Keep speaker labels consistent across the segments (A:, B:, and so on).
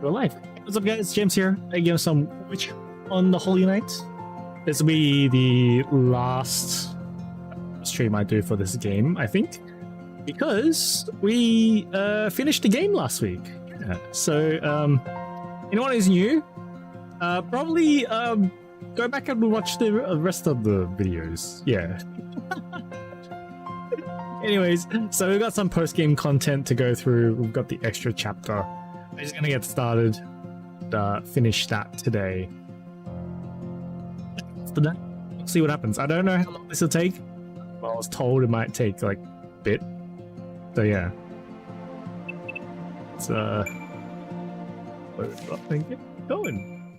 A: We're live. What's up, guys? James here. I give some Witch on the Holy Night. This will be the last stream I do for this game, I think, because we finished the game last week. Yeah. So, anyone who's new, probably go back and watch the rest of the videos. Yeah. Anyways, so we've got some post-game content to go through. We've got the extra chapter. I'm just gonna get started, finish that today. After that, we'll see what happens. I don't know how long this will take. Well, I was told it might take like a bit. So yeah. It's where's that thing going?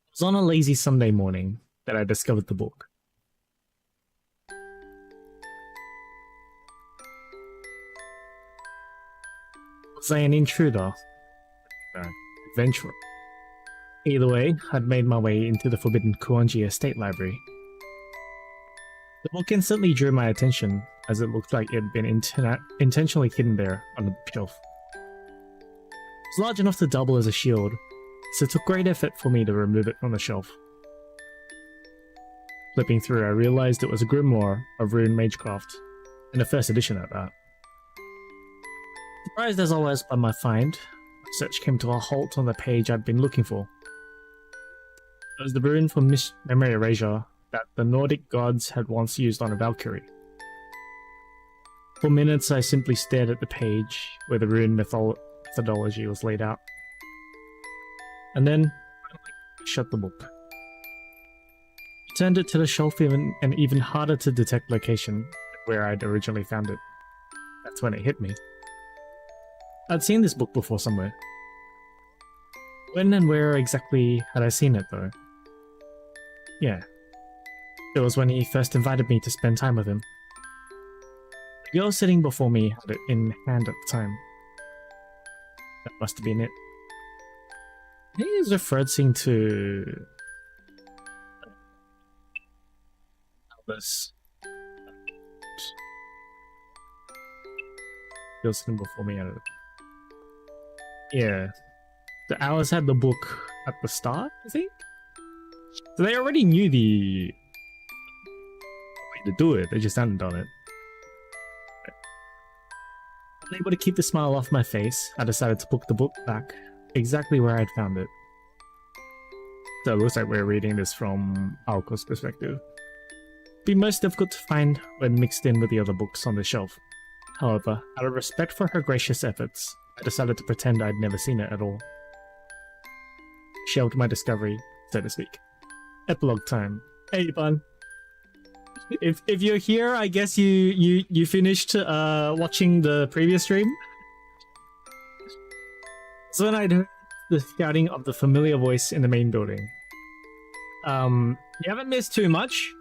A: It was on a lazy Sunday morning that I discovered the book. Was I an intruder? No, adventurer. Either way, I'd made my way into the forbidden Kuonji Estate Library. The book instantly drew my attention, as it looked like it had been intentionally hidden there on the bookshelf. It was large enough to double as a shield, so it took great effort for me to remove it from the shelf. Flipping through, I realized it was a grimoire of rune magecraft, and the first edition at that. Surprised as I was by my find, my search came to a halt on the page I'd been looking for. It was the rune for memory erasure that the Nordic gods had once used on a Valkyrie. For minutes I simply stared at the page where the rune methodology was laid out. And then, I shut the book. I turned it to the shelf in an even harder to detect location where I'd originally found it. That's when it hit me. I'd seen this book before somewhere. When and where exactly had I seen it, though? Yeah. It was when he first invited me to spend time with him. The girl sitting before me had it in hand at the time. That must have been it. He is referencing to Albus. Girl sitting before me had it. Yeah. The Alice had the book at the start, I think? So they already knew the way to do it, they just hadn't done it. Unable to keep the smile off my face, I decided to put the book back exactly where I'd found it. So it looks like we're reading this from Aoko's perspective. It'd be most difficult to find when mixed in with the other books on the shelf. However, out of respect for her gracious efforts, I decided to pretend I'd never seen it at all. Shelved my discovery, so to speak. Epilogue time. Hey, Bun. If you're here, I guess you finished watching the previous stream. So then I'd heard the shouting of the familiar voice in the main building. You haven't missed too much,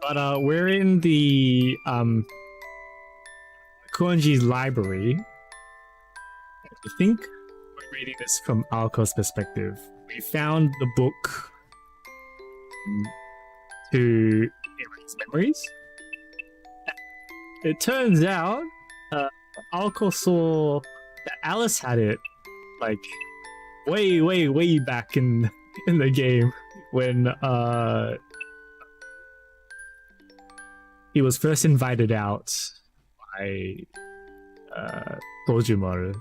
A: but we're in the Kuonji's library. I think we're reading this from Aoko's perspective. We found the book to erase memories. It turns out Aoko saw that Alice had it like way back in the game when he was first invited out by Tojumaru.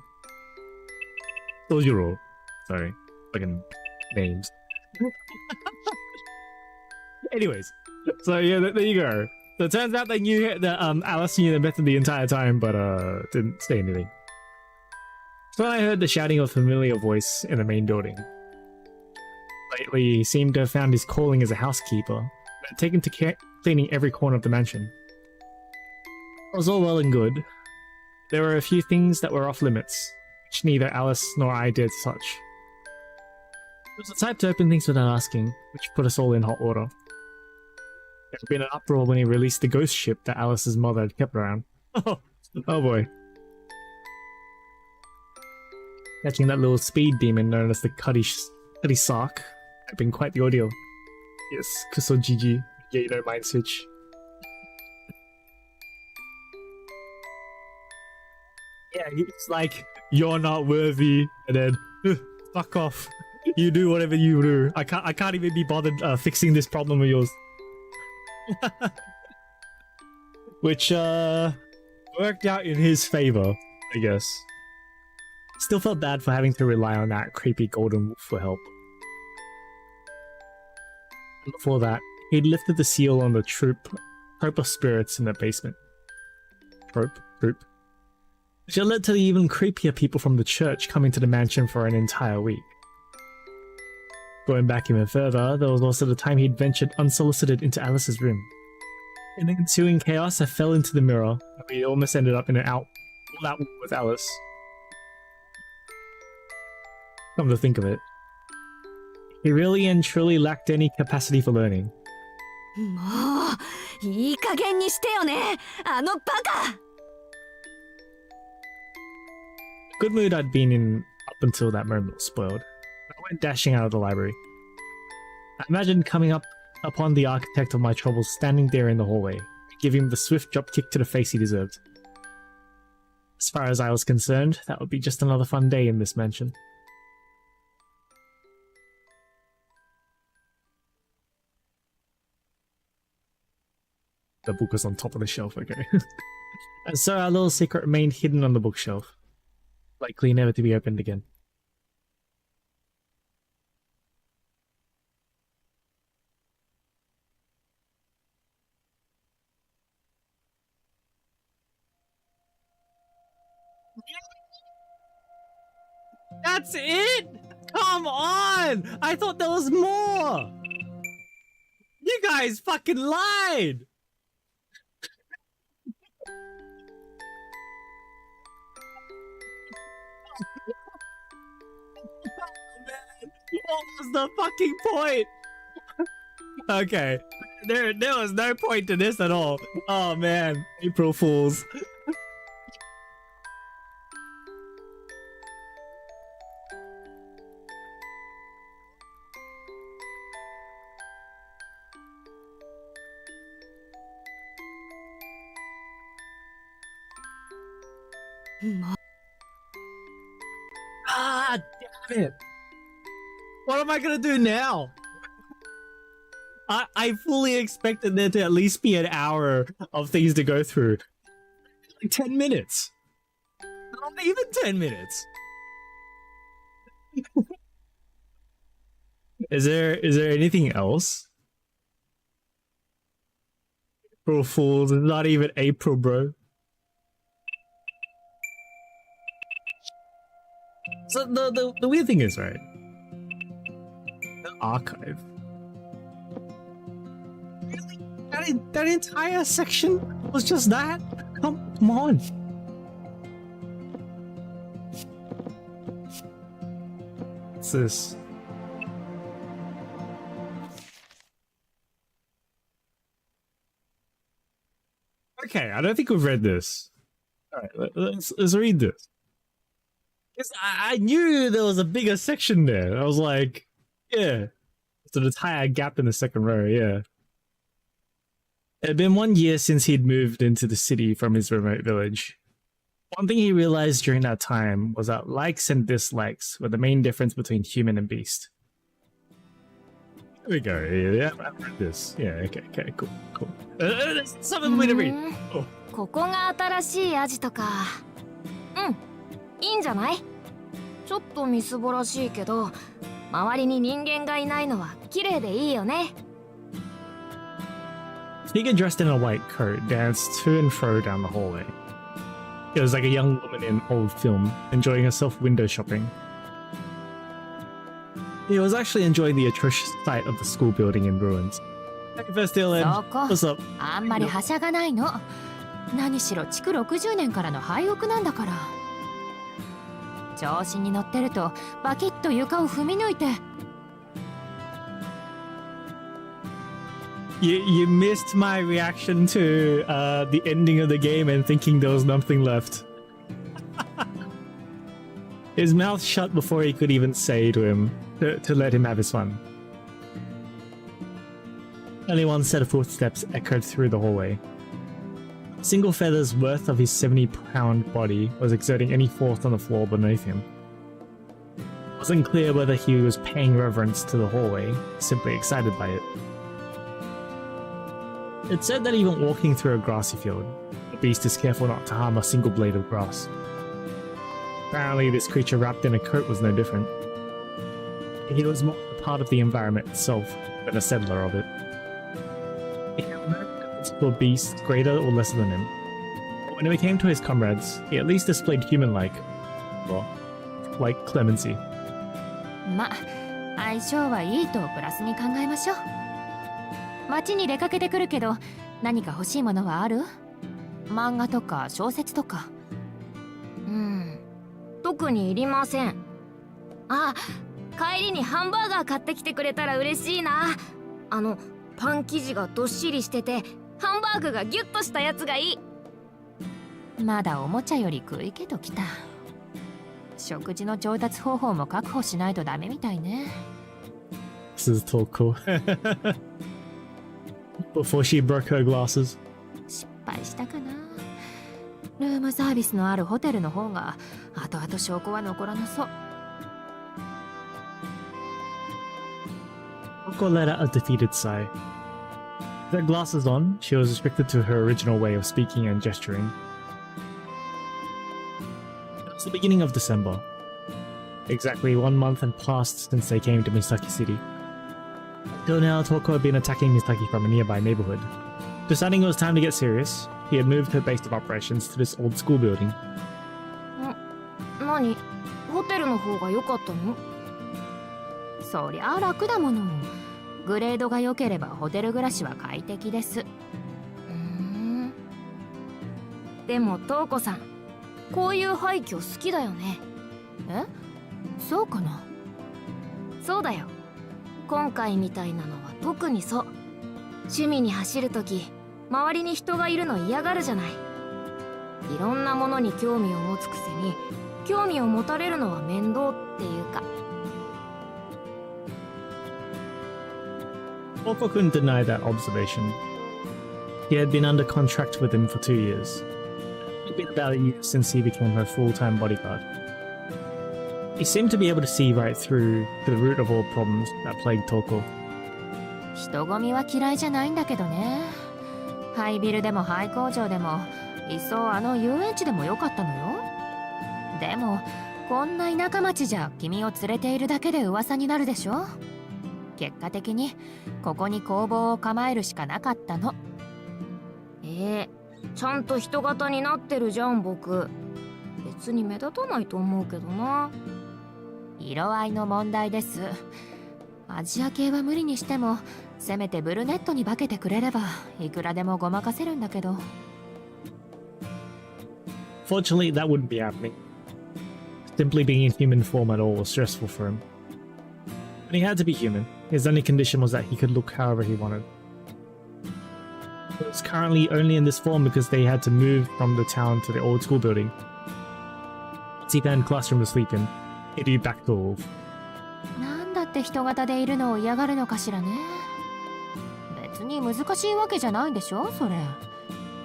A: Tojuro. Sorry. Fucking names. Anyways. So yeah, there you go. So it turns out they knew that Alice knew the method the entire time, but didn't say anything. So when I heard the shouting of a familiar voice in the main building. Lately, he seemed to have found his calling as a housekeeper, and had taken to cleaning every corner of the mansion. It was all well and good. There were a few things that were off limits, which neither Alice nor I dared to touch. It was the type to open things without asking, which put us all in hot water. There had been an uproar when he released the ghost ship that Alice's mother had kept around. Oh boy. Catching that little speed demon known as the Cuddy Sark had been quite the ordeal. Yes, Kuso Gigi, yeah, you know, mind switch. Yeah, he's like, you're not worthy, and then fuck off. You do whatever you do. I can't even be bothered fixing this problem of yours. Which worked out in his favor, I guess. Still felt bad for having to rely on that creepy golden wolf for help. Before that, he'd lifted the seal on the troop of spirits in the basement. Troop. Which had led to the even creepier people from the church coming to the mansion for an entire week. Going back even further, there was also the time he'd ventured unsolicited into Alice's room. In the ensuing chaos, I fell into the mirror, and we almost ended up in an all-out war with Alice. Come to think of it, he really and truly lacked any capacity for learning.
B: もういい加減にしてよね、あのバカ。
A: Good mood I'd been in up until that moment was spoiled. I went dashing out of the library. I imagined coming upon the architect of my troubles standing there in the hallway, giving him the swift drop kick to the face he deserved. As far as I was concerned, that would be just another fun day in this mansion. The book was on top of the shelf, okay. And so our little secret remained hidden on the bookshelf, likely never to be opened again. That's it? Come on! I thought there was more! You guys fucking lied! What was the fucking point? Okay, there was no point to this at all. Oh man, April Fools. Ah, damn it. What am I gonna do now? I fully expected there to at least be an hour of things to go through. Like 10 minutes. Not even 10 minutes. Is there anything else? April Fools, it's not even April, bro. So the weird thing is, right? The archive. Really? That entire section was just that? Come on. What's this? Okay, I don't think we've read this. Alright, let's read this. Because I knew there was a bigger section there. I was like, yeah. It's an entire gap in the second row, yeah. It had been 1 year since he'd moved into the city from his remote village. One thing he realized during that time was that likes and dislikes were the main difference between human and beast. There we go, yeah, I've read this. Yeah, okay, cool. There's something for me to read. Oh.
B: ここが新しいアジトか。うん、いいんじゃない？ちょっとみすぼらしいけど、周りに人間がいないのは綺麗でいいよね。
A: Sneaker dressed in a white coat danced to and fro down the hallway. It was like a young woman in an old film, enjoying herself window shopping. He was actually enjoying the atrocious sight of the school building in ruins. First Dylan, what's up?
B: あんまりはしゃがないの。何しろ築60年からの廃屋なんだから。調子に乗ってるとバキッと床を踏み抜いて。
A: You missed my reaction to the ending of the game and thinking there was nothing left. His mouth shut before he could even say to him to let him have his fun. Only one set of footsteps echoed through the hallway. A single feather's worth of his 70-pound body was exerting any force on the floor beneath him. It wasn't clear whether he was paying reverence to the hallway, simply excited by it. It said that even walking through a grassy field, the beast is careful not to harm a single blade of grass. Apparently, this creature wrapped in a coat was no different. He was more a part of the environment itself than a settler of it. He had no reference to a beast greater or lesser than him. But when it came to his comrades, he at least displayed human-like, well, like clemency.
B: ま、相性はいいとプラスに考えましょう。街に出かけてくるけど、何か欲しいものはある？漫画とか小説とか。特にいりません。あ、帰りにハンバーガー買ってきてくれたら嬉しいな。パン生地がどっしりしてて、ハンバーグがギュッとしたやつがいい。まだおもちゃより食い気ときた。食事の調達方法も確保しないとダメみたいね。
A: This is Toko. Before she broke her glasses.
B: 失敗したかな。ルームサービスのあるホテルの方が後々証拠は残らなそう。
A: Toko let out a defeated sigh. With her glasses on, she was restricted to her original way of speaking and gesturing. It was the beginning of December. Exactly 1 month had passed since they came to Misaki City. Until now, Toko had been attacking Misaki from a nearby neighborhood. Deciding it was time to get serious, he had moved her base of operations to this old school building.
B: 何？ホテルの方が良かったの？そりゃあ楽だもの。グレードが良ければホテル暮らしは快適です。でもトウコさん、こういう廃墟好きだよね。え？そうかな？そうだよ。今回みたいなのは特にそう。趣味に走るとき、周りに人がいるの嫌がるじゃない。いろんなものに興味を持つくせに、興味を持たれるのは面倒っていうか。
A: Toko couldn't deny that observation. He had been under contract with him for 2 years. It had been about a year since he became her full-time bodyguard. He seemed to be able to see right through to the root of all problems that plagued Toko.
B: 人混みは嫌いじゃないんだけどね。ハイビルでもハイ工場でも、いっそあの遊園地でもよかったのよ。でも、こんな田舎町じゃ君を連れているだけで噂になるでしょ。結果的にここに工房を構えるしかなかったの。ちゃんと人型になってるじゃん僕。別に目立たないと思うけどな。色合いの問題です。アジア系は無理にしても、せめてブルネットに化けてくれればいくらでもごまかせるんだけど。
A: Fortunately, that wouldn't be happening. Simply being in human form at all was stressful for him. But he had to be human. His only condition was that he could look however he wanted. He was currently only in this form because they had to move from the town to the old school building. Once he found a classroom to sleep in, he'd be back to a wolf.
B: なんだって人型でいるのを嫌がるのかしらね。別に難しいわけじゃないんでしょそれ。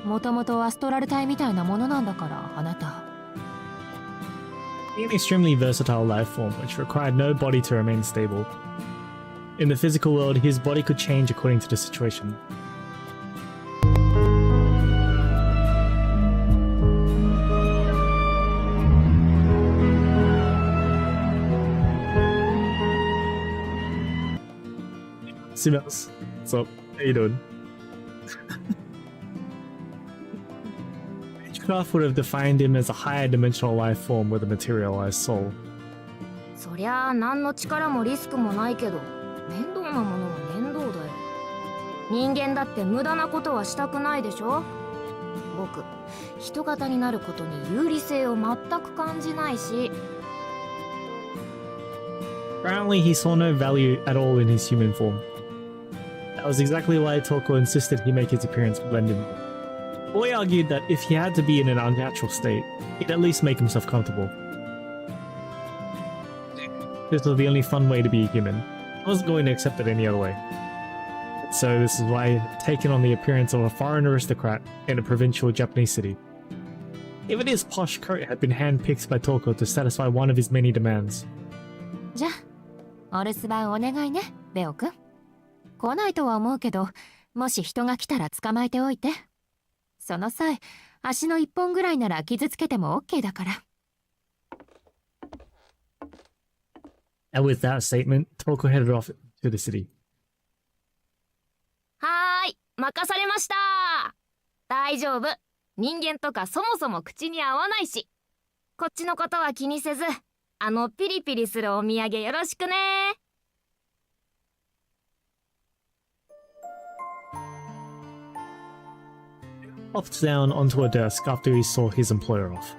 B: もともとアストラル体みたいなものなんだからあなた。
A: Being an extremely versatile life form which required no body to remain stable. In the physical world, his body could change according to the situation. Simmons, what's up? How you doing? Witchcraft would have defined him as a higher dimensional life form with a materialized soul.
B: そりゃあ何の力もリスクもないけど、面倒なものは面倒だよ。人間だって無駄なことはしたくないでしょ。僕、人型になることに有利性を全く感じないし。
A: Apparently, he saw no value at all in his human form. That was exactly why Toko insisted he make his appearance blend in. The boy argued that if he had to be in an unnatural state, he'd at least make himself comfortable. This was the only fun way to be a human. He wasn't going to accept it any other way. so this is why he had taken on the appearance of a foreign aristocrat in a provincial Japanese city. Even his posh coat had been handpicked by Toko to satisfy one of his many demands.
B: じゃあお留守番お願いねレオくん。来ないとは思うけど、もし人が来たら捕まえておいて。その際足の一本ぐらいなら傷つけても OK だから。
A: And with that statement, Toko headed off to the city.
B: はーい、任されました。大丈夫。人間とかそもそも口に合わないし。こっちのことは気にせず、あのピリピリするお土産よろしくね。
A: Hopped down onto a desk after he saw his employer off.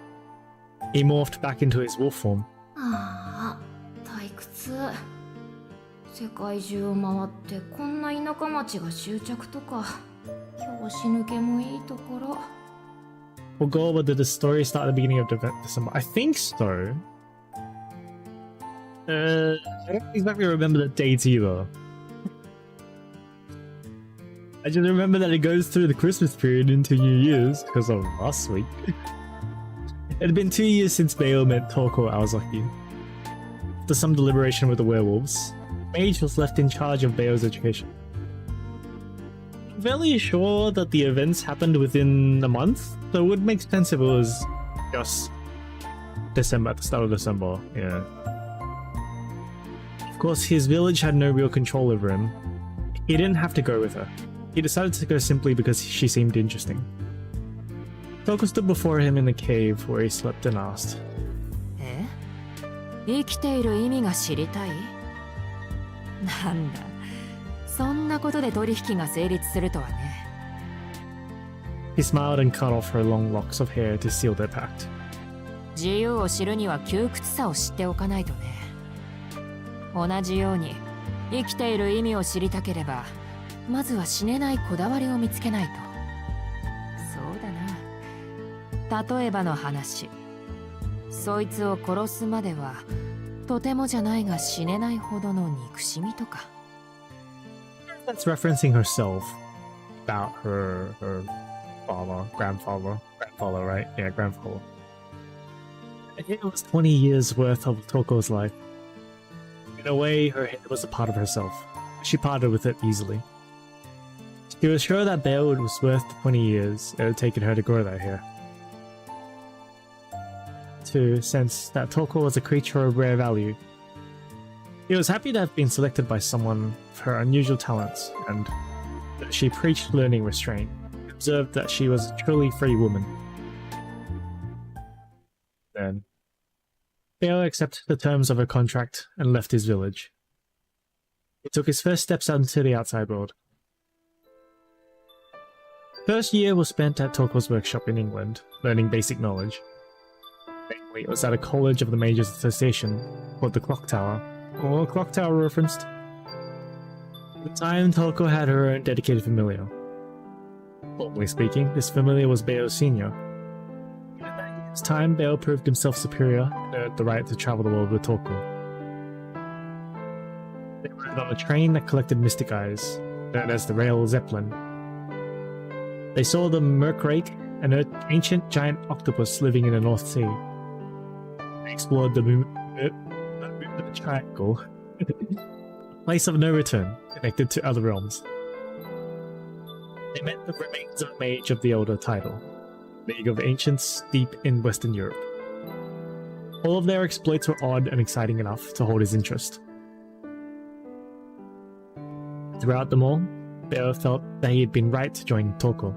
A: He morphed back into his wolf form.
B: ああ、退屈。世界中を回ってこんな田舎町が終着とか。拍子抜けもいいところ。
A: Forgot whether the story started at the beginning of December. I think so. I don't exactly remember the dates either. I just remember that it goes through the Christmas period into New Year's because of last week. It had been 2 years since Bayo met Toko Aozaki. After some deliberation with the werewolves, Mage was left in charge of Bayo's education. I'm fairly sure that the events happened within a month, so it would make sense if it was just December, at the start of December, yeah. Of course, his village had no real control over him. He didn't have to go with her. He decided to go simply because she seemed interesting. Toko stood before him in the cave where he slept and asked,
B: え？生きている意味が知りたい？なんだ、そんなことで取引が成立するとはね。
A: He smiled and cut off her long locks of hair to seal their pact.
B: 自由を知るには窮屈さを知っておかないとね。同じように生きている意味を知りたければ、まずは死ねないこだわりを見つけないと。そうだな。例えばの話。そいつを殺すまでは、とてもじゃないが死ねないほどの憎しみとか。
A: That's referencing herself about her grandfather, right? Yeah, grandfather. It was 20 years worth of Toko's life. In a way, her head was a part of herself. She parted with it easily. She was sure that Bayo was worth the 20 years it had taken her to grow that hair. To sense that Toko was a creature of rare value. He was happy to have been selected by someone of her unusual talents, and that she preached learning restraint. He observed that she was a truly free woman. Then, Bayo accepted the terms of her contract and left his village. He took his first steps out into the outside world. First year was spent at Toko's workshop in England, learning basic knowledge. Mainly, it was at a college of the Mages Association called the Clock Tower, or Clock Tower referenced. At the time, Toko had her own dedicated familiar. Formally speaking, this familiar was Bayo's senior. In that year's time, Bayo proved himself superior and earned the right to travel the world with Toko. They rode on a train that collected mystic eyes, known as the Rail Zeppelin. They saw the Merkrake, an ancient giant octopus living in the North Sea. They explored the Bermuda Triangle, a place of no return, connected to other realms. They met the remains of a mage of the older title, League of Ancients deep in Western Europe. All of their exploits were odd and exciting enough to hold his interest. Throughout them all, Bayo felt that he had been right to join Toko.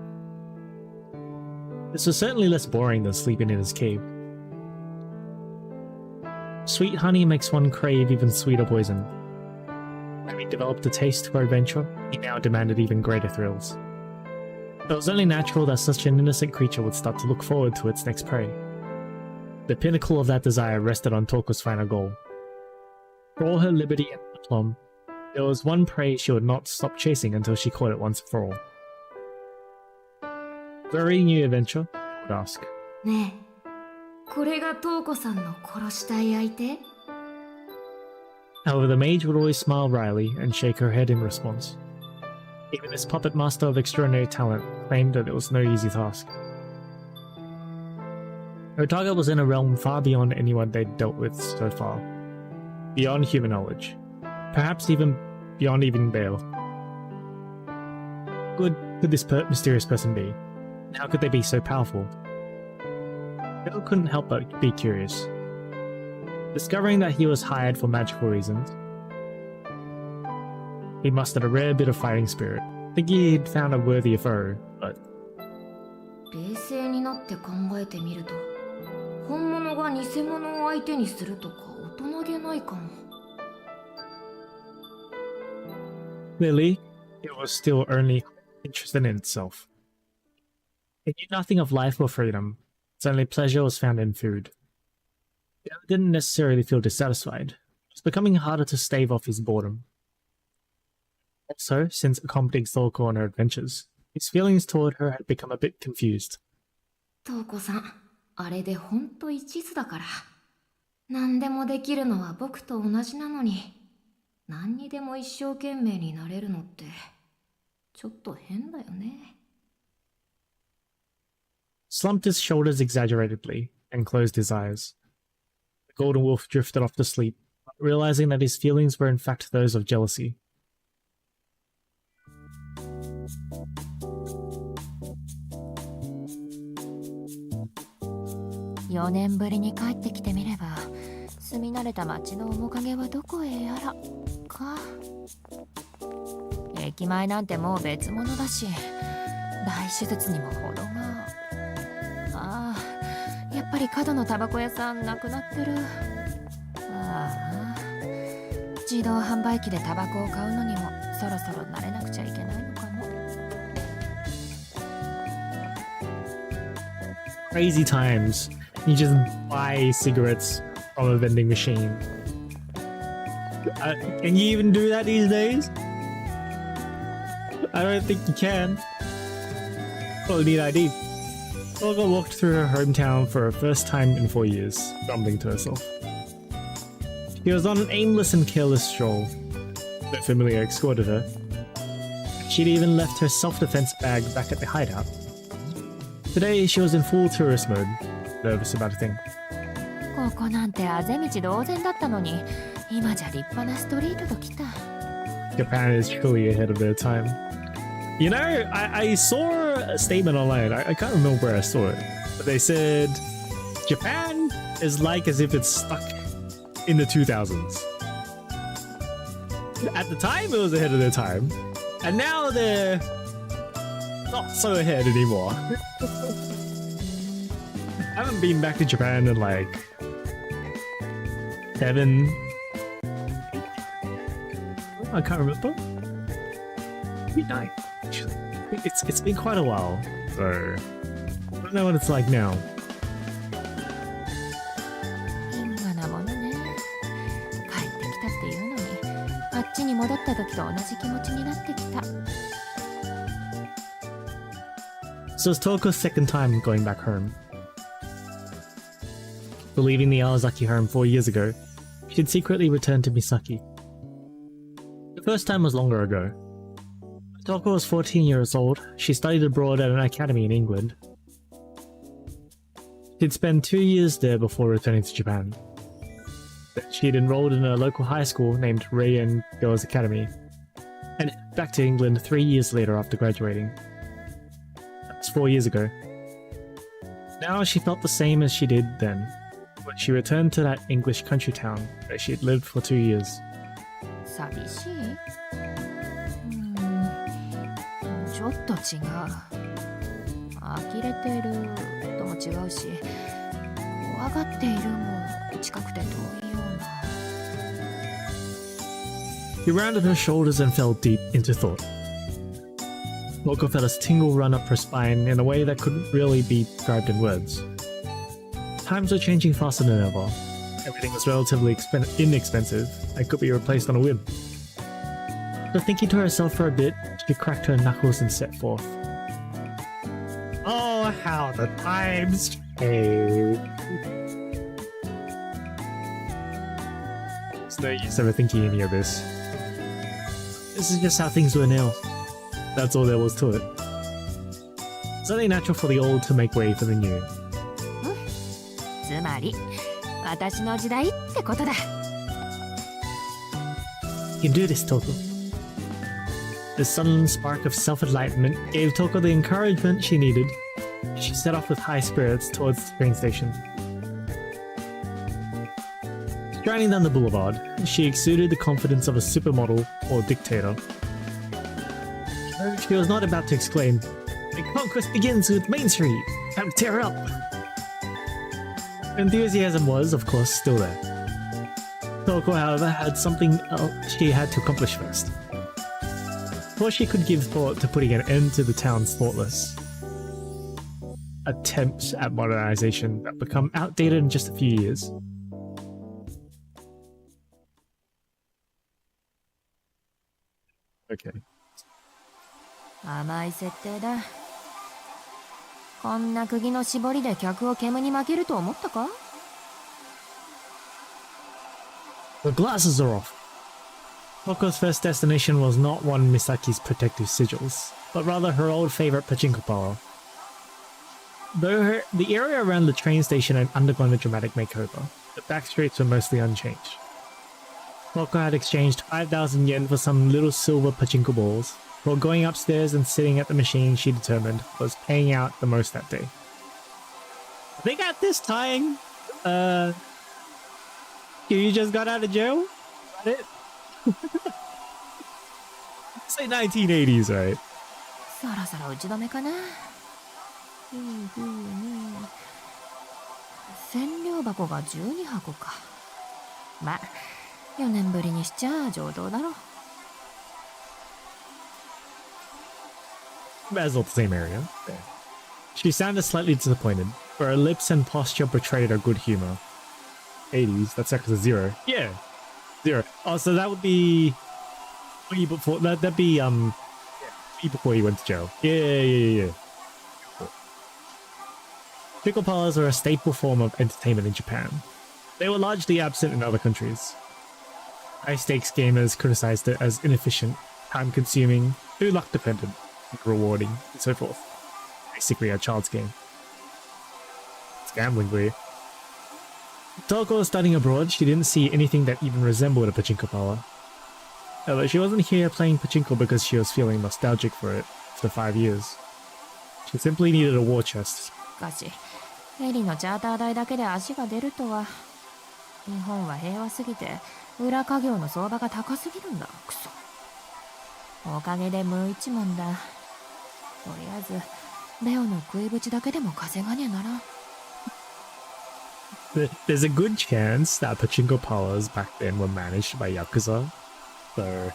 A: This was certainly less boring than sleeping in his cave. Sweet honey makes one crave even sweeter poison. Having developed a taste for adventure, he now demanded even greater thrills. It was only natural that such an innocent creature would start to look forward to its next prey. The pinnacle of that desire rested on Toko's final goal. For all her liberty and aplomb, there was one prey she would not stop chasing until she caught it once for all. Very new adventure, I would ask.
B: ねえ、これがトウコさんの殺したい相手？
A: However, the mage would always smile wryly and shake her head in response. Even this puppet master of extraordinary talent claimed that it was no easy task. Her target was in a realm far beyond anyone they'd dealt with so far. Beyond human knowledge. Perhaps even beyond even Bale. Who could this mysterious person be? And how could they be so powerful? Bale couldn't help but be curious. Discovering that he was hired for magical reasons, he mustered a rare bit of fighting spirit, thinking he'd found a worthier foe, but
B: 冷静になって考えてみると、本物が偽物を相手にするとか大人げないかも。
A: clearly, it was still only interested in itself. It knew nothing of life or freedom. Its only pleasure was found in food. It didn't necessarily feel dissatisfied. It was becoming harder to stave off his boredom. Also, since accompanying Thorko on her adventures, his feelings toward her had become a bit confused.
B: 瞳子さん、あれでほんと一途だから。何でもできるのは僕と同じなのに、何にでも一生懸命になれるのって、ちょっと変だよね。
A: Slumped his shoulders exaggeratedly and closed his eyes. The golden wolf drifted off to sleep, realizing that his feelings were in fact those of jealousy.
B: 4年ぶりに帰ってきてみれば、住み慣れた町の面影はどこへやらか。駅前なんてもう別物だし、大手術にも程が。ああ、やっぱり角のタバコ屋さんなくなってる。ああ、自動販売機でタバコを買うのにもそろそろ慣れなくちゃいけないのかも。
A: Crazy times. You just buy cigarettes from a vending machine. Can you even do that these days? I don't think you can. Well, you need ID. Olga walked through her hometown for her first time in 4 years, grumbling to herself. She was on an aimless and careless stroll. No familiar escorted her. She'd even left her self-defense bag back at the hideout. Today, she was in full tourist mode, nervous about a thing.
B: ここなんてあぜ道同然だったのに、今じゃ立派なストリートと来た。
A: Japan is truly ahead of their time. You know, I saw a statement online. I can't remember where I saw it, but they said Japan is like as if it's stuck in the 2000s. At the time, it was ahead of their time, and now they're not so ahead anymore. I haven't been back to Japan in like 7. I can't remember. Maybe 9. Actually, it's been quite a while, so I don't know what it's like now.
B: 因果なものね。帰ってきたっていうのに、あっちに戻った時と同じ気持ちになってきた。
A: So it's Toko's second time going back home. For leaving the Awazaki home 4 years ago, she'd secretly returned to Misaki. The first time was longer ago. When Toko was 14 years old, she studied abroad at an academy in England. She'd spent 2 years there before returning to Japan. She'd enrolled in a local high school named Rayan Girls Academy, and back to England 3 years later after graduating. That was 4 years ago. Now she felt the same as she did then, when she returned to that English country town where she'd lived for 2 years.
B: 寂しい？ちょっと違う。呆れてるとも違うし、怖がっているも近くて遠いような。
A: He rounded her shoulders and fell deep into thought. Loco felt a tingle run up her spine in a way that couldn't really be described in words. Times were changing faster than ever. Everything was relatively inexpensive and could be replaced on a whim. After thinking to herself for a bit, she cracked her knuckles and set forth. Oh, how the times change! There's no use overthinking any of this. This is just how things were now. That's all there was to it. It's only natural for the old to make way for the new.
B: つまり私の時代ってことだ。
A: You can do this, Toko. The sudden spark of self-enlightenment gave Toko the encouragement she needed. She set off with high spirits towards the train station. Striding down the boulevard, she exuded the confidence of a supermodel or dictator. She was not about to exclaim, "The conquest begins with Main Street! Time to tear up!" Enthusiasm was, of course, still there. Toko, however, had something else she had to accomplish first. Before she could give thought to putting an end to the town's thoughtless attempts at modernization that become outdated in just a few years. Okay.
B: 甘い設定だ。こんな釘の絞りで客を煙に負けると思ったか？
A: The glasses are off. Toko's first destination was not one Misaki's protective sigils, but rather her old favorite pachinko parlor. Though the area around the train station had undergone a dramatic makeover, the back streets were mostly unchanged. Toko had exchanged 5,000 yen for some little silver pachinko balls. While going upstairs and sitting at the machine she determined was paying out the most that day. I think at this time, you just got out of jail? Is that it? It's like 1980s, right?
B: そろそろ打ち止めかな。千両箱が12箱か。まあ、4年ぶりにしちゃ上等だろ。
A: As well, the same area. She sounded slightly disappointed, but her lips and posture betrayed her good humor. 80s, that's equals to 0. Yeah, 0. Oh, so that would be before that'd be before you went to jail. Yeah. Pickle parlors are a staple form of entertainment in Japan. They were largely absent in other countries. High-stakes gamers criticized it as inefficient, time-consuming, too luck-dependent, rewarding, and so forth. Basically a child's game. It's gambling, really. Toko was studying abroad, she didn't see anything that even resembled a pachinko parlor. However, she wasn't here playing pachinko because she was feeling nostalgic for it after 5 years. She simply needed a war chest.
B: しかし、ヘリのチャーター代だけで足が出るとは。日本は平和すぎて、裏稼業の相場が高すぎるんだ、クソ。おかげで無一文だ。とりあえずレオの食いぶちだけでも稼がねえなら。
A: There's a good chance that pachinko parlors back then were managed by Yakuza. So,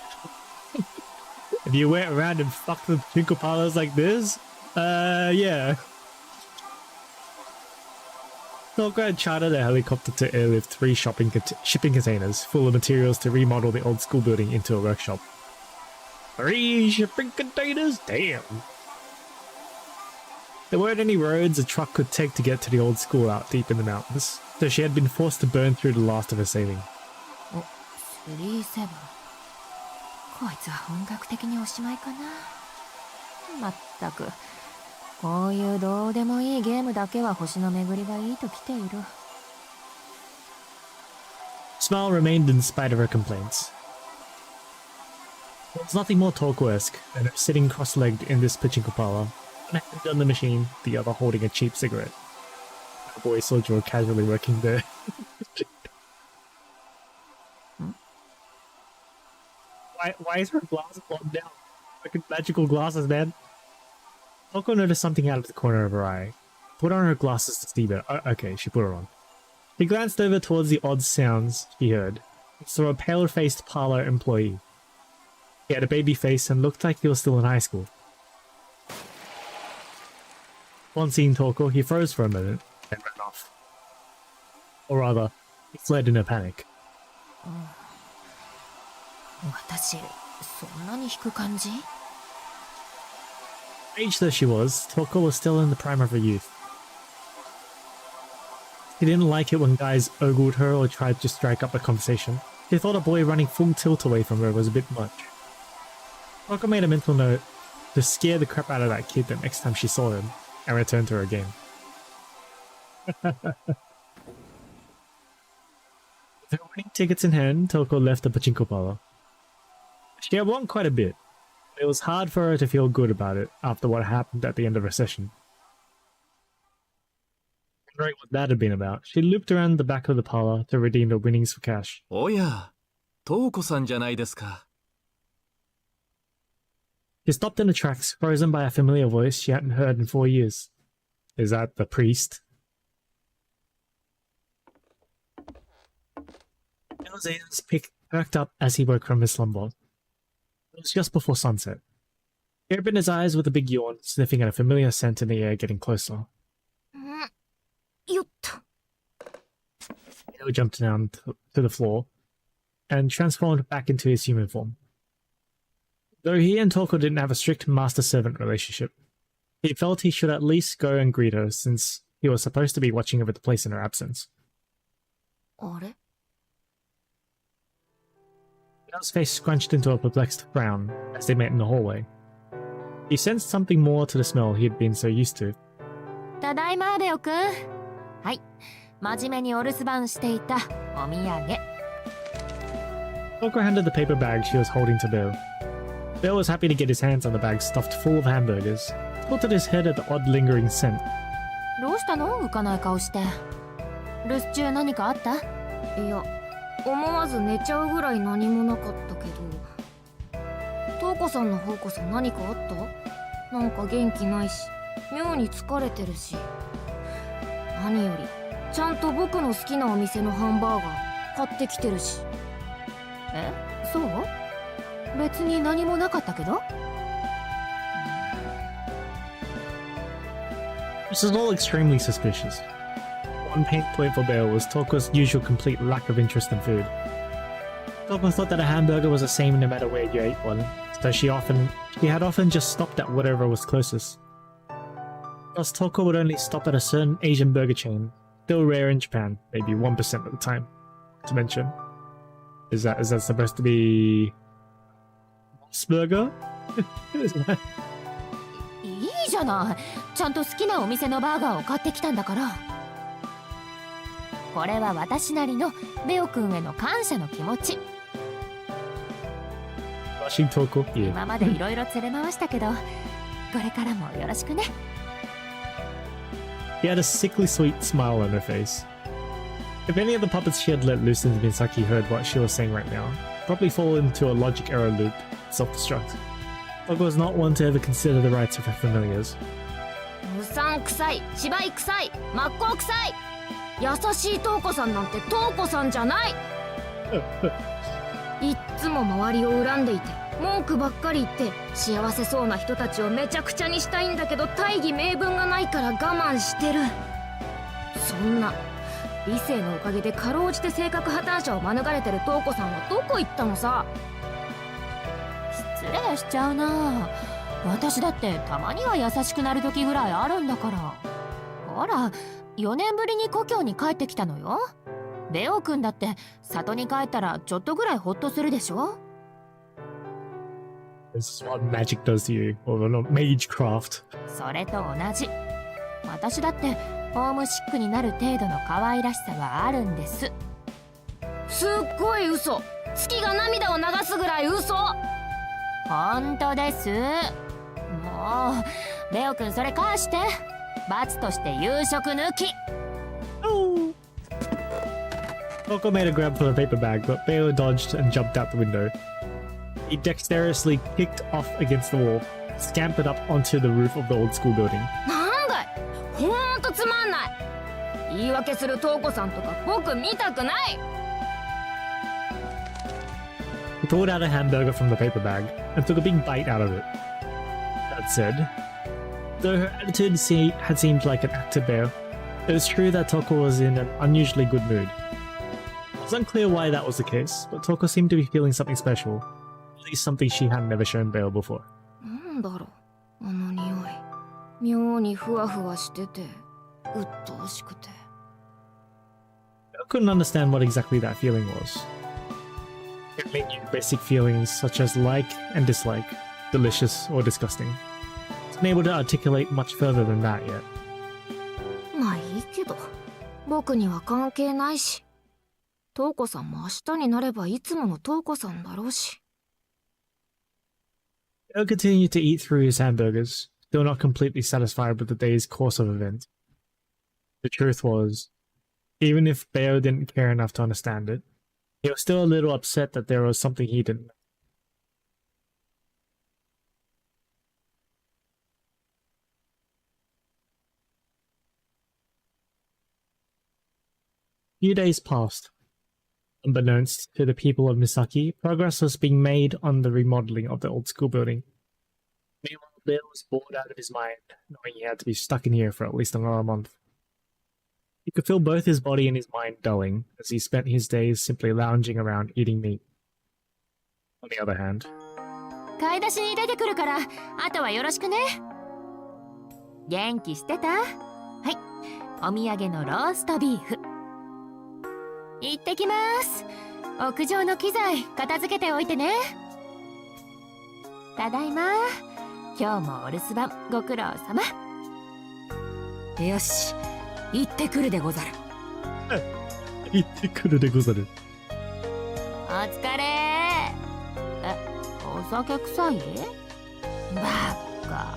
A: if you went around and fucked with pachinko parlors like this, yeah. Toko had chartered a helicopter to airlift 3 shipping containers full of materials to remodel the old school building into a workshop. 3 shipping containers? Damn. There weren't any roads a truck could take to get to the old school out deep in the mountains, so she had been forced to burn through the last of her saving.
B: お、37。こいつは本格的におしまいかな。まったく、こういうどうでもいいゲームだけは星の巡りがいいと来ている。
A: Smile remained in spite of her complaints. There was nothing more Toko-esque than her sitting cross-legged in this pachinko parlor, one hand on the machine, the other holding a cheap cigarette. A boy soldier casually working there. Why is her glasses bottomed down? Fucking magical glasses, man. Toko noticed something out of the corner of her eye. Put on her glasses to see better. Okay, she put her on. He glanced over towards the odd sounds he heard and saw a pale-faced parlor employee. He had a baby face and looked like he was still in high school. Upon seeing Toko, he froze for a moment and ran off. Or rather, he fled in a panic.
B: 私、そんなに引く感じ？
A: Aged though she was, Toko was still in the prime of her youth. She didn't like it when guys ogled her or tried to strike up a conversation. She thought a boy running full tilt away from her was a bit much. Toko made a mental note to scare the crap out of that kid the next time she saw him and return to her game. With her winning tickets in hand, Toko left the pachinko parlor. She had won quite a bit. It was hard for her to feel good about it after what happened at the end of her session. Wondering what that had been about, she looped around the back of the parlor to redeem the winnings for cash.
C: おや、トウコさんじゃないですか。
A: She stopped in the tracks, frozen by a familiar voice she hadn't heard in 4 years. Is that the priest? Elzane's perked up as he woke from his slumber. It was just before sunset. He opened his eyes with a big yawn, sniffing at a familiar scent in the air getting closer. Leo jumped down to the floor and transformed back into his human form. Though he and Toko didn't have a strict master-servant relationship, he felt he should at least go and greet her since he was supposed to be watching over the place in her absence. Leo's face scrunched into a perplexed frown as they met in the hallway. He sensed something more to the smell he had been so used to.
B: ただいま、レオくん。はい、真面目にお留守番していたお土産。
A: Toko handed the paper bag she was holding to Beo. Beo was happy to get his hands on the bag stuffed full of hamburgers, tilted his head at the odd lingering scent.
B: どうしたの？浮かない顔して。留守中何かあった？いや、思わず寝ちゃうぐらい何もなかったけど。トウコさんの方こそ何かあった？なんか元気ないし、妙に疲れてるし。何より、ちゃんと僕の好きなお店のハンバーガー買ってきてるし。え？そう？別に何もなかったけど。
A: This is all extremely suspicious. One pain point for Bale was Toko's usual complete lack of interest in food. Toko thought that a hamburger was the same no matter where you ate one, so she had often just stopped at whatever was closest. Thus Toko would only stop at a certain Asian burger chain, still rare in Japan, maybe 1% of the time. To mention, is that supposed to be Burger?
B: いいじゃない。ちゃんと好きなお店のバーガーを買ってきたんだから。これは私なりのレオくんへの感謝の気持ち。今までいろいろ連れ回したけど、これからもよろしくね。
A: She had a sickly sweet smile on her face. If any of the puppets she had let loose in Misaki heard what she was saying right now, probably fall into a logic error loop, self-destruct. Toko was not one to ever consider the rights of her familiars.
B: うさんくさい、芝居くさい、真っ向くさい。優しいトウコさんなんてトウコさんじゃない。いっつも周りを恨んでいて、文句ばっかり言って幸せそうな人たちをめちゃくちゃにしたいんだけど大義名分がないから我慢してる。そんな理性のおかげでかろうじて性格破綻者を免れてるトウコさんはどこ行ったのさ。失礼しちゃうな。私だってたまには優しくなる時ぐらいあるんだから。ほら、4年ぶりに故郷に帰ってきたのよ。レオくんだって里に帰ったらちょっとぐらいホッとするでしょ。
A: This is what magic does to you, or not magecraft.
B: それと同じ。私だってホームシックになる程度の可愛らしさはあるんです。すっごい嘘。月が涙を流すぐらい嘘。本当です。もうレオくんそれ返して。罰として夕食抜き。
A: Oh. Toko made a grab for the paper bag, but Beo dodged and jumped out the window. He dexterously kicked off against the wall, scampered up onto the roof of the old school building.
B: なんだい、ほんとつまんない。言い訳するトウコさんとか僕見たくない。
A: He pulled out a hamburger from the paper bag and took a big bite out of it. That said, though her attitude had seemed like an act to Beo, it was true that Toko was in an unusually good mood. It was unclear why that was the case, but Toko seemed to be feeling something special. At least something she hadn't ever shown Bale before.
B: なんだろう、あの匂い。妙にふわふわしてて、鬱陶しくて。
A: Bale couldn't understand what exactly that feeling was. It only knew basic feelings such as like and dislike, delicious, or disgusting. He's unable to articulate much further than that yet.
B: まあいいけど、僕には関係ないし。トウコさんも明日になればいつものトウコさんだろうし。
A: Bale continued to eat through his hamburgers, still not completely satisfied with the day's course of events. The truth was, even if Bale didn't care enough to understand it, he was still a little upset that there was something he didn't know. A few days passed. Unbeknownst to the people of Misaki, progress was being made on the remodeling of the old school building. Meanwhile, Bill was bored out of his mind, knowing he had to be stuck in here for at least another month. He could feel both his body and his mind dulling as he spent his days simply lounging around eating meat. On the other hand,
B: 買い出しに出てくるから、あとはよろしくね。元気してた？はい、お土産のローストビーフ。行ってきます。屋上の機材片付けておいてね。ただいま。今日もお留守番ご苦労様。よし、行ってくるでござる。
A: 行ってくるでござる。
B: お疲れ。お酒臭い？バッカ。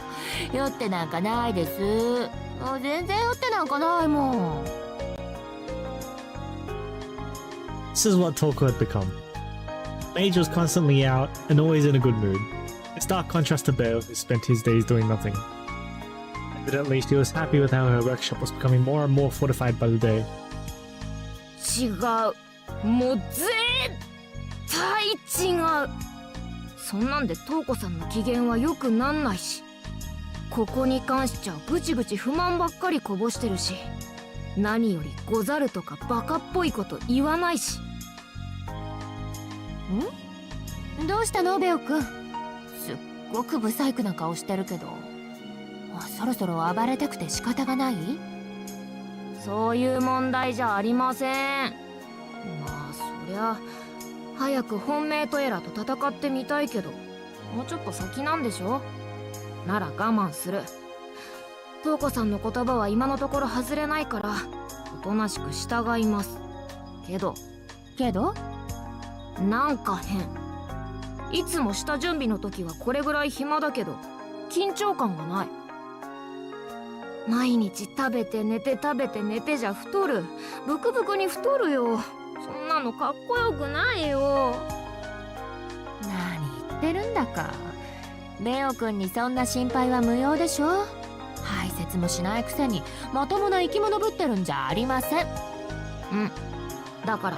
B: 酔ってなんかないです。全然酔ってなんかないもん。
A: This is what Toko had become. Mage was constantly out and always in a good mood. In stark contrast to Bale, who spent his days doing nothing. Evidently, she was happy with how her workshop was becoming more and more fortified by the day.
B: 違う。もう絶対違う。そんなんでトウコさんの機嫌は良くなんないし。ここに関しちゃぐちぐち不満ばっかりこぼしてるし。何よりござるとかバカっぽいこと言わないし。どうしたのベオくん。すっごく不細工な顔してるけど、そろそろ暴れたくて仕方がない？そういう問題じゃありません。まあそりゃ早く本命とエラと戦ってみたいけど、もうちょっと先なんでしょ。なら我慢する。トウコさんの言葉は今のところ外れないからおとなしく従います。けどなんか変。いつも下準備の時はこれぐらい暇だけど緊張感がない。毎日食べて寝て食べて寝てじゃ太る。ブクブクに太るよ。そんなのかっこよくないよ。何言ってるんだか。レオくんにそんな心配は無用でしょ。排泄もしないくせにまともな生き物ぶってるんじゃありません。だから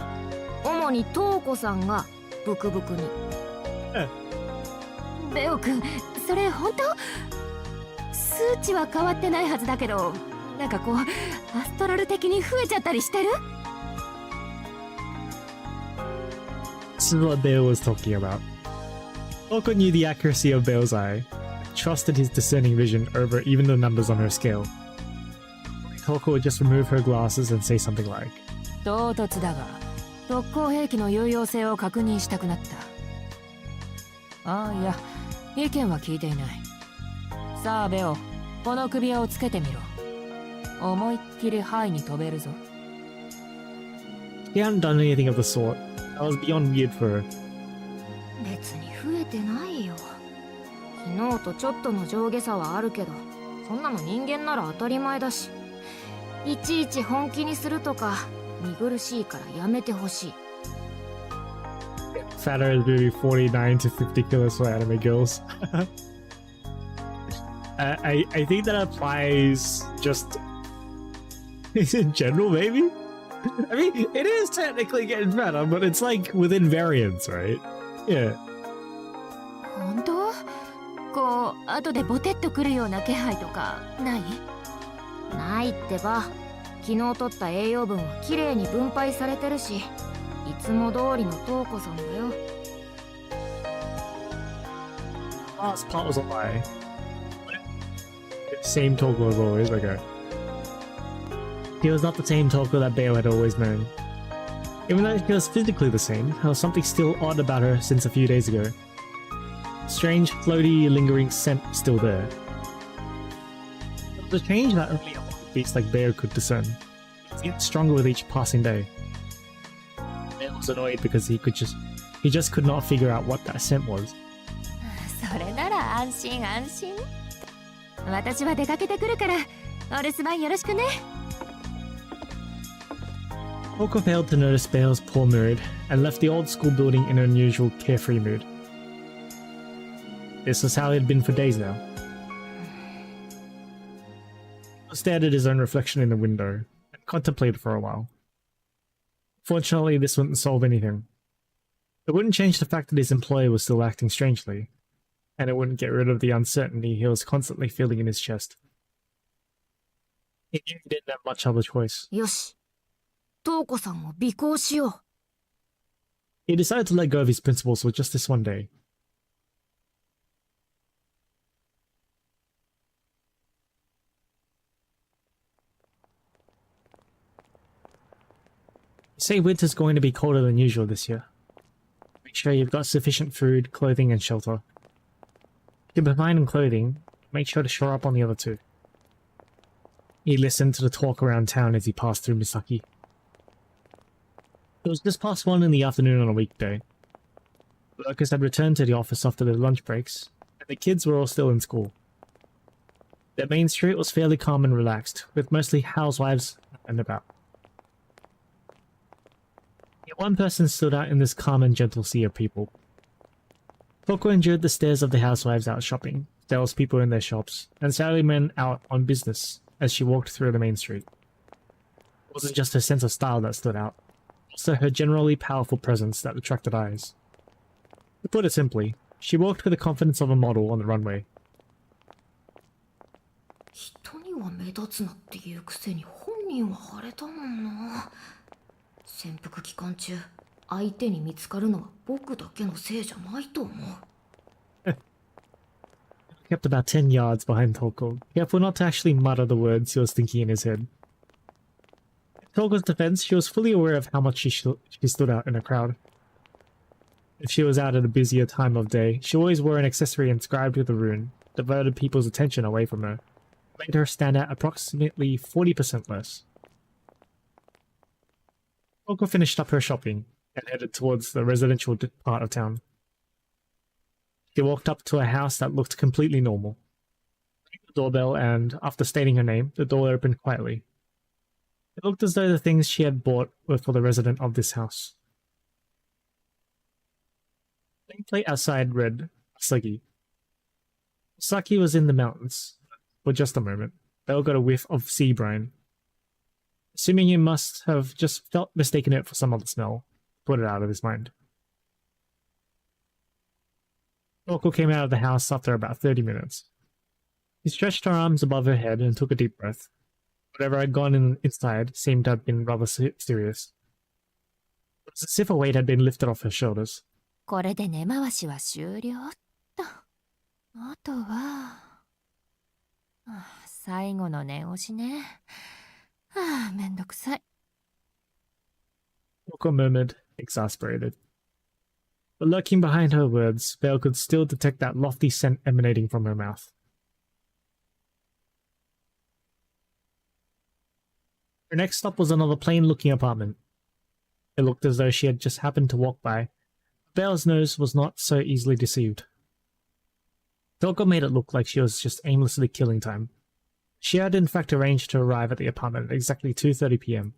B: 主にトウコさんがブクブクに。レオくん、それ本当？数値は変わってないはずだけど、なんかこうアストラル的に増えちゃったりしてる？
A: This is what Bale was talking about. Toko knew the accuracy of Bale's eye, trusted his discerning vision over even the numbers on her scale. Toko would just remove her glasses and say something like,
B: 唐突だが特攻兵器の有用性を確認したくなった。いや、意見は聞いていない。さあベオ、この首輪をつけてみろ。思いっきりハイに飛べるぞ。
A: He hadn't done anything of the sort. That was beyond weird for her.
B: 別に増えてないよ。昨日とちょっとの上下差はあるけど、そんなの人間なら当たり前だし、いちいち本気にするとか見苦しいからやめてほしい。
A: Fatter is maybe 49 to 50 kilos for anime girls. I think that applies just in general, maybe? I mean, it is technically getting fatter, but it's like within variance, right? Yeah.
B: 本当？こう後でボテッとくるような気配とかない？ないってば。昨日取った栄養分はきれいに分配されてるし、いつも通りのトウコさんだよ。
A: Last part was a lie. Same Toko as always, okay. He was not the same Toko that Bale had always known. Even though she was physically the same, there was something still odd about her since a few days ago. Strange, floaty, lingering scent still there. It was a change that only a beast like Bear could discern. It was getting stronger with each passing day. Bear was annoyed because he just could not figure out what that scent was.
B: それなら安心安心。私は出かけてくるから、お留守番よろしくね。
A: Polka failed to notice Bale's poor mood and left the old school building in an unusual carefree mood. This was how he had been for days now. He stared at his own reflection in the window and contemplated for a while. Fortunately, this wouldn't solve anything. It wouldn't change the fact that his employer was still acting strangely, and it wouldn't get rid of the uncertainty he was constantly feeling in his chest. He knew he didn't have much other choice.
B: よし、瞳子さんを尾行しよう。
A: He decided to let go of his principles for just this one day. You say winter's going to be colder than usual this year. Make sure you've got sufficient food, clothing, and shelter. If you're behind in clothing, make sure to shore up on the other two. He listened to the talk around town as he passed through Misaki. It was just past 1 in the afternoon on a weekday. The workers had returned to the office after their lunch breaks, and the kids were all still in school. Their main street was fairly calm and relaxed, with mostly housewives and about. Yet one person stood out in this calm and gentle sea of people. Toko endured the stares of the housewives out shopping, salespeople in their shops, and salarymen out on business as she walked through the main street. It wasn't just her sense of style that stood out, also her generally powerful presence that attracted eyes. To put it simply, she walked with the confidence of a model on the runway.
B: 人には目立つなっていうくせに本人は腫れたもんな。潜伏期間中、相手に見つかるのは僕だけのせいじゃないと思う。
A: Kept about 10 yards behind Toko, careful not to actually mutter the words he was thinking in his head. In Toko's defense, she was fully aware of how much she stood out in a crowd. If she was out at a busier time of day, she always wore an accessory inscribed with a rune, diverted people's attention away from her, made her stand out approximately 40% less. Toko finished up her shopping and headed towards the residential part of town. She walked up to a house that looked completely normal. Rang the doorbell and, after stating her name, the door opened quietly. It looked as though the things she had bought were for the resident of this house. The nameplate outside read, Asagi. Asagi was in the mountains. For just a moment, Belle got a whiff of sea brine. Assuming he must have just mistaken it for some other smell, put it out of his mind. Toko came out of the house after about 30 minutes. He stretched her arms above her head and took a deep breath. Whatever had gone inside seemed to have been rather serious. It was as if a weight had been lifted off her shoulders.
B: これで根回しは終了っと。あとは、最後の念押しね。めんどくさい。
A: Toko murmured, exasperated. But lurking behind her words, Belle could still detect that lofty scent emanating from her mouth. Her next stop was another plain-looking apartment. It looked as though she had just happened to walk by. Belle's nose was not so easily deceived. Toko made it look like she was just aimlessly killing time. She had in fact arranged to arrive at the apartment at exactly 2:30 p.m.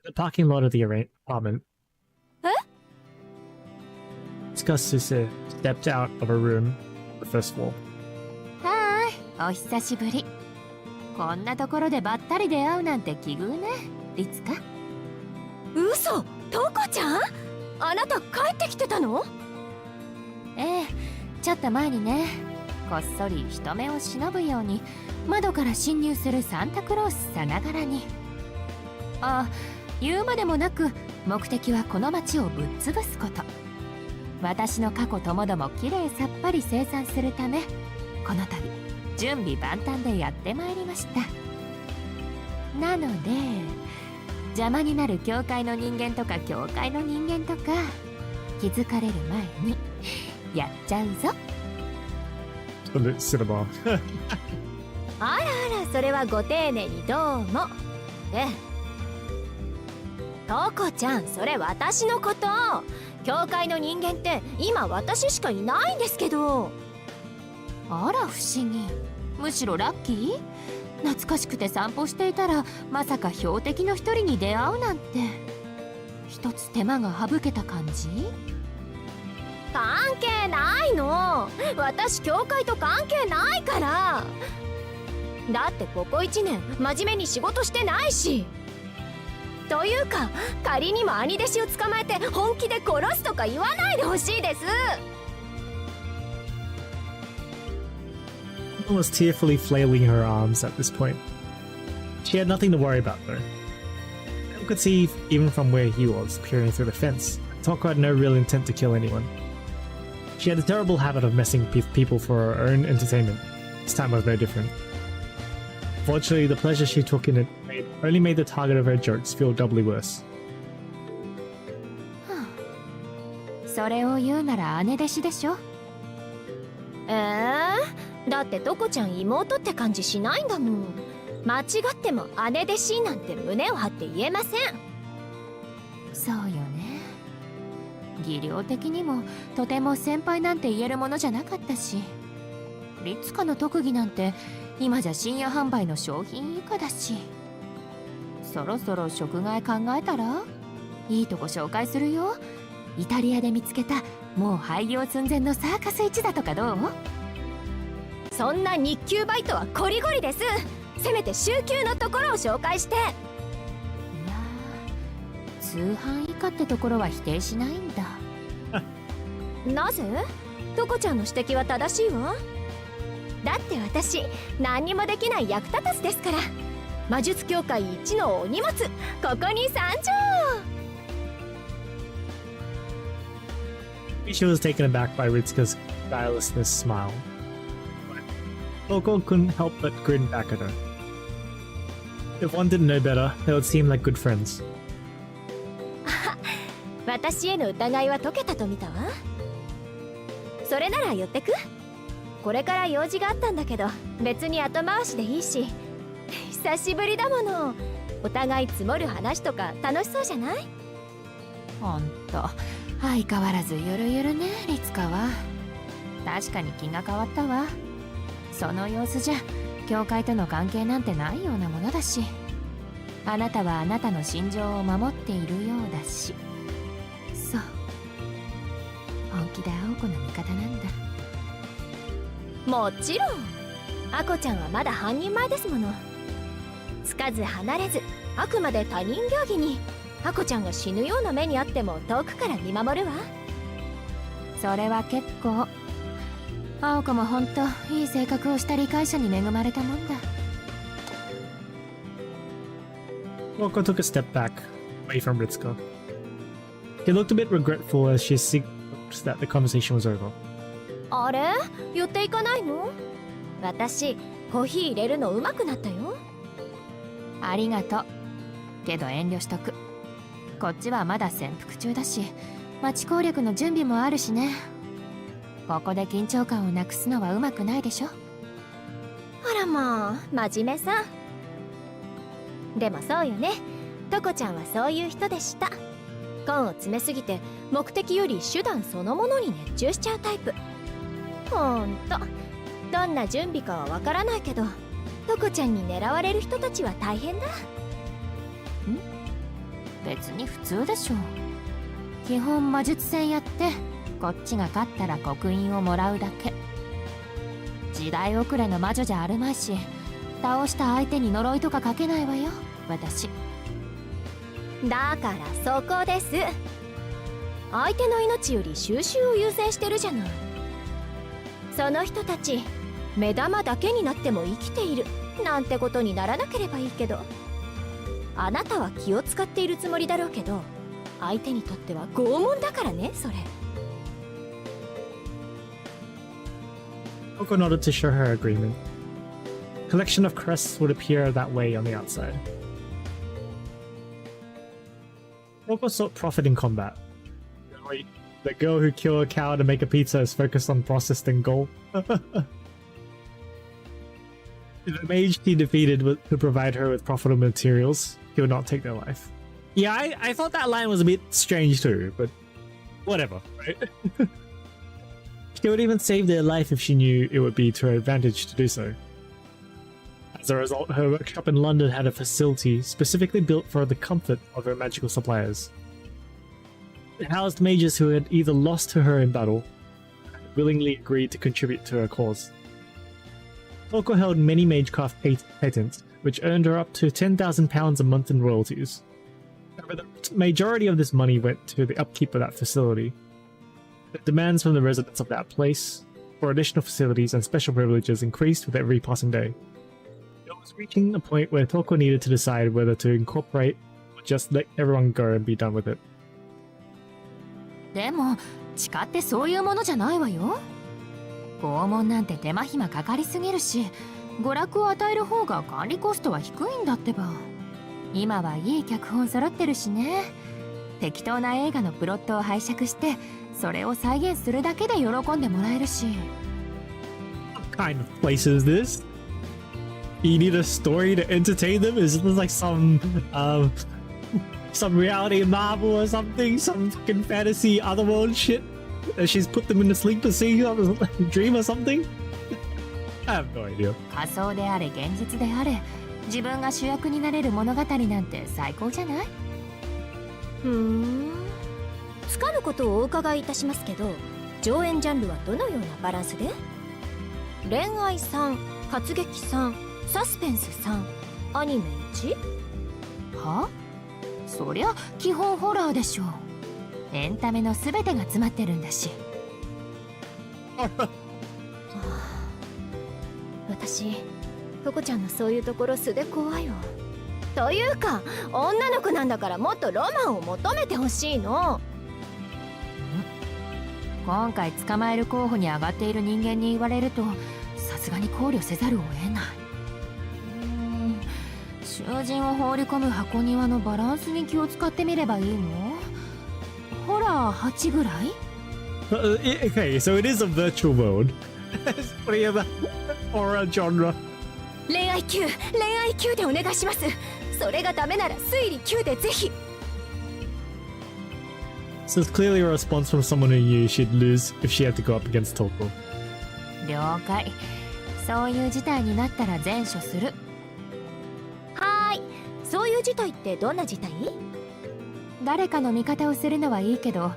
A: In the parking lot of the apartment, Tsukasuse stepped out of her room on the first floor.
B: はーい、お久しぶり。こんなところでばったり出会うなんて奇遇ね、いつか。嘘、トコちゃん？あなた帰ってきてたの？ええ、ちょっと前にね、こっそり人目を忍ぶように窓から侵入するサンタクロースさながらに。言うまでもなく目的はこの町をぶっ潰すこと。私の過去ともどもきれいさっぱり清算するため、この度準備万端でやってまいりました。なので邪魔になる教会の人間とか教会の人間とか気づかれる前にやっちゃうぞ。
A: cinema.
B: あらあら、それはご丁寧にどうも。ええ。トコちゃん、それ私のこと。教会の人間って今私しかいないんですけど。あら不思議。むしろラッキー。懐かしくて散歩していたらまさか標的の一人に出会うなんて。一つ手間が省けた感じ。関係ないの。私教会と関係ないから。だってここ1年真面目に仕事してないし。というか仮にも兄弟子を捕まえて本気で殺すとか言わないでほしいです。
A: Emma was tearfully flailing her arms at this point. She had nothing to worry about though. Emma could see even from where he was, peering through the fence, Toko had no real intent to kill anyone. She had a terrible habit of messing with people for her own entertainment. This time was no different. Fortunately, the pleasure she took in it only made the target of her jokes feel doubly worse.
B: それを言うなら姉弟子でしょ。だってトコちゃん妹って感じしないんだもん。間違っても姉弟子なんて胸を張って言えません。そうよね。技量的にもとても先輩なんて言えるものじゃなかったし、律香の特技なんて今じゃ深夜販売の商品以下だし。そろそろ食害考えたら？いいとこ紹介するよ。イタリアで見つけたもう廃業寸前のサーカス一座とかどう？そんな日給バイトはコリゴリです。せめて週休のところを紹介して。いや通販以下ってところは否定しないんだ。なぜ？トコちゃんの指摘は正しいわ。だって私何にもできない役立たずですから。魔術協会一のお荷物、ここに参上。
A: She was taken aback by Ritsuka's guilelessness smile. Toko couldn't help but grin back at her. If one didn't know better, they would seem like good friends.
B: 私への疑いは解けたと見たわ。それなら寄ってく？これから用事があったんだけど別に後回しでいいし。久しぶりだもの。お互い積もる話とか楽しそうじゃない？ほんと相変わらずゆるゆるね、律香は。確かに気が変わったわ。その様子じゃ教会との関係なんてないようなものだし、あなたはあなたの心情を守っているようだし。そう、本気で青子の味方なんだ。もちろんアコちゃんはまだ半人前ですもの。つかず離れず、あくまで他人行儀に。アコちゃんが死ぬような目にあっても遠くから見守るわ。それは結構。青子もほんといい性格をした理解者に恵まれたもんだ。
A: Toko took a step back, away from Ritsuka. He looked a bit regretful as she signaled that the conversation was over.
B: あれ？寄っていかないの？私コーヒー入れるの上手くなったよ。ありがとう。けど遠慮しとく。こっちはまだ潜伏中だし、町攻略の準備もあるしね。ここで緊張感をなくすのはうまくないでしょ。あらまあ、真面目さ。でもそうよね。トコちゃんはそういう人でした。根を詰めすぎて目的より手段そのものに熱中しちゃうタイプ。ほんと、どんな準備かはわからないけど、トコちゃんに狙われる人たちは大変だ。別に普通でしょ。基本魔術戦やってこっちが勝ったら刻印をもらうだけ。時代遅れの魔女じゃあるまいし、倒した相手に呪いとかかけないわよ私。だからそこです。相手の命より収集を優先してるじゃない。その人たち目玉だけになっても生きているなんてことにならなければいいけど。あなたは気を使っているつもりだろうけど、相手にとっては拷問だからね、それ。
A: Toko nodded to show her agreement. A collection of crests would appear that way on the outside. Toko sought profit in combat. The girl who killed a cow to make a pizza is focused on processed and goal. The mage she defeated to provide her with profitable materials, he would not take their life. Yeah, I thought that line was a bit strange too, but whatever, right? She would even save their life if she knew it would be to her advantage to do so. As a result, her workshop in London had a facility specifically built for the comfort of her magical suppliers. It housed mages who had either lost to her in battle or willingly agreed to contribute to her cause. Toko held many magecraft patents, which earned her up to £10,000 a month in royalties. However, the majority of this money went to the upkeep of that facility. The demands from the residents of that place for additional facilities and special privileges increased with every passing day. It was reaching a point where Toko needed to decide whether to incorporate or just let everyone go and be done with it.
B: でも地下ってそういうものじゃないわよ。拷問なんて手間暇かかりすぎるし、娯楽を与える方が管理コストは低いんだってば。今はいい脚本揃ってるしね。適当な映画のプロットを拝借してそれを再現するだけで喜んでもらえるし。
A: What kind of place is this? You need a story to entertain them? Is this like some reality Marvel or something? Some fucking fantasy otherworld shit? That she's put them in the sleeper scene of a dream or something? I have no idea.
B: 仮想であれ現実であれ、自分が主役になれる物語なんて最高じゃない？
D: つかぬことをお伺いいたしますけど、上演ジャンルはどのようなバランスで？恋愛3、活劇3、サスペンス3、アニメ1？
B: は？そりゃ基本ホラーでしょう。エンタメの全てが詰まってるんだし。
D: 私、トコちゃんのそういうところ素で怖いよ。というか、女の子なんだからもっとロマンを求めてほしいの。
B: 今回捕まえる候補に上がっている人間に言われるとさすがに考慮せざるを得ない。囚人を放り込む箱庭のバランスに気を使ってみればいいの？ホラー8ぐらい？
A: Okay, so it is a virtual world. It's plenty of a horror genre.
D: 恋愛9でお願いします。それがダメなら推理9でぜひ。
A: So it's clearly a response from someone who knew she'd lose if she had to go up against Toko.
B: 了解。そういう事態になったら善処する。
D: はーい。そういう事態ってどんな事態？
B: 誰かの味方をするのはいいけど、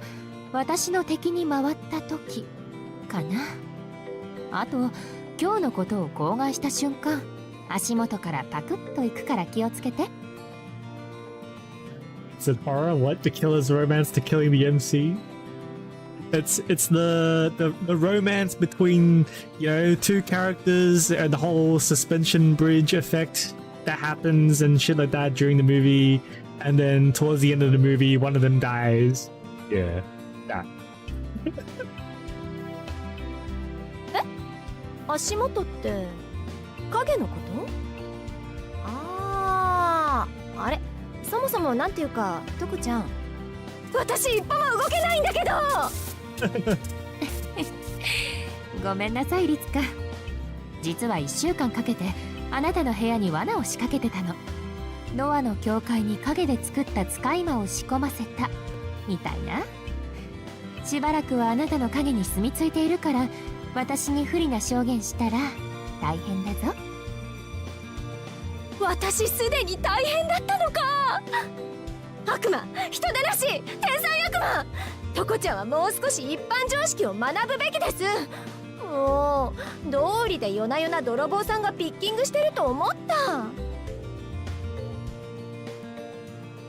B: 私の敵に回った時かな。あと今日のことを口外した瞬間、足元からパクッといくから気をつけて。
A: Is it horror? What? The killer's romance to killing the MC? It's the romance between, you know, two characters and the whole suspension bridge effect that happens and shit like that during the movie, and then towards the end of the movie one of them dies. Yeah, that.
D: 足元って影のこと？あれ、そもそもなんていうか、トコちゃん、私一歩も動けないんだけど。
B: ごめんなさいリツカ。実は1週間かけてあなたの部屋に罠を仕掛けてたの。ノアの教会に影で作った使い魔を仕込ませたみたいな。しばらくはあなたの影に住み着いているから、私に不利な証言したら大変だぞ。
D: 私すでに大変だったのか。悪魔、人でなし、天才悪魔。トコちゃんはもう少し一般常識を学ぶべきです。もう道理で夜な夜な泥棒さんがピッキングしてると思った。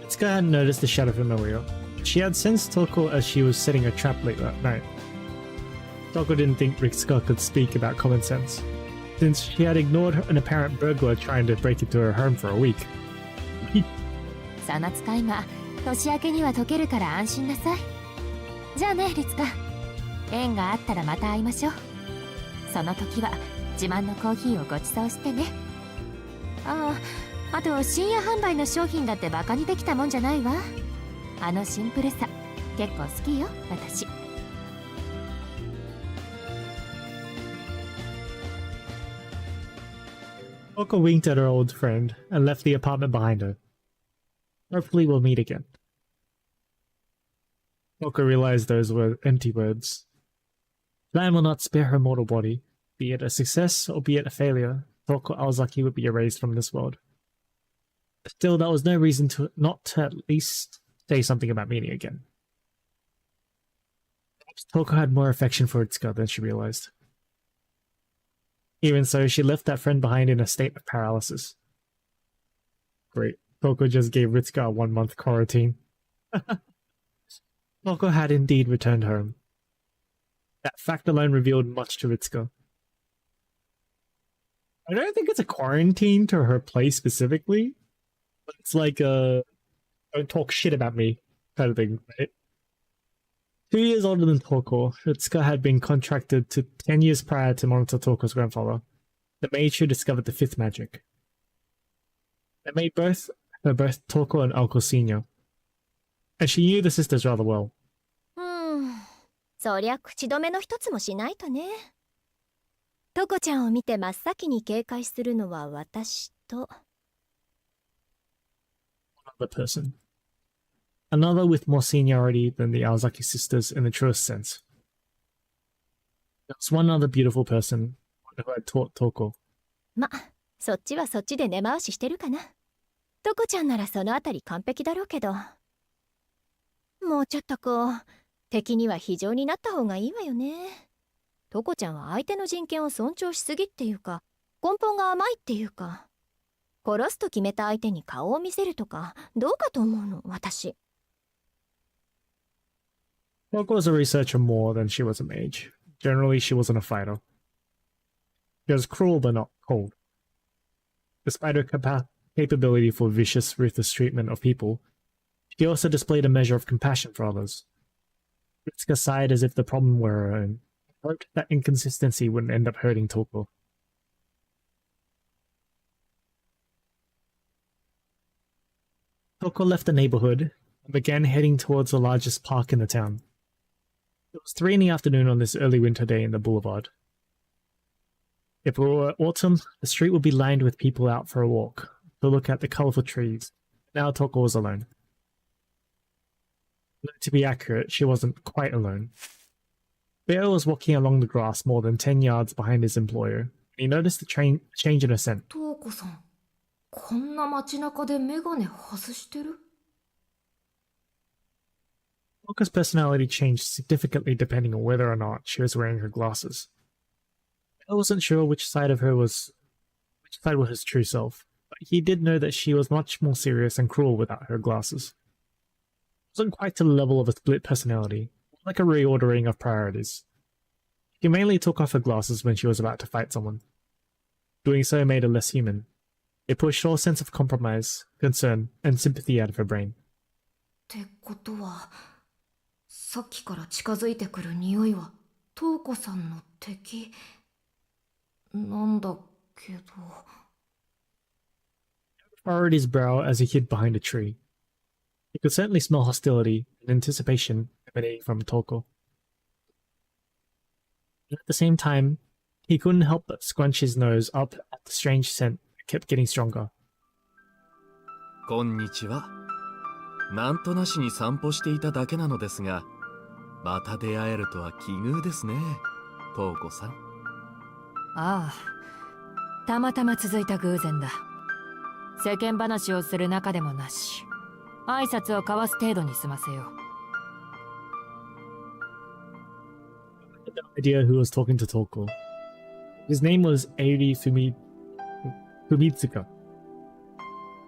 A: Itsuka hadn't noticed the shadow from nowhere. She had sensed Toko as she was setting a trap late that night. Toko didn't think Ritsuka could speak about common sense, since she had ignored an apparent burglar trying to break into her home for a week.
B: その使い魔、年明けには解けるから安心なさい。じゃあねリツカ、縁があったらまた会いましょう。その時は自慢のコーヒーをご馳走してね。あと深夜販売の商品だってバカにできたもんじゃないわ。あのシンプルさ結構好きよ私。
A: Toko winked at her old friend and left the apartment behind her. Hopefully we'll meet again. Toko realized those were empty words. Plan will not spare her mortal body. Be it a success or be it a failure, Toko Aozaki would be erased from this world. Still, that was no reason to not to at least say something about meeting again. Perhaps Toko had more affection for Itsuka than she realized. Even so, she left that friend behind in a state of paralysis. Great. Toko just gave Ritsuka a 1-month quarantine. Toko had indeed returned home. That fact alone revealed much to Ritsuka. I don't think it's a quarantine to her place specifically, but it's like a don't talk shit about me kind of thing, right? 2 years older than Toko, Ritsuka had been contracted to 10 years prior to monitor Toko's grandfather, the mage who discovered the fifth magic. That made both Toko and Uncle Senior, and she knew the sisters rather well.
D: そりゃ口止めの一つもしないとね。トコちゃんを見て真っ先に警戒するのは私と。
A: Another person. Another with more seniority than the Aozaki sisters in the truest sense. There was one other beautiful person, one who had taught Toko.
D: ま、そっちはそっちで根回ししてるかな。トコちゃんならそのあたり完璧だろうけど。もうちょっとこう、敵には非常になった方がいいわよね。トコちゃんは相手の人権を尊重しすぎっていうか、根本が甘いっていうか、殺すと決めた相手に顔を見せるとか、どうかと思うの、私。
A: Toko was a researcher more than she was a mage. Generally, she wasn't a fighter. She was cruel but not cold. Despite her capability for vicious, ruthless treatment of people, she also displayed a measure of compassion for others. Ritsuka sighed as if the problem were her own, and hoped that inconsistency wouldn't end up hurting Toko. Toko left the neighborhood and began heading towards the largest park in the town. It was 3 in the afternoon on this early winter day in the boulevard. If it were autumn, the street would be lined with people out for a walk, to look at the colorful trees. Now Toko was alone. To be accurate, she wasn't quite alone. Bear was walking along the grass more than 10 yards behind his employer, and he noticed a change in her scent.
B: トウコさん、こんな街中でメガネ外してる?
A: Toko's personality changed significantly depending on whether or not she was wearing her glasses. I wasn't sure which side was his true self, but he did know that she was much more serious and cruel without her glasses. It wasn't quite to the level of a split personality, like a reordering of priorities. She mainly took off her glasses when she was about to fight someone. Doing so made her less human. It pushed all sense of compromise, concern, and sympathy out of her brain.
B: ってことは、さっきから近づいてくる匂いはトウコさんの敵なんだけど。
A: Furrowed his brow as he hid behind a tree. He could certainly smell hostility and anticipation emanating from Toko. At the same time, he couldn't help but scrunch his nose up at the strange scent that kept getting stronger.
C: こんにちは。なんとなしに散歩していただけなのですが、また出会えるとは奇遇ですね、トウコさん。
E: ああ、たまたま続いた偶然だ。世間話をする仲でもなし、挨拶を交わす程度に済ませよう。
A: I had no idea who was talking to Toko. His name was Eiri Fumitsuka.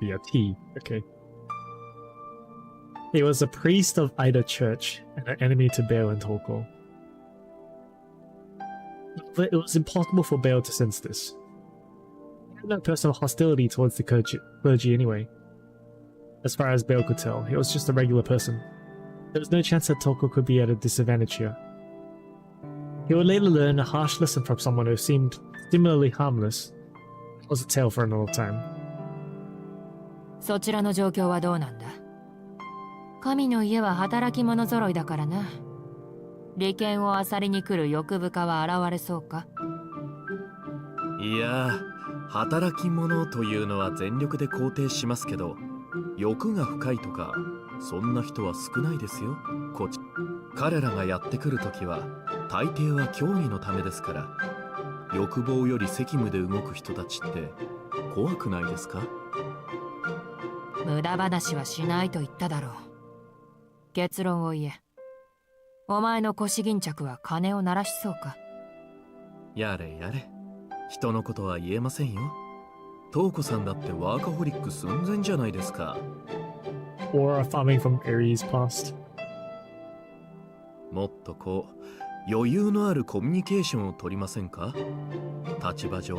A: Yeah, T. Okay. He was a priest of Ida Church and an enemy to Bale and Toko. But it was impossible for Bale to sense this. He had no personal hostility towards the clergy anyway. As far as Bale could tell, he was just a regular person. There was no chance that Toko could be at a disadvantage here. He would later learn a harsh lesson from someone who seemed similarly harmless. It was a tale for another time.
E: そちらの状況はどうなんだ？神の家は働き者揃いだからな。利権を漁りに来る欲深は現れそうか？
C: いや働き者というのは全力で肯定しますけど、欲が深いとかそんな人は少ないですよ。彼らがやってくるときは大抵は競技のためですから。欲望より責務で動く人たちって怖くないですか？
E: 無駄話はしないと言っただろう。結論を言え。お前の腰巾着は金を鳴らしそうか？
C: やれやれ、人のことは言えませんよ。トウコさんだってワーカホリック寸前じゃないですか。
A: Or farming from Ares past.
C: もっとこう余裕のあるコミュニケーションを取りませんか？立場上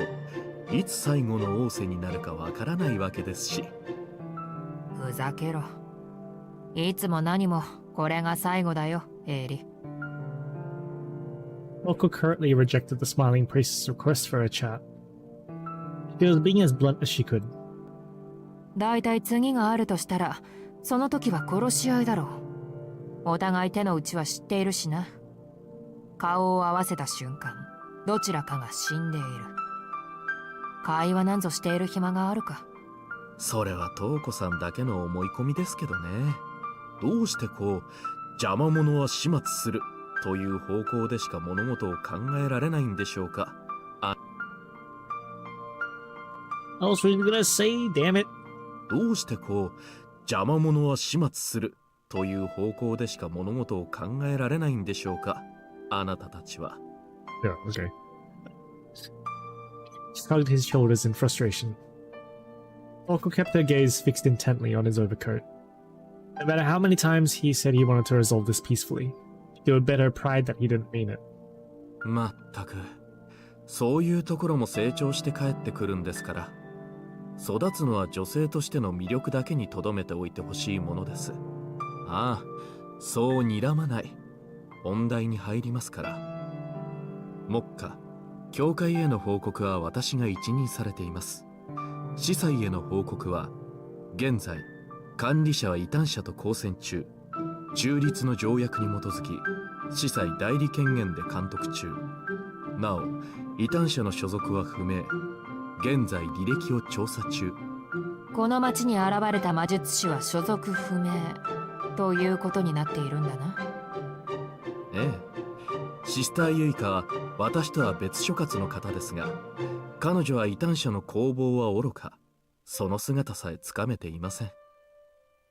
C: いつ最後の仰せになるかわからないわけですし。
E: ふざけろ。いつも何もこれが最後だよ、エリ。
A: Oko currently rejected the smiling priest's request for a chat. She was being as blunt as she could.
E: だいたい次があるとしたら、その時は殺し合いだろう。お互い手の内は知っているしな。顔を合わせた瞬間、どちらかが死んでいる。会話なんぞしている暇があるか。
C: それはトウコさんだけの思い込みですけどね。どうしてこう邪魔者は始末するという方向でしか物事を考えられないんでしょうか。
A: I was really gonna say, damn it.
C: どうしてこう邪魔者は始末するという方向でしか物事を考えられないんでしょうか、あなたたちは。
A: Yeah, okay. She shrugged his shoulders in frustration. Oko kept her gaze fixed intently on his overcoat. No matter how many times he said he wanted to resolve this peacefully, it would bet her pride that he didn't mean it.
C: まったく、そういうところも成長して帰ってくるんですから。育つのは女性としての魅力だけに留めておいてほしいものです。ああ、そう睨まない。本題に入りますから。目下、教会への報告は私が一任されています。司祭への報告は、現在、管理者は異端者と交戦中、中立の条約に基づき、司祭代理権限で監督中。なお、異端者の所属は不明。現在履歴を調査中。
E: この町に現れた魔術師は所属不明ということになっているんだな。
C: ええ、シスターユイカは私とは別所轄の方ですが、彼女は異端者の攻防はおろか、その姿さえつかめていません。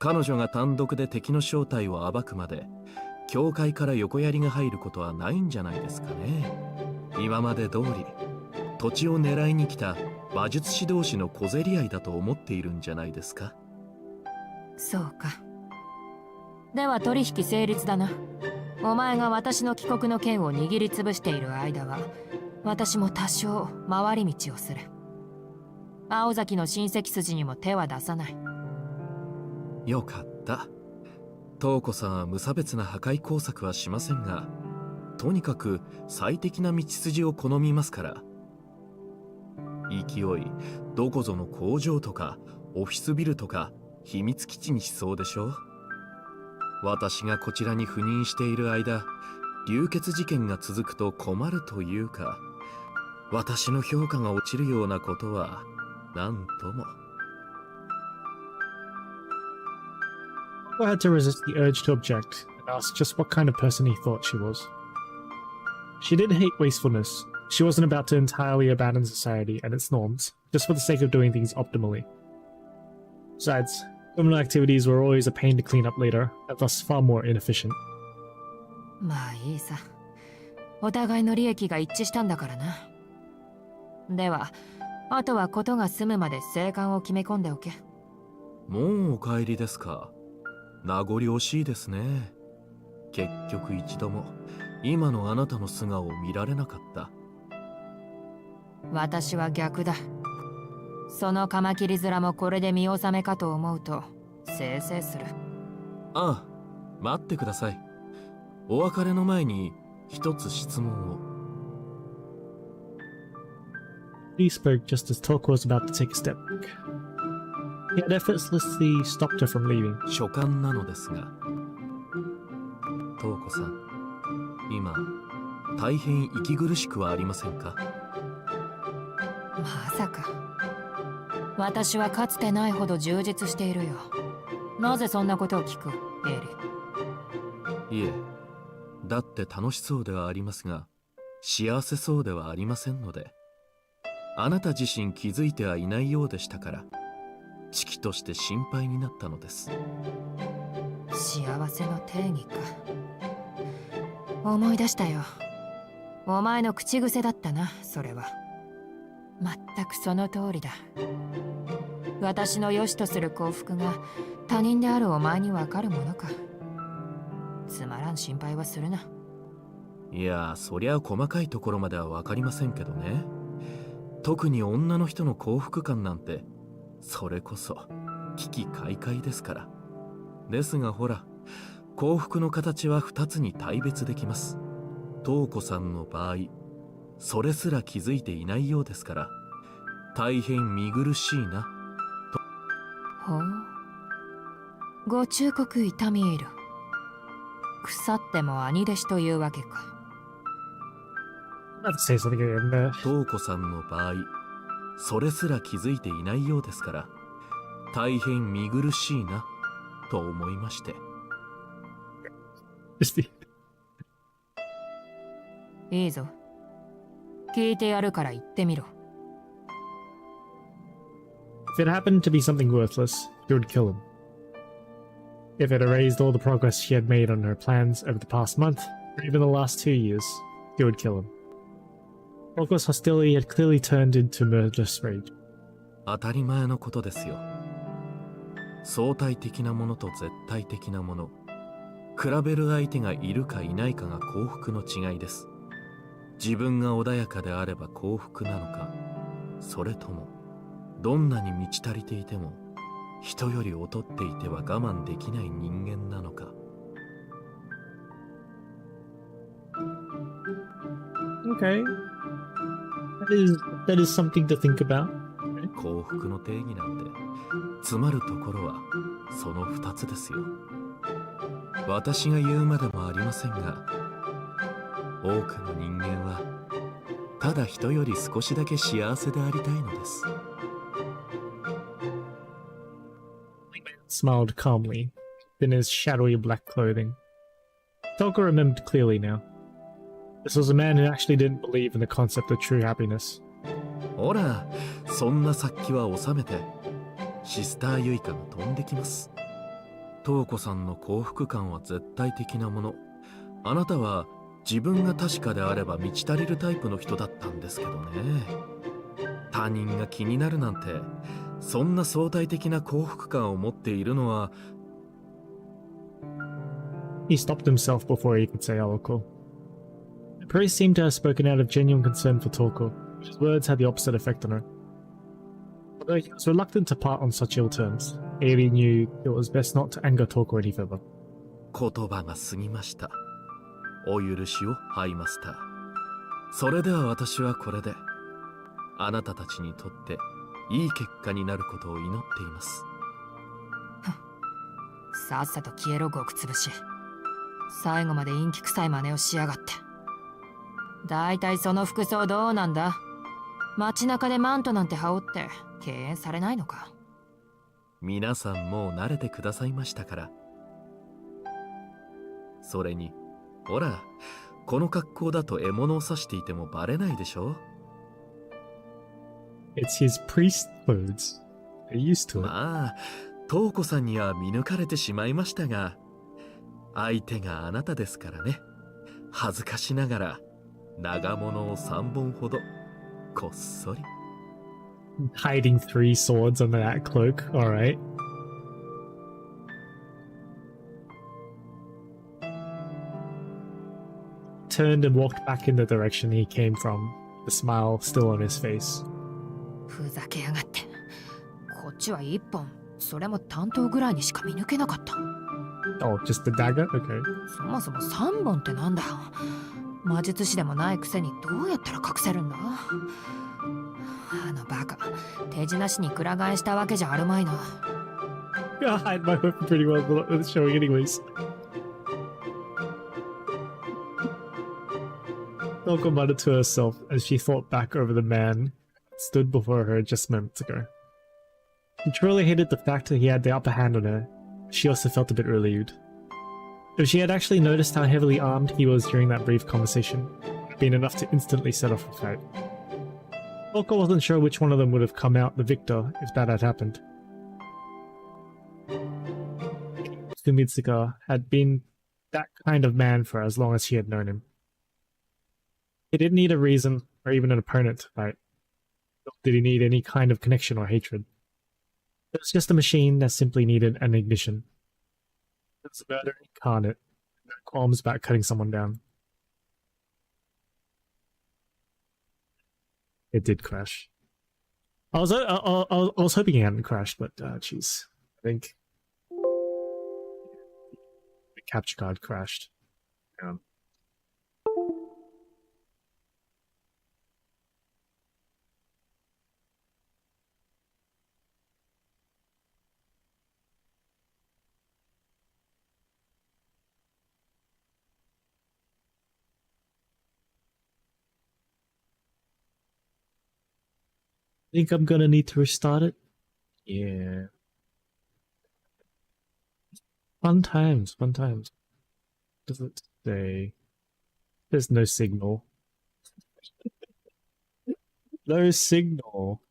C: 彼女が単独で敵の正体を暴くまで、教会から横槍が入ることはないんじゃないですかね。今まで通り土地を狙いに来た魔術師同士の小競り合いだと思っているんじゃないですか。
E: そうか。では取引成立だな。お前が私の帰国の剣を握りつぶしている間は、私も多少回り道をする。青崎の親戚筋にも手は出さない。
C: よかった。トウコさんは無差別な破壊工作はしませんが、とにかく最適な道筋を好みますから。勢い、どこぞの工場とかオフィスビルとか秘密基地にしそうでしょ。私がこちらに赴任している間、流血事件が続くと困るというか、私の評価が落ちるようなことは何とも。
A: Oko had to resist the urge to object and ask just what kind of person he thought she was. She didn't hate wastefulness. She wasn't about to entirely abandon society and its norms, just for the sake of doing things optimally. Besides, criminal activities were always a pain to clean up later, and thus far more inefficient.
E: まあいいさ。お互いの利益が一致したんだからな。では、あとはことが済むまで生還を決め込んでおけ。
C: もうお帰りですか。名残惜しいですね。結局一度も今のあなたの素顔を見られなかった。
E: 私は逆だ。そのカマキリ面もこれで見納めかと思うとせいせいする。
C: ああ、待ってください。お別れの前に一つ質問を。
A: He spoke just as Toko was about to take a step back. He had effortlessly stopped her from leaving.
C: 所感なのですが、トウコさん、今大変息苦しくはありませんか？
E: まさか。私はかつてないほど充実しているよ。なぜそんなことを聞く、エリ？
C: いえ、だって楽しそうではありますが、幸せそうではありませんので、あなた自身気づいてはいないようでしたから、知己として心配になったのです。
E: 幸せの定義か。思い出したよ。お前の口癖だったな、それは。全くその通りだ。私の良しとする幸福が他人であるお前にわかるものか。つまらん心配はするな。
C: いや、そりゃ細かいところまではわかりませんけどね。特に女の人の幸福感なんて、それこそ危機快快ですから。ですがほら、幸福の形は2つに大別できます。瞳子さんの場合、それすら気づいていないようですから、大変見苦しいな。
E: ほう。ご忠告痛み入る。腐っても兄弟子というわけか。
A: I'd say something again there.
C: 瞳子さんの場合、それすら気づいていないようですから、大変見苦しいな、と思いまして。
E: いいぞ。聞いてやるから言ってみろ。
A: If it happened to be something worthless, he would kill him. If it erased all the progress she had made on her plans over the past month, or even the last 2 years, he would kill him. Orko's hostility had clearly turned into murderous rage.
C: 当たり前のことですよ。相対的なものと絶対的なもの、比べる相手がいるかいないかが幸福の違いです。自分が穏やかであれば幸福なのか、それともどんなに満ち足りていても人より劣っていては我慢できない人間なのか。
A: Okay. That is something to think about.
C: 幸福の定義なんて詰まるところはその2つですよ。私が言うまでもありませんが、多くの人間はただ人より少しだけ幸せでありたいのです。
A: Smiled calmly, in his shadowy black clothing. Tolka remembered clearly now. This was a man who actually didn't believe in the concept of true happiness.
C: ほら、そんな殺気は収めて、シスターユイカが飛んできます。瞳子さんの幸福感は絶対的なもの。あなたは自分が確かであれば満ち足りるタイプの人だったんですけどね。他人が気になるなんて、そんな相対的な幸福感を持っているのは。
A: He stopped himself before he could say Aloko. The priest seemed to have spoken out of genuine concern for Toko, but his words had the opposite effect on her. Although he was reluctant to part on such ill terms, Ailey knew it was best not to anger Toko any further.
C: 言葉が過ぎました。お許しを、ハイマスター。それでは私はこれで、あなたたちにとっていい結果になることを祈っています。
E: さっさと消えろ、極つぶし。最後まで陰気臭い真似をしやがって。だいたいその服装どうなんだ？街中でマントなんて羽織って敬遠されないのか？
C: 皆さんもう慣れてくださいましたから。それに、ほら、この格好だと獲物を刺していてもバレないでしょ？
A: It's his priest clothes. They're used to it.
C: まあ、瞳子さんには見抜かれてしまいましたが、相手があなたですからね。恥ずかしながら長物を3本ほどこっそり。
A: Hiding 3 swords under that cloak. Alright. Turned and walked back in the direction he came from, the smile still on his face.
E: ふざけやがって。こっちは1本、それも担当ぐらいにしか見抜けなかった。
A: Oh, just the dagger? Okay.
E: そもそも3本ってなんだ。魔術師でもないくせにどうやったら隠せるんだ。あのバカ、手品師にくら替えしたわけじゃあるまいな。
A: I hide my weapon pretty well with showing anyways. Toko muttered to herself as she thought back over the man stood before her just moments ago. He truly hated the fact that he had the upper hand on her. She also felt a bit relieved. If she had actually noticed how heavily armed he was during that brief conversation, it would have been enough to instantly set off a fight. Volko wasn't sure which one of them would have come out the victor if that had happened. Mitsuka had been that kind of man for as long as she had known him. He didn't need a reason or even an opponent to fight. Nor did he need any kind of connection or hatred. It was just a machine that simply needed an ignition. It was murder incarnate, no qualms about cutting someone down. It did crash. I was hoping it hadn't crashed, but jeez, I think the capture card crashed. Think I'm gonna need to restart it? Yeah. Fun times, fun times. Does it say? There's no signal. No signal.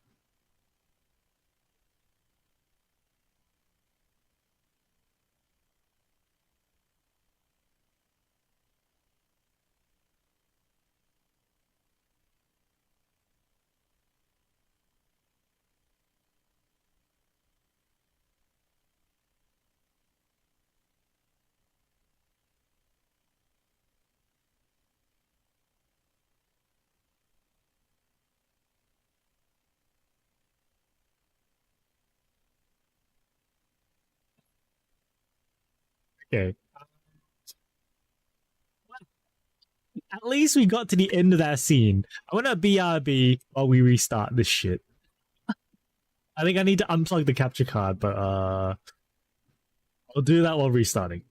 A: Okay. At least we got to the end of that scene. I want to BRB while we restart this shit. I think I need to unplug the capture card, but I'll do that while restarting.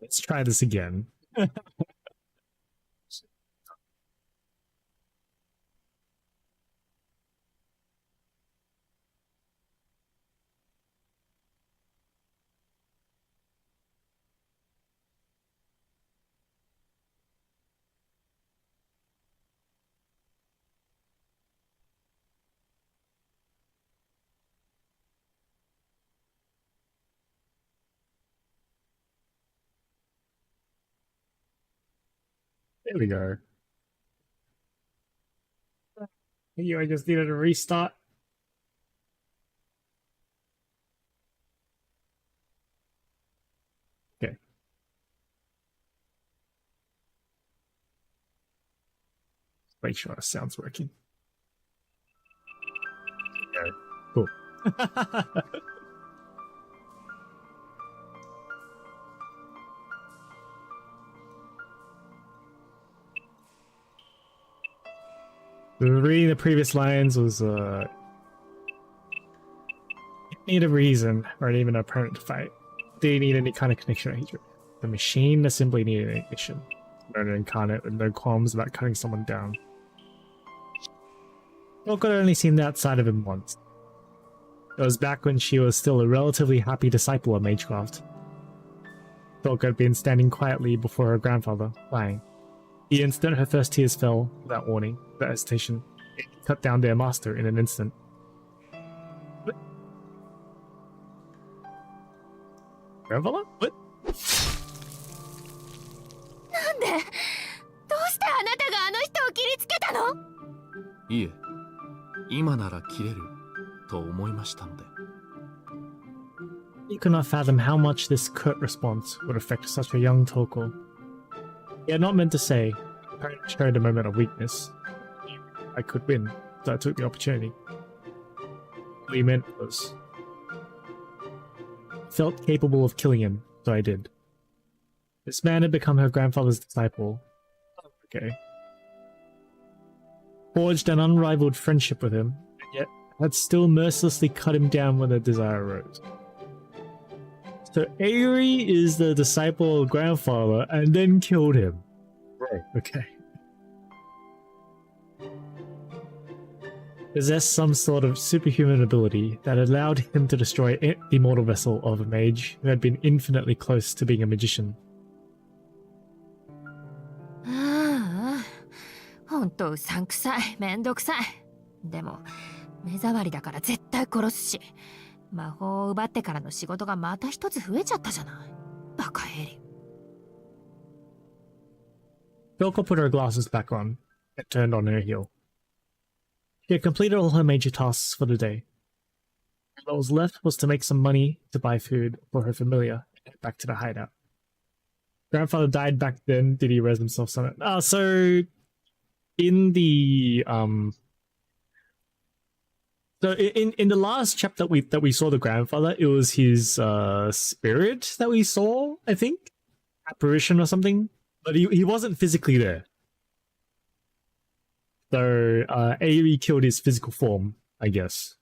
A: Let's try this again. There we go. I just needed a restart. Okay. Make sure our sound's working. Okay, cool. Reading the previous lines was need a reason or even a opponent to fight. Did he need any kind of connection or hatred? The machine assembly needed an ignition. An incarnate with no qualms about cutting someone down. Toko had only seen the outside of him once. It was back when she was still a relatively happy disciple of Magecraft. Toko had been standing quietly before her grandfather, lying. The instant her first tears fell, without warning, without hesitation, it cut down their master in an instant. Grandfather? What?
D: なんでどうしてあなたがあの人を切りつけたの？
C: いえ、今なら切れると思いましたので。
A: He could not fathom how much this curt response would affect such a young Toko. He had not meant to say, I showed a moment of weakness. I could win, so I took the opportunity. What he meant was, felt capable of killing him, so I did. This man had become her grandfather's disciple. Okay. Forged an unrivaled friendship with him, and yet had still mercilessly cut him down when the desire arose. So Airi is the disciple of grandfather and then killed him. Right, okay. Possessed some sort of superhuman ability that allowed him to destroy the mortal vessel of a mage who had been infinitely close to being a magician.
E: ああ、ほんとうさんくさい、めんどくさい。でも、目障りだから絶対殺すし、魔法を奪ってからの仕事がまた一つ増えちゃったじゃない。バカエリ。
A: Yoko put her glasses back on and turned on her heel. She had completed all her major tasks for the day. All that was left was to make some money to buy food for her familiar and head back to the hideout. Grandfather died back then. Did he res himself on it? So in the so in the last chapter that we saw the grandfather, it was his spirit that we saw, I think, apparition or something. But he wasn't physically there. So Airi killed his physical form, I guess.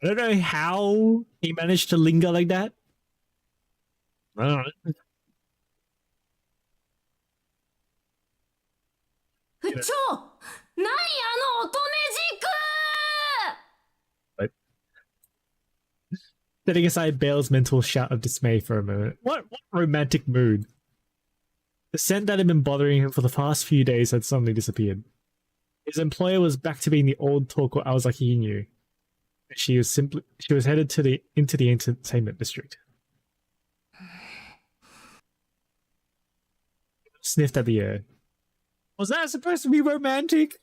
A: I don't know how he managed to linger like that. I don't know.
D: ちょ、何あの乙女
A: But setting aside Bale's mental shout of dismay for a moment, what romantic mood? The scent that had been bothering him for the past few days had suddenly disappeared. His employer was back to being the old Toko Awazaki he knew. She was headed into the entertainment district. Sniffed at the air. Was that supposed to be romantic?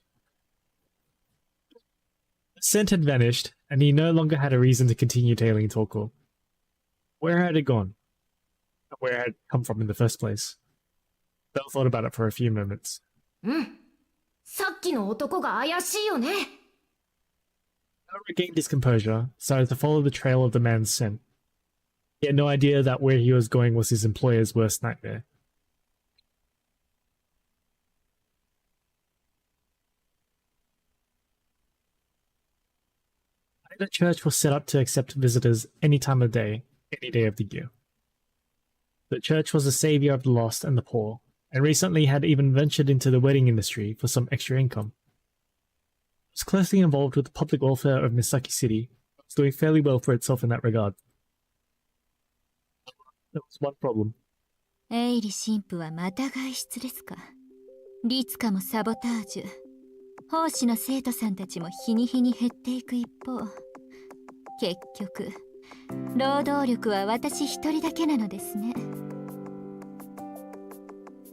A: The scent had vanished, and he no longer had a reason to continue tailing Toko. Where had it gone? Where had it come from in the first place? Belle thought about it for a few moments.
D: さっきの男が怪しいよね。
A: Belle regained his composure, started to follow the trail of the man's scent. He had no idea that where he was going was his employer's worst nightmare. The church was set up to accept visitors any time of day, any day of the year. The church was a savior of the lost and the poor, and recently had even ventured into the wedding industry for some extra income. It was closely involved with the public welfare of Misaki City. It was doing fairly well for itself in that regard. There was one problem.
D: エイリ神父はまた外出ですか。律香もサボタージュ。奉仕の生徒さんたちも日に日に減っていく一方、結局労働力は私一人だけなのですね。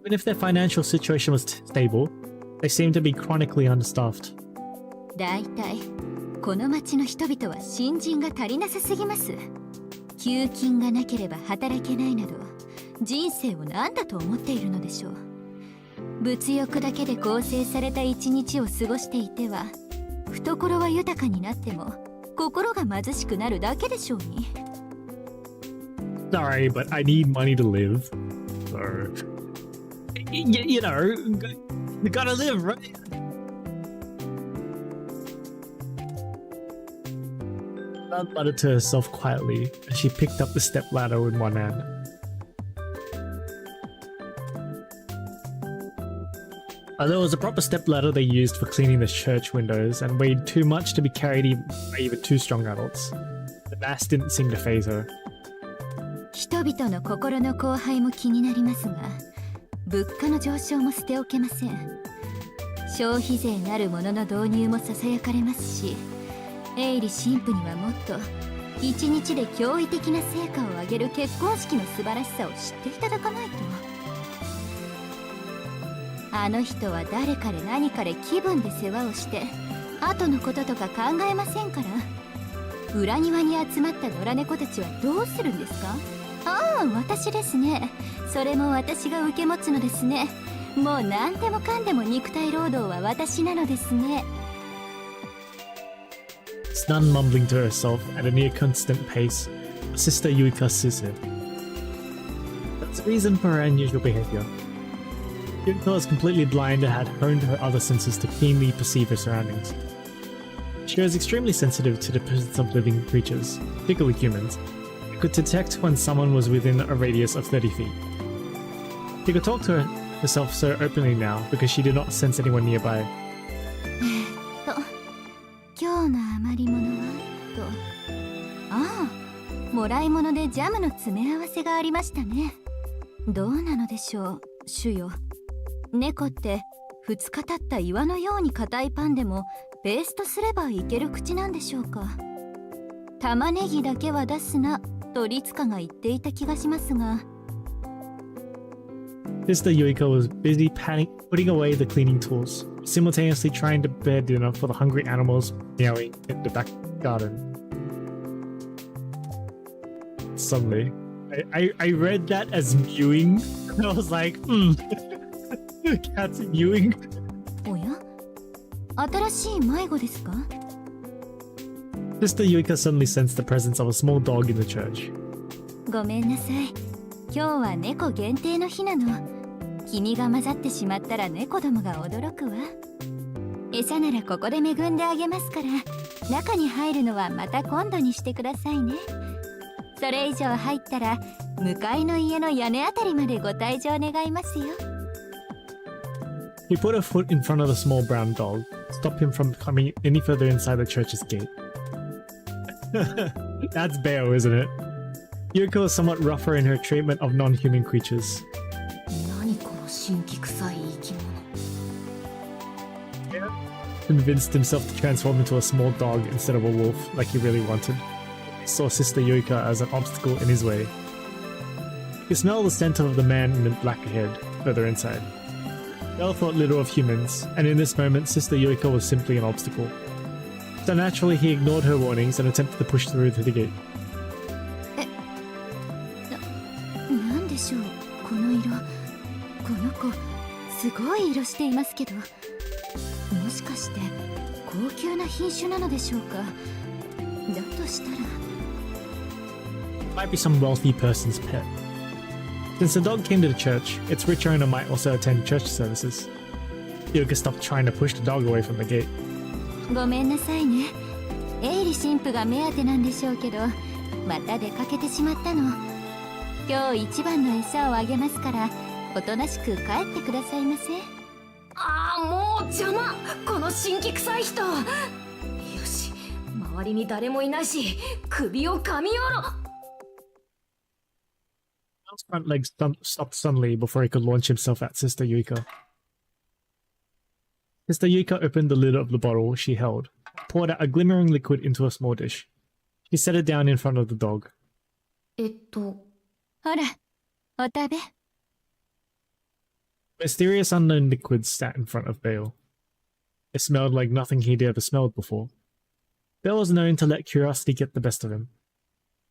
A: Even if their financial situation was stable, they seemed to be chronically understaffed.
D: だいたいこの町の人々は新人が足りなさすぎます。給金がなければ働けないなど、人生を何だと思っているのでしょう。物欲だけで構成された一日を過ごしていては、懐は豊かになっても心が貧しくなるだけでしょうに。
A: Sorry, but I need money to live. So, you know, you gotta live, right? Nun muttered to herself quietly as she picked up the step ladder with one hand. There was a proper step ladder they used for cleaning the church windows and weighed too much to be carried by even two strong adults. The mass didn't seem to faze her.
D: 人々の心の荒廃も気になりますが、物価の上昇も捨ておけません。消費税なるものの導入もささやかれますし、エイリ神父にはもっと一日で驚異的な成果を上げる結婚式の素晴らしさを知っていただかないと。あの人は誰彼何彼気分で世話をして後のこととか考えませんから。裏庭に集まった野良猫たちはどうするんですか。ああ、私ですね。それも私が受け持つのですね。もう何でもかんでも肉体労働は私なのですね。
A: Nun mumbling to herself at a near constant pace, Sister Yuika said. That's the reason for her unusual behavior. Yuika was completely blind and had honed her other senses to keenly perceive her surroundings. She was extremely sensitive to the presence of living creatures, particularly humans, and could detect when someone was within a radius of 30 feet. She could talk to herself so openly now because she did not sense anyone nearby.
D: 今日の余り物はと。ああ、もらい物でジャムの詰め合わせがありましたね。どうなのでしょう、主よ。猫って2日経った岩のように硬いパンでもペーストすればいける口なんでしょうか。玉ねぎだけは出すなと律香が言っていた気がしますが。
A: Sister Yuika was busy putting away the cleaning tools, simultaneously trying to prepare dinner for the hungry animals meowing in the back garden. Suddenly, I read that as mewing, and I was like, cats mewing?
D: おや、新しい迷子ですか。
A: Sister Yuika suddenly sensed the presence of a small dog in the church.
D: ごめんなさい。今日は猫限定の日なの。君が混ざってしまったら猫どもが驚くわ。餌ならここで恵んであげますから、中に入るのはまた今度にしてくださいね。それ以上入ったら向かいの家の屋根あたりまでご退場願いますよ。
A: He put a foot in front of the small brown dog, stop him from coming any further inside the church's gate. That's Beo, isn't it? Yuko was somewhat rougher in her treatment of non-human creatures.
B: 何この神気臭い生き物。
A: Convinced himself to transform into a small dog instead of a wolf like he really wanted. He saw Sister Yuika as an obstacle in his way. He could smell the scent of the man in the black ahead, further inside. Bell thought little of humans, and in this moment Sister Yuika was simply an obstacle. So naturally he ignored her warnings and attempted to push through to the gate.
D: なんでしょう、この色。この子、すごい色していますけど。もしかして高級な品種なのでしょうか。だとしたら。
A: Might be some wealthy person's pet. Since the dog came to the church, its rich owner might also attend church services. Yuka stopped trying to push the dog away from the gate.
D: ごめんなさいね。エイリ神父が目当てなんでしょうけど、また出かけてしまったの。今日一番の餌をあげますから、おとなしく帰ってくださいませ。
B: ああ、もう邪魔、この辛気臭い人。よし、周りに誰もいないし、首を噛み折ろ。
A: His front legs stopped suddenly before he could launch himself at Sister Yuika. Sister Yuika opened the lid of the bottle she held, poured out a glimmering liquid into a small dish. She set it down in front of the dog.
D: ほら、お食べ。
A: Mysterious unknown liquid sat in front of Bale. It smelled like nothing he'd ever smelled before. Bale was known to let curiosity get the best of him.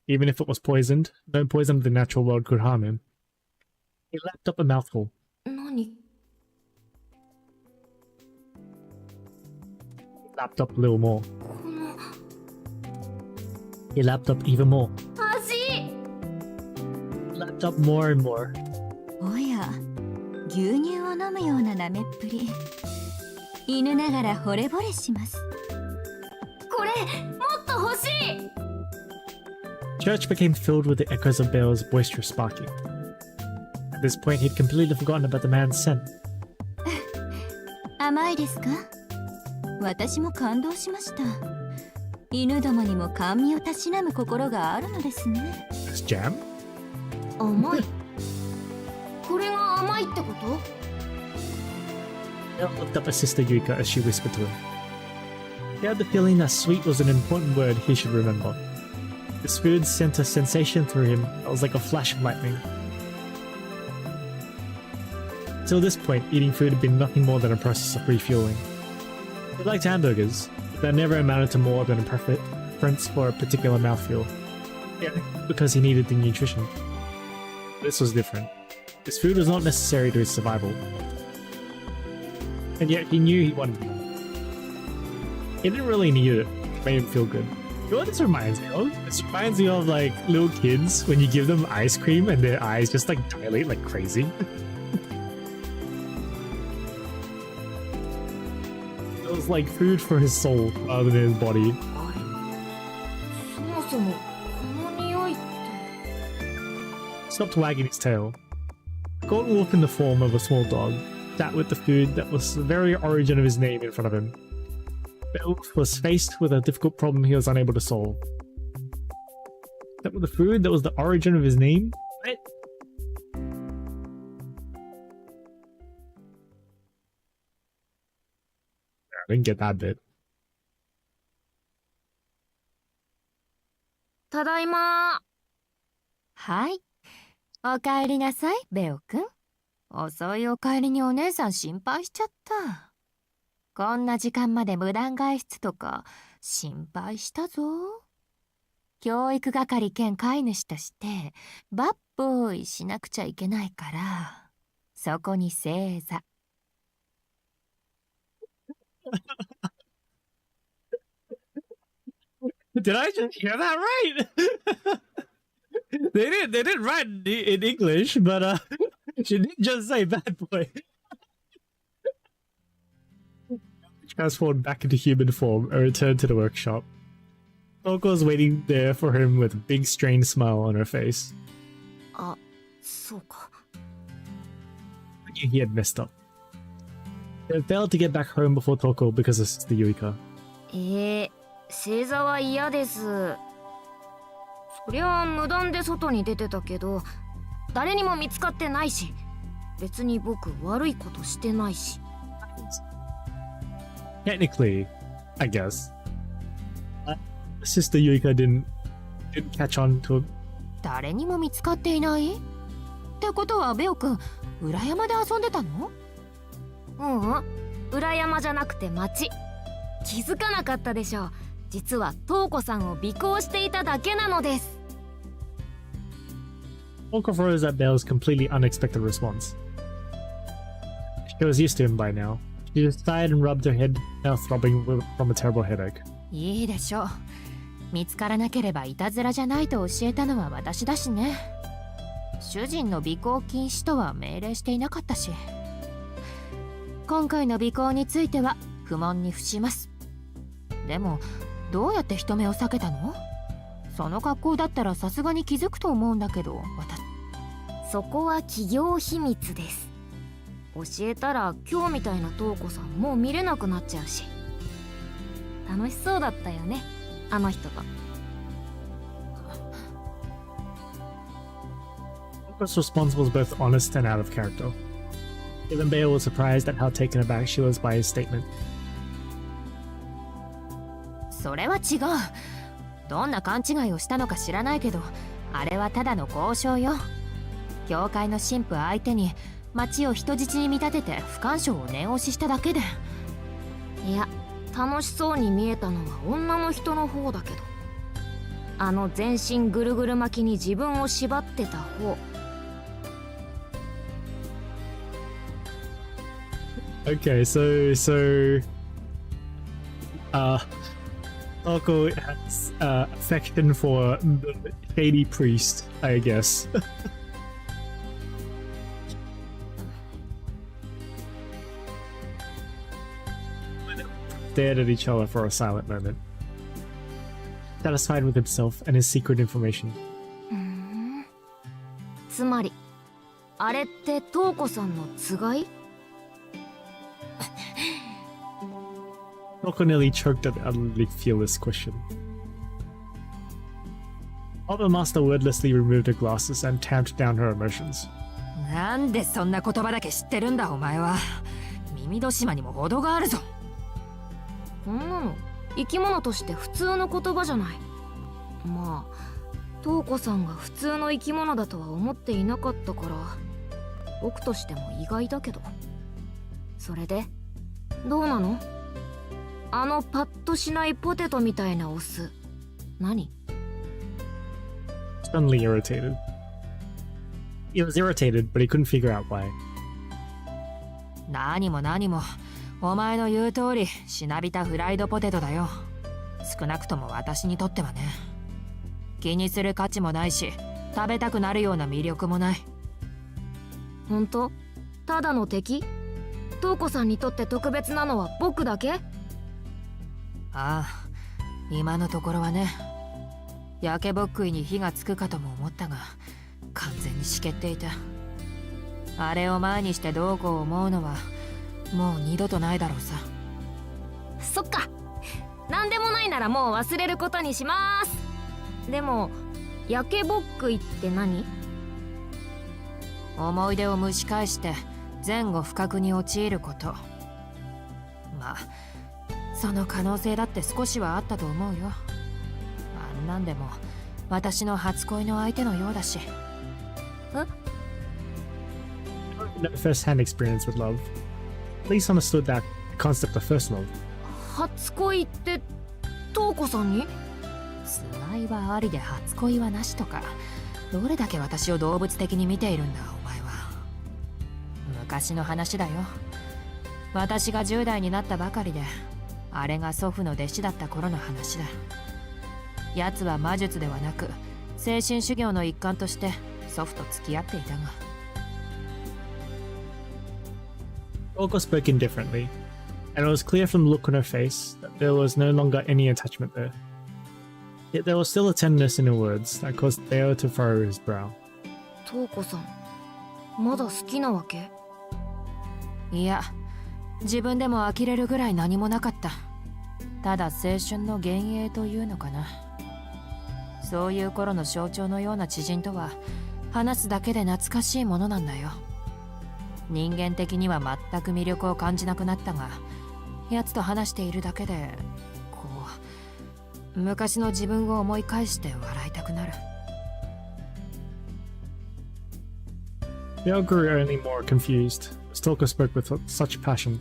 A: Even if it was poisoned, no poison of the natural world could harm him. He lapped up a mouthful.
B: 何？
A: He lapped up a little more.
B: この
A: He lapped up even more.
B: 味。
A: He lapped up more and more.
D: おや、牛乳を飲むような舐めっぷり。犬ながら惚れ惚れします。
B: これ、もっと欲しい。
A: Church became filled with the echoes of Bale's boisterous barking. At this point, he'd completely forgotten about the man's scent.
D: 甘いですか？私も感動しました。犬どもにも甘味をたしなむ心があるのですね。
A: It's jam?
B: 甘い。これが甘いってこと？
A: Bale looked up at Sister Yuika as she whispered to him. He had the feeling that sweet was an important word he should remember. This food sent a sensation through him that was like a flash of lightning. Till this point, eating food had been nothing more than a process of refueling. He liked hamburgers, but that never amounted to more than a preference for a particular mouthfeel. Yeah, because he needed the nutrition. This was different. This food was not necessary to his survival. And yet he knew he wanted more. He didn't really need it. It made him feel good. You know what this reminds me of? This reminds me of like little kids when you give them ice cream and their eyes just like dilate like crazy. It was like food for his soul rather than his body.
B: そもそもこの匂いって。
A: Stopped wagging its tail. A golden wolf in the form of a small dog sat with the food that was the very origin of his name in front of him. The wolf was faced with a difficult problem he was unable to solve. That was the food that was the origin of his name? What? I didn't get that bit.
B: ただいま。
E: はい。おかえりなさい、ベオくん。遅いお帰りにお姉さん心配しちゃった。こんな時間まで無断外出とか心配したぞ。教育係兼飼い主としてバッボーイしなくちゃいけないから、そこに正座。
A: Did I just hear that right? They didn't write in English, but she didn't just say bad boy. Transformed back into human form and returned to the workshop. Toko was waiting there for him with a big strained smile on her face.
B: あ、そうか。
A: I knew he had messed up. They had failed to get back home before Toko because of Sister Yuika.
B: 正座は嫌です。そりゃ無断で外に出てたけど、誰にも見つかってないし、別に僕悪いことしてないし。
A: Technically, I guess. Sister Yuika didn't catch on to him.
E: 誰にも見つかっていない？ってことはベオくん、裏山で遊んでたの？
B: 裏山じゃなくて町。気づかなかったでしょ。実はトウコさんを尾行していただけなのです。
A: Toko froze at Bale's completely unexpected response. She was used to him by now. She just sighed and rubbed her head, now throbbing from a terrible headache.
E: いいでしょう。見つからなければいたずらじゃないと教えたのは私だしね。主人の尾行禁止とは命令していなかったし。今回の尾行については不問に付します。でもどうやって人目を避けたの？その格好だったらさすがに気づくと思うんだけど、
B: そこは企業秘密です。教えたら今日みたいな瞳子さんもう見れなくなっちゃうし。楽しそうだったよね、あの人と。
A: Toko's response was both honest and out of character. Even Bale was surprised at how taken aback she was by his statement.
E: それは違う。どんな勘違いをしたのか知らないけど、あれはただの交渉よ。教会の神父相手に町を人質に見立てて不干渉を念押ししただけで。
B: いや、楽しそうに見えたのは女の人の方だけど、あの全身ぐるぐる巻きに自分を縛ってた方。
A: Okay, Toko has affection for the shady priest, I guess. Stared at each other for a silent moment, satisfied with himself and his secret information.
B: つまりあれって瞳子さんのつがい？
A: Toko nearly choked at the utterly fearless question. Albert Master wordlessly removed her glasses and tamped down her emotions.
E: なんでそんな言葉だけ知ってるんだお前は。耳戸島にも程があるぞ。
B: こんなの生き物として普通の言葉じゃない。まあ瞳子さんが普通の生き物だとは思っていなかったから僕としても意外だけど。それでどうなの？あのパッとしないポテトみたいなオス、何？
A: Suddenly irritated. He was irritated, but he couldn't figure out why.
E: 何も何も、お前の言う通りしなびたフライドポテトだよ。少なくとも私にとってはね。気にする価値もないし、食べたくなるような魅力もない。
B: 本当？ただの敵？瞳子さんにとって特別なのは僕だけ？
E: ああ、今のところはね。焼けぼっくいに火がつくかとも思ったが、完全にしけっていた。あれを前にしてどうこう思うのはもう二度とないだろうさ。
B: そっか、なんでもないならもう忘れることにします。でも焼けぼっくいって何？
E: 思い出を蒸し返して前後不覚に陥ること。まあその可能性だって少しはあったと思うよ。あんなんでも私の初恋の相手のようだし。
A: No first-hand experience with love. Please understood that concept of first love.
B: 初恋って瞳子さんに？
E: つがいはありで初恋はなしとか、どれだけ私を動物的に見ているんだお前は。昔の話だよ。私が10代になったばかりで、あれが祖父の弟子だった頃の話だ。奴は魔術ではなく精神修行の一環として祖父と付き合っていたが。
A: Olga spoke indifferently, and it was clear from the look on her face that there was no longer any attachment there. Yet there was still a tenderness in her words that caused Theo to furrow his brow.
B: 瞳子さん、まだ好きなわけ？
E: いや、自分でも呆れるぐらい何もなかった。ただ青春の幻影というのかな。そういう頃の象徴のような知人とは話すだけで懐かしいものなんだよ。人間的には全く魅力を感じなくなったが、奴と話しているだけでこう昔の自分を思い返して笑いたくなる。
A: Theo grew only more confused as Tolka spoke with such passion.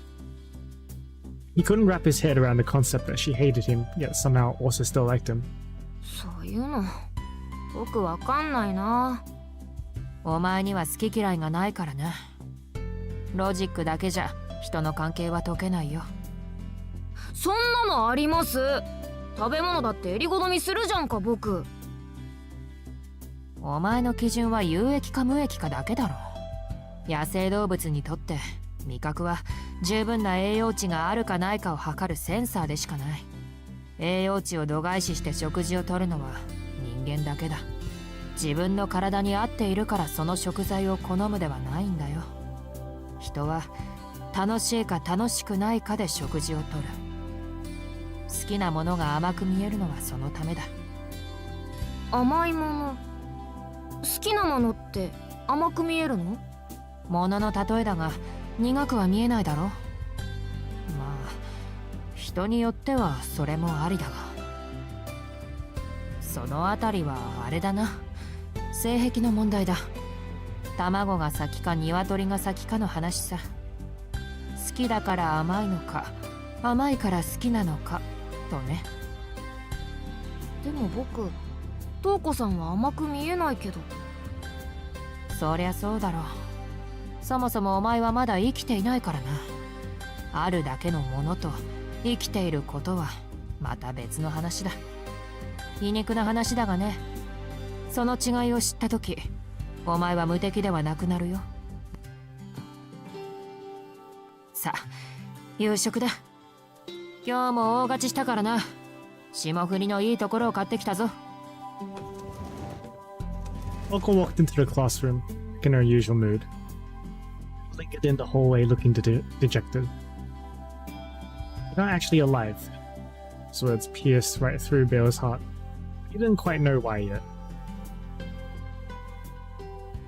A: He couldn't wrap his head around the concept that she hated him, yet somehow also still liked him.
B: そういうの僕わかんないな。
E: お前には好き嫌いがないからな。ロジックだけじゃ人の関係は解けないよ。
B: そんなのあります？食べ物だって襟好みするじゃんか僕。
E: お前の基準は有益か無益かだけだろ。野生動物にとって味覚は十分な栄養値があるかないかを測るセンサーでしかない。栄養値を度外視して食事をとるのは人間だけだ。自分の体に合っているからその食材を好むではないんだよ。人は楽しいか楽しくないかで食事をとる。好きなものが甘く見えるのはそのためだ。
B: 甘いもの、好きなものって甘く見えるの？
E: ものの例えだが苦くは見えないだろ。まあ人によってはそれもありだが、そのあたりはあれだな、性癖の問題だ。卵が先か鶏が先かの話さ。好きだから甘いのか、甘いから好きなのかとね。
B: でも僕、瞳子さんは甘く見えないけど。
E: そりゃそうだろう。そもそもお前はまだ生きていないからな。あるだけのものと生きていることはまた別の話だ。皮肉な話だがね、その違いを知ったとき、お前は無敵ではなくなるよ。さあ、夕食だ。今日も大勝ちしたからな。霜降りのいいところを買ってきたぞ。
A: Toko walked into the classroom, in her usual mood. Lingered in the hallway looking dejected. You're not actually alive. His words pierced right through Bale's heart. He didn't quite know why yet.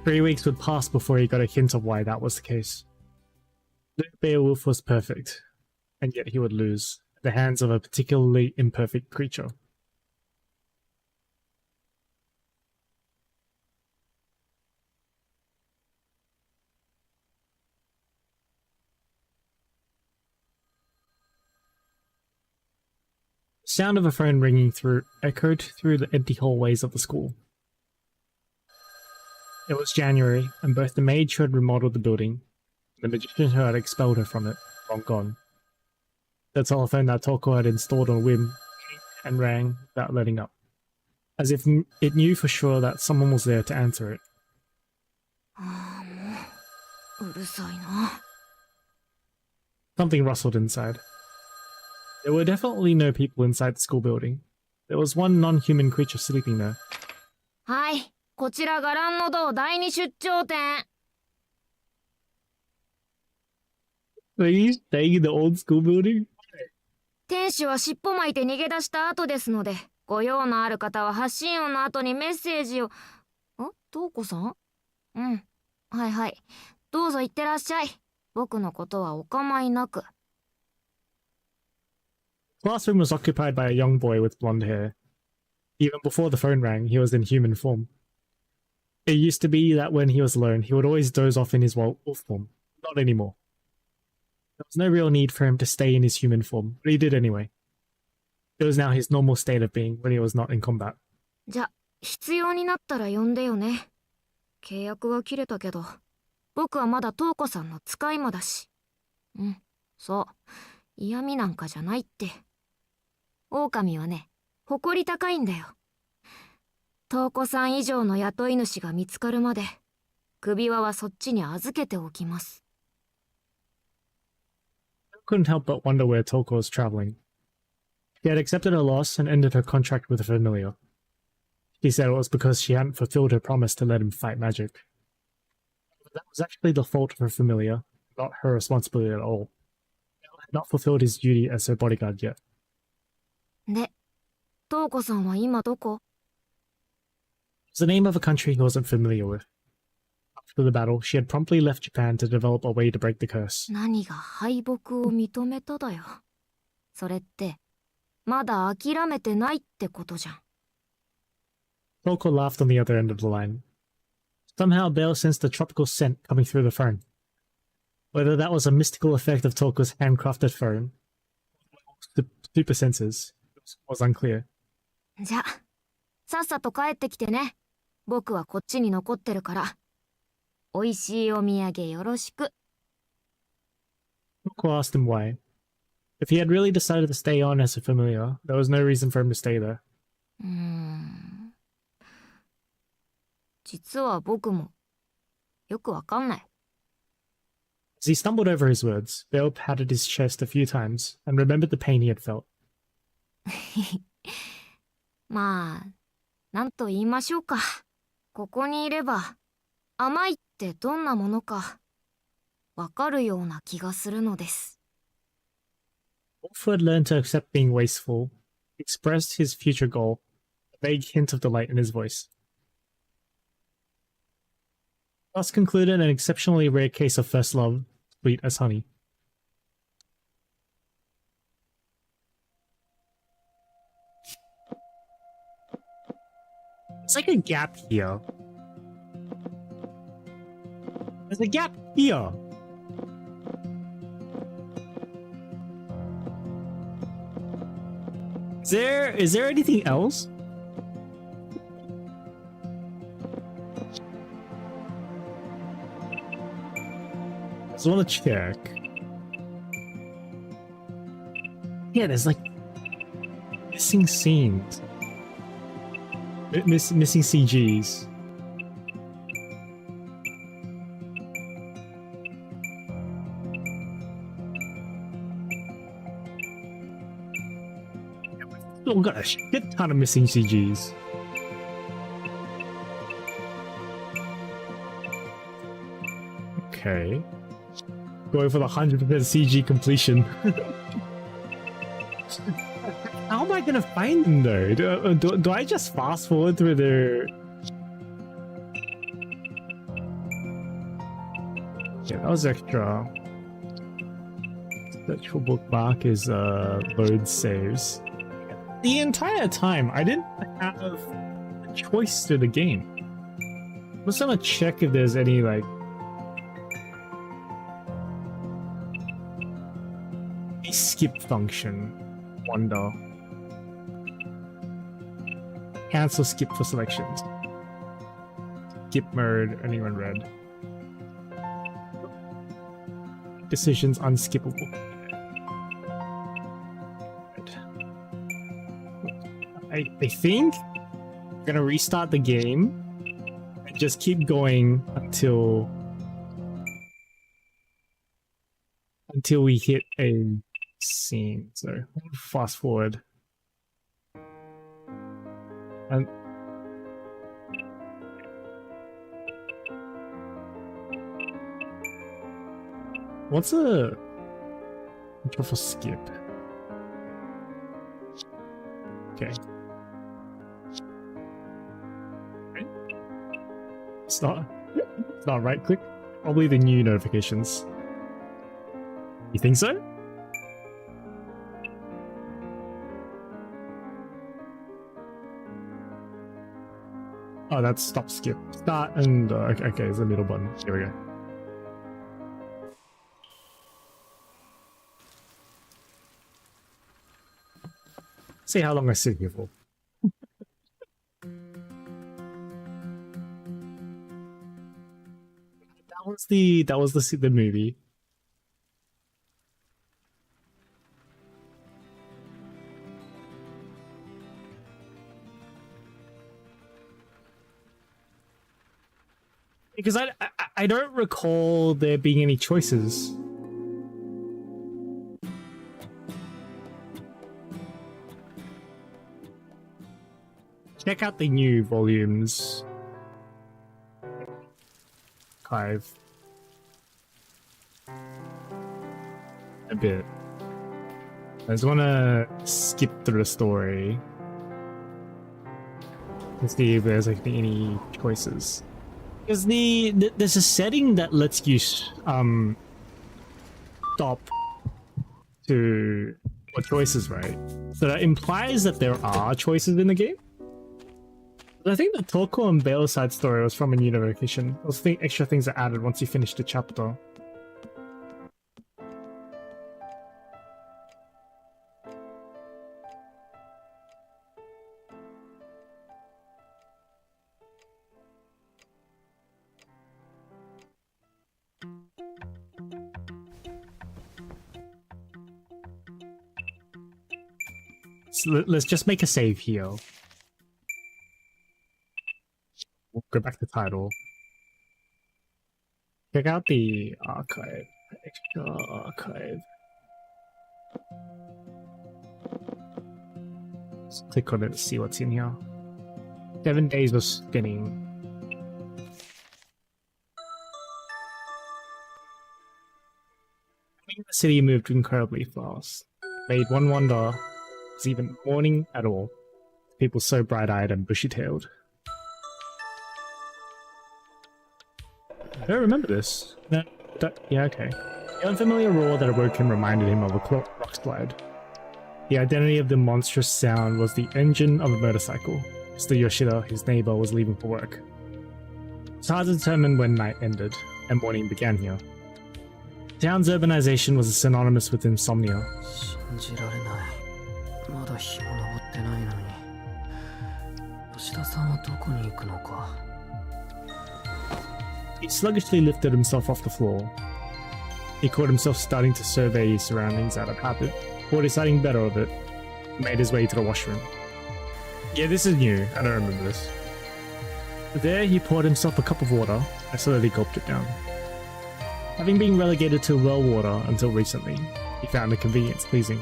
A: 3 weeks would pass before he got a hint of why that was the case. Beowulf was perfect, and yet he would lose at the hands of a particularly imperfect creature. The sound of a phone ringing echoed through the empty hallways of the school. It was January, and both the maid who had remodeled the building and the magician who had expelled her from it were long gone. The telephone that Toko had installed on a whim came and rang without letting up, as if it knew for sure that someone was there to answer it.
B: うるさいな。
A: Something rustled inside. There were definitely no people inside the school building. There was one non-human creature sleeping there.
B: はい、こちら伽藍の道第二出張店。
A: Are you staying in the old school building?
B: 店主は尻尾巻いて逃げ出した後ですので、ご用のある方は発信音の後にメッセージを。瞳子さん？うん。はいはい。どうぞ行ってらっしゃい。僕のことはお構いなく。
A: The classroom was occupied by a young boy with blonde hair. Even before the phone rang, he was in human form. It used to be that when he was alone, he would always doze off in his wolf form. Not anymore. There was no real need for him to stay in his human form, but he did anyway. It was now his normal state of being when he was not in combat.
B: じゃ、必要になったら呼んでよね。契約は切れたけど、僕はまだ瞳子さんの使い魔だし。うん、そう。嫌味なんかじゃないって。狼はね、誇り高いんだよ。瞳子さん以上の雇い主が見つかるまで、首輪はそっちに預けておきます。
A: I couldn't help but wonder where Toko was traveling. She had accepted her loss and ended her contract with a familiar. She said it was because she hadn't fulfilled her promise to let him fight magic. But that was actually the fault of her familiar, not her responsibility at all. He had not fulfilled his duty as her bodyguard yet.
B: で、瞳子さんは今どこ？
A: It was the name of a country he wasn't familiar with. After the battle, she had promptly left Japan to develop a way to break the curse.
B: 何が敗北を認めただよ。それって、まだ諦めてないってことじゃん。
A: Toko laughed on the other end of the line. Somehow Bale sensed a tropical scent coming through the phone. Whether that was a mystical effect of Toko's handcrafted phone, the super senses, was unclear.
B: じゃ、さっさと帰ってきてね。僕はこっちに残ってるから。おいしいお土産よろしく。
A: Toko asked him why. If he had really decided to stay on as a familiar, there was no reason for him to stay there.
B: 実は僕もよくわかんない。
A: As he stumbled over his words, Bale patted his chest a few times and remembered the pain he had felt.
B: まあ、なんと言いましょうか。ここにいれば甘いってどんなものかわかるような気がするのです。
A: Wolf had learned to accept being wasteful, expressed his future goal, a vague hint of delight in his voice. Thus concluded an exceptionally rare case of first love, sweet as honey. It's like a gap here. There's a gap here. Is there anything else? I just want to check. Yeah, there's like missing scenes. Missing CGs. We've got a shit ton of missing CGs. Okay. Going for the 100% CG completion. How am I gonna find them though? Do I just fast forward through their... Yeah, that was extra. Search for bookmark is load saves. The entire time, I didn't have a choice through the game. I'm just gonna check if there's any, like... a skip function. Wonder. Cancel skip for selections. Skip mode, anyone read. Decisions unskippable. I think I'm gonna restart the game and just keep going until we hit a scene. So fast forward. And what's a control for skip? Okay. It's not right click. Probably the new notifications. You think so? Oh, that's stop skip. Start and okay, it's the middle button. Here we go. See how long I sit here for. That was the movie. Because I don't recall there being any choices. Check out the new volumes. Archive. A bit. I just want to skip through the story and see if there's like any choices. Because there's a setting that lets you stop for choices, right? So that implies that there are choices in the game. But I think the Toko and Bale side story was from a new notification. Those extra things are added once you finish the chapter. So let's just make a save here. We'll go back to title. Check out the archive. Extra archive. Let's click on it to see what's in here. 7 days of spinning. The city moved incredibly fast. Made one wonder was even morning at all. People so bright-eyed and bushy-tailed. I don't remember this. No, yeah, okay. The unfamiliar roar that awoke him reminded him of a rock slide. The identity of the monstrous sound was the engine of a motorcycle. Mr. Yoshida, his neighbor, was leaving for work. It's hard to determine when night ended and morning began here. The town's urbanization was synonymous with insomnia.
F: 信じられない。まだ日も昇ってないのに。吉田さんはどこに行くのか。
A: He sluggishly lifted himself off the floor. He caught himself starting to survey his surroundings out of habit, before deciding better of it, made his way to the washroom. Yeah, this is new. I don't remember this. There, he poured himself a cup of water and slowly gulped it down. Having been relegated to well water until recently, he found the convenience pleasing.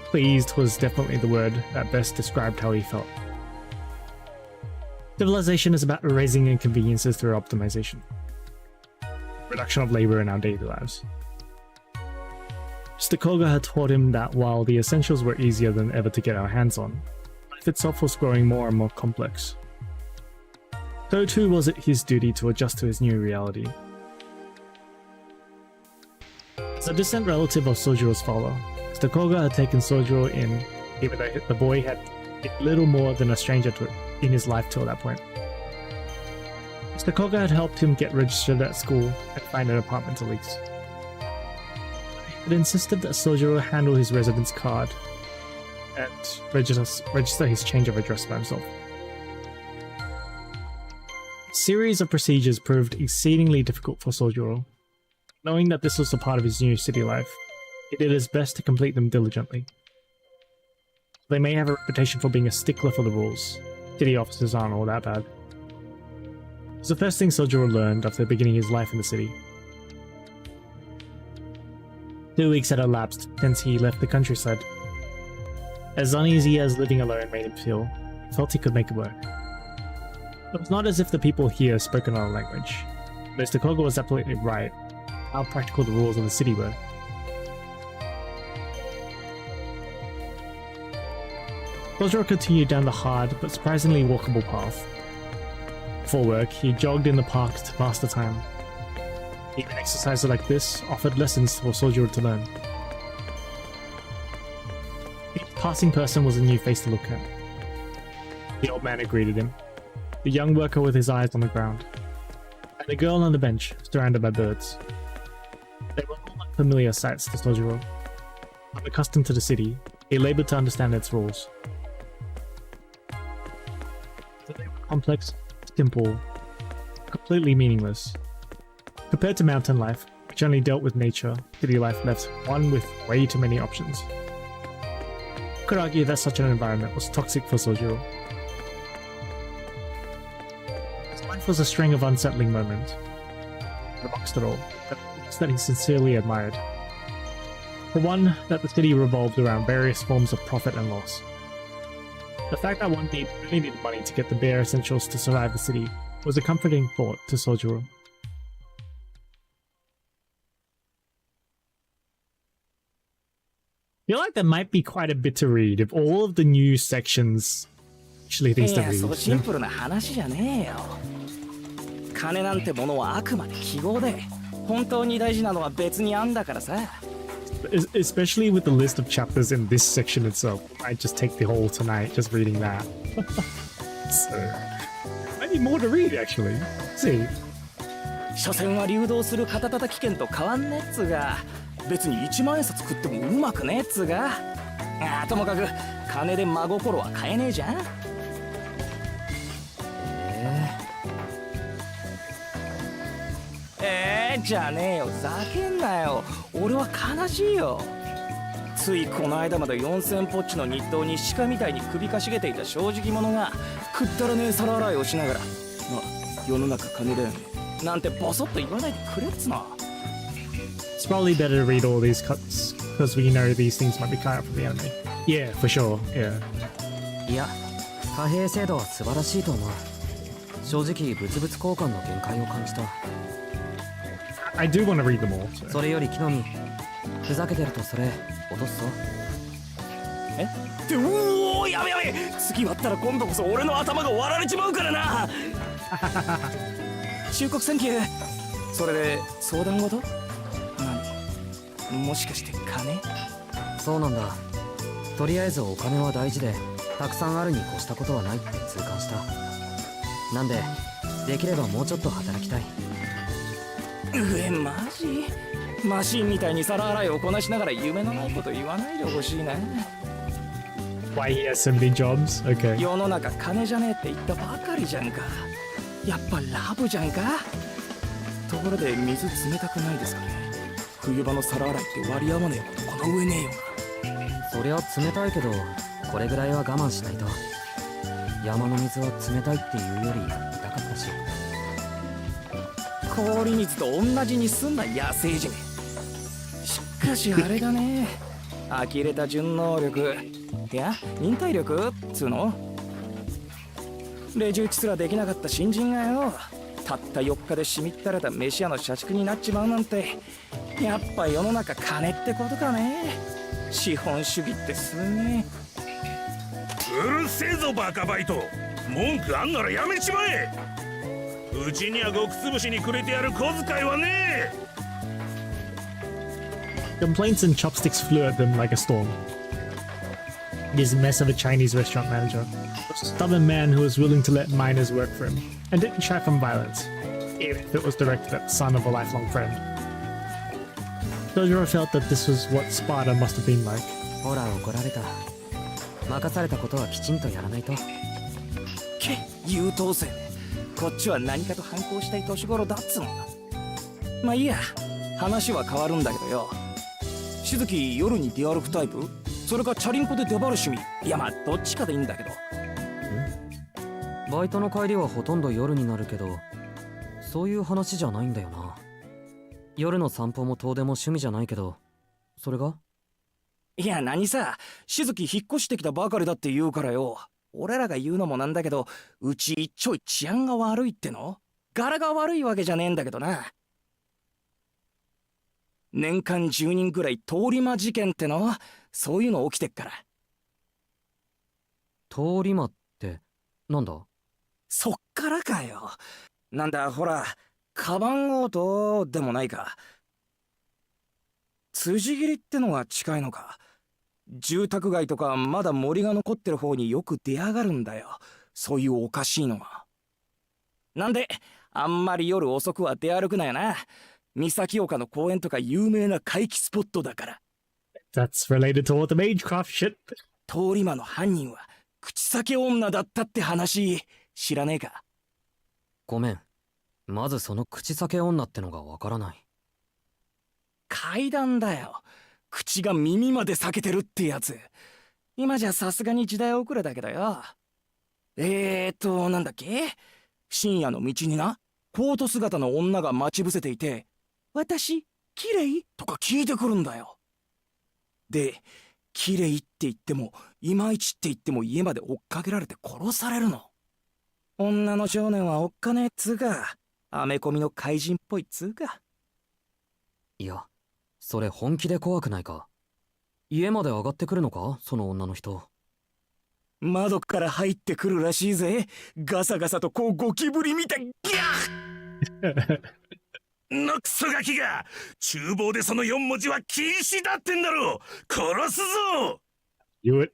A: Pleased was definitely the word that best described how he felt. Civilization is about erasing inconveniences through optimization. Reduction of labor in our daily lives. Mr. Koga had taught him that while the essentials were easier than ever to get our hands on, life itself was growing more and more complex. So too was it his duty to adjust to his new reality. As a distant relative of Sojiro's father, Mr. Koga had taken Sojiro in, even though the boy had been little more than a stranger to it in his life till that point. Mr. Koga had helped him get registered at school and find an apartment to lease. He had insisted that Sojiro handle his residence card and register his change of address by himself. A series of procedures proved exceedingly difficult for Sojiro. Knowing that this was a part of his new city life, he did his best to complete them diligently. They may have a reputation for being a stickler for the rules. City officers aren't all that bad. It was the first thing Sojiro learned after beginning his life in the city. 2 weeks had elapsed since he left the countryside. As uneasy as living alone made him feel, he felt he could make it work. It was not as if the people here spoke another language. Mr. Koga was absolutely right how practical the rules of the city were. Sojiro continued down the hard but surprisingly walkable path. Before work, he jogged in the park to pass the time. Even exercises like this offered lessons for Sojiro to learn. Each passing person was a new face to look at. The old man who greeted him, the young worker with his eyes on the ground, and the girl on the bench surrounded by birds. They were all unfamiliar sights to Sojiro. Unaccustomed to the city, he labored to understand its rules. They were complex, simple, completely meaningless. Compared to mountain life, which only dealt with nature, city life left one with way too many options. I could argue that such an environment was toxic for Sojiro. His life was a string of unsettling moments. Amongst it all, that he sincerely admired. For one, that the city revolved around various forms of profit and loss. The fact that one really needed money to get the bare essentials to survive the city was a comforting thought to Sojiro. I feel like there might be quite a bit to read if all of the new sections actually things to read.
F: そうシンプルな話じゃねえよ。金なんてものはあくまで記号で、本当に大事なのは別にあんだからさ。
A: Especially with the list of chapters in this section itself, I just take the whole tonight just reading that. So, I need more to read actually. See.
F: 所詮は流動する肩叩き券と変わんねっつうが、別に1万円札食ってもうまくねっつうが。ともかく金で真心は買えねえじゃん。じゃねえよ、ざけんなよ。俺は悲しいよ。ついこの間まで4000ポッチの日当に鹿みたいに首かしげていた正直者がくったらねえ皿洗いをしながら、世の中金だよねなんてボソッと言わないでくれっつな。
A: It's probably better to read all these cuts because we know these things might be cut out from the anime. Yeah, for sure. Yeah.
F: いや、貨幣制度は素晴らしいと思う。正直物々交換の限界を感じた。
A: I do want to read them all. So.
G: それより木の実、ふざけてるとそれ落とすぞ。
F: っておお、やべやべ、次割ったら今度こそ俺の頭が割られちまうからな。忠告サンキュー。それで相談事？何？もしかして金？
G: そうなんだ。とりあえずお金は大事で、たくさんあるに越したことはないって痛感した。なんでできればもうちょっと働きたい。
F: マジ？マシンみたいに皿洗いをこなしながら夢のないこと言わないでほしいな。
A: Why he has so many jobs? Okay.
F: 世の中金じゃねえって言ったばかりじゃんか。やっぱラブじゃんか。ところで水冷たくないですかね。冬場の皿洗いって割り合わねえことこの上ねえよな。
G: そりゃ冷たいけど、これぐらいは我慢しないと。山の水は冷たいっていうより痛かったし。
F: 氷水と同じにすんな野生児め。しかしあれだね、呆れた順能力、いや忍耐力っつうの。レジ打ちすらできなかった新人がよ、たった4日でしみったれた飯屋の社畜になっちまうなんて、やっぱ世の中金ってことかね。資本主義ってすげえ。
H: うるせえぞバカバイト、文句あんならやめちまえ。うちにはごくつぶしにくれてやる小遣いはねえ。
A: Complaints and chopsticks flew at them like a storm. He's a mess of a Chinese restaurant manager, a stubborn man who was willing to let minors work for him, and didn't shy from violence, even if it was directed at the son of a lifelong friend. Sojiro felt that this was what Sparta must have been like.
G: ほら怒られた。任されたことはきちんとやらないと。
F: け優等生、こっちは何かと反抗したい年頃だっつうの。まあいいや、話は変わるんだけどよ。しずき夜に出歩くタイプ？それかチャリンコで出張る趣味？いやまあどっちかでいいんだけど。
G: バイトの帰りはほとんど夜になるけど、そういう話じゃないんだよな。夜の散歩も遠出も趣味じゃないけど、それが？
F: いや何さ、しずき引っ越してきたばかりだって言うからよ。俺らが言うのもなんだけど、うちちょい治安が悪いっての？柄が悪いわけじゃねえんだけどな。年間10人ぐらい通り魔事件っての、そういうの起きてっから。
G: 通り魔ってなんだ？
F: そっからかよ。なんだほら、カバン強盗でもないか。辻斬りってのが近いのか。住宅街とかまだ森が残ってる方によく出やがるんだよ、そういうおかしいのが。なんであんまり夜遅くは出歩くなよな。三崎岡の公園とか有名な怪奇スポットだから。
A: That's related to all the magecraft shit.
F: 通り魔の犯人は口裂け女だったって話知らねえか？
G: ごめん、まずその口裂け女ってのがわからない。
F: 怪談だよ。口が耳まで裂けてるってやつ。今じゃさすがに時代遅れだけどよ。なんだっけ、深夜の道にな、コート姿の女が待ち伏せていて、私綺麗とか聞いてくるんだよ。で、綺麗って言ってもいまいちって言っても家まで追っかけられて殺されるの。女の少年はおっかねえっつうか、アメコミの怪人っぽいっつうか。
G: いや、それ本気で怖くないか？家まで上がってくるのか、その女の人。
F: 窓から入ってくるらしいぜ。ガサガサとこうゴキブリみたい。ギャッ
H: のクソガキが厨房でその4文字は禁止だってんだろ。殺すぞ。
A: You it.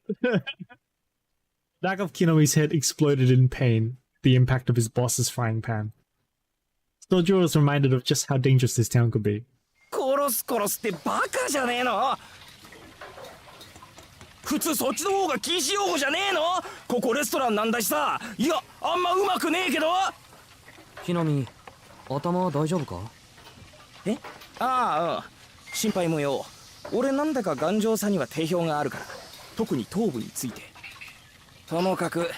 A: Back of Kinomi's head exploded in pain, the impact of his boss's frying pan. Sojiro was reminded of just how dangerous this town could be.
F: 殺すってバカじゃねえの？普通そっちの方が禁止用語じゃねえの？ここレストランなんだしさ。いやあんまうまくねえけど。
G: ひなみ、頭大丈夫か？
F: え？ああ、うん、心配無用。俺なんだか頑丈さには定評があるから、特に頭部について。ともかく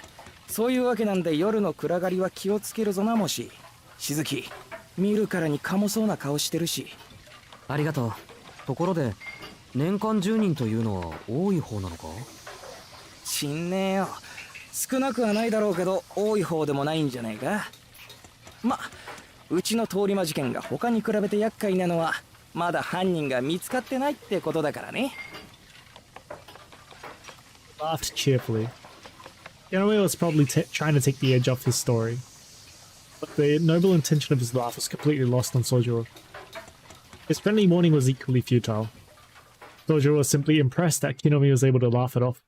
F: そういうわけなんで夜の暗がりは気をつけるぞな。もししずき見るからにかもそうな顔してるし。
G: ありがとう。ところで年間10人というのは多い方なのか？
F: 知んねえよ。少なくはないだろうけど多い方でもないんじゃねえか。ま、うちの通り魔事件が他に比べて厄介なのはまだ犯人が見つかってないってことだからね。
A: Laughed cheerfully. Genoway was probably trying to take the edge off his story, but the noble intention of his laugh was completely lost on Sojiro. His friendly warning was equally futile. Sojiro was simply impressed that Kinomi was able to laugh it off.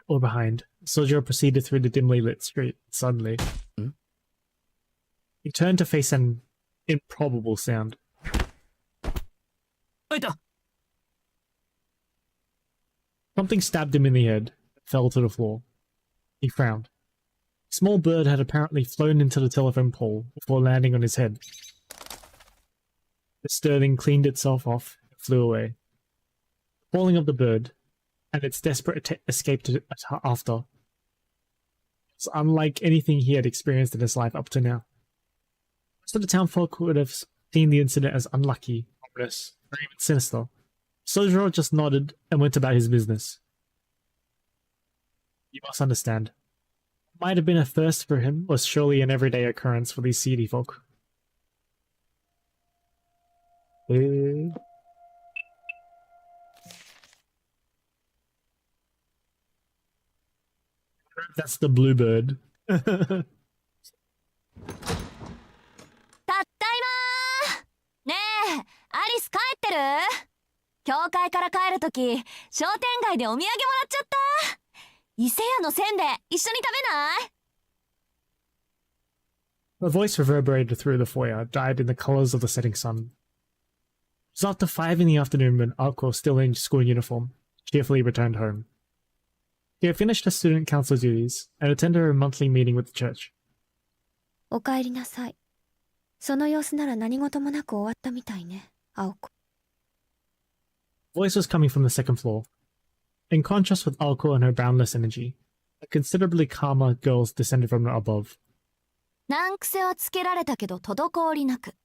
A: Or behind, Sojiro proceeded through the dimly lit street. Suddenly, he turned to face an improbable sound.
G: あいた
A: Something stabbed him in the head, fell to the floor. He frowned. A small bird had apparently flown into the telephone pole before landing on his head. The sterling cleaned itself off and flew away. The falling of the bird, and its desperate escape after, was unlike anything he had experienced in his life up to now. Most of the townfolk would have seen the incident as unlucky, ominous, or even sinister. Sojiro just nodded and went about his business. You must understand. What might have been a first for him was surely an everyday occurrence for these seedy folk. That's the bluebird.
D: たったいまー。ねえ、アリス帰ってる？教会から帰るとき商店街でお土産もらっちゃった。伊勢屋のせんべい一緒に食べない？
A: A voice reverberated through the foyer, dyed in the colors of the setting sun. It was after 5 in the afternoon when Alko, still in school uniform, cheerfully returned home. He had finished her student council duties and attended her monthly meeting with the church.
D: お帰りなさい。その様子なら何事もなく終わったみたいね、青子。
A: Voice was coming from the second floor. In contrast with Alko and her boundless energy, a considerably calmer girls descended from above.
D: 難癖はつけられたけど滞りなく。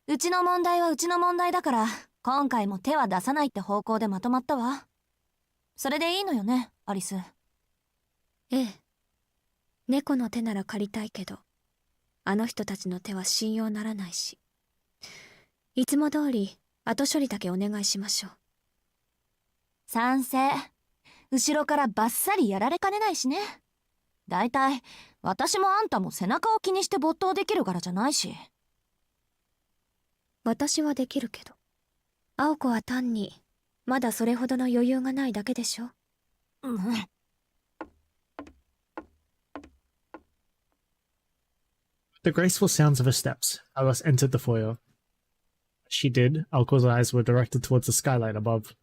D: うちの問題はうちの問題だから、今回も手は出さないって方向でまとまったわ。それでいいのよね、アリス。ええ。猫の手なら借りたいけど、あの人たちの手は信用ならないし。いつも通り、後処理だけお願いしましょう。賛成。後ろからバッサリやられかねないしね。だいたい、私もあんたも背中を気にして没頭できるからじゃないし。私はできるけど、青子は単に、まだそれほどの余裕がないだけでしょ。うん。
A: The graceful sounds of her steps, Alice entered the foyer. As she did, Alko's eyes were directed towards the skylight above.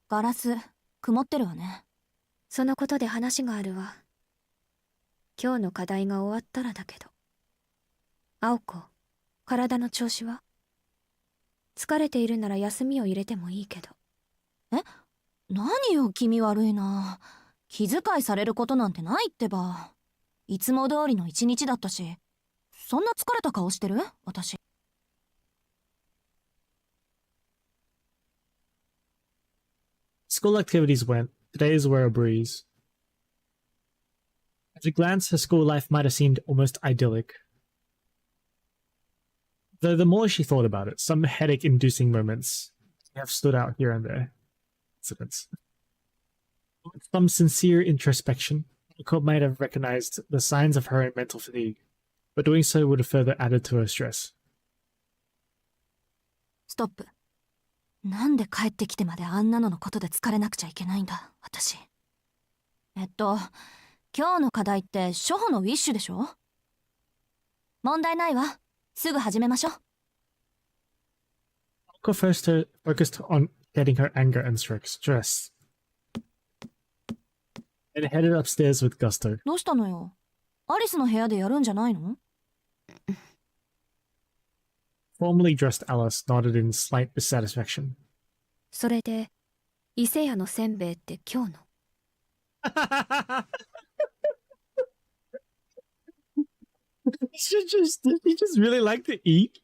D: ガラス、曇ってるわね。そのことで話があるわ。今日の課題が終わったらだけど。青子、体の調子は？疲れているなら休みを入れてもいいけど。え？何よ、気味悪いな。気遣いされることなんてないってば。いつも通りの一日だったし。そんな疲れた顔してる？私。
A: School activities went. Today's were a breeze. At a glance, her school life might have seemed almost idyllic. Though the more she thought about it, some headache-inducing moments have stood out here and there. Incidents. With some sincere introspection, Nicole might have recognized the signs of her own mental fatigue, but doing so would have further added to her stress.
D: ストップ。なんで帰ってきてまであんなののことで疲れなくちゃいけないんだ、私。今日の課題って初歩のウィッシュでしょ？問題ないわ。すぐ始めましょう。
A: Alko first focused on getting her anger and stress, and headed upstairs with gusto.
D: どうしたのよ？アリスの部屋でやるんじゃないの？
A: Formally dressed Alice nodded in slight dissatisfaction.
D: それで、伊勢屋のせんべいって今日の？She
A: just really liked to eat.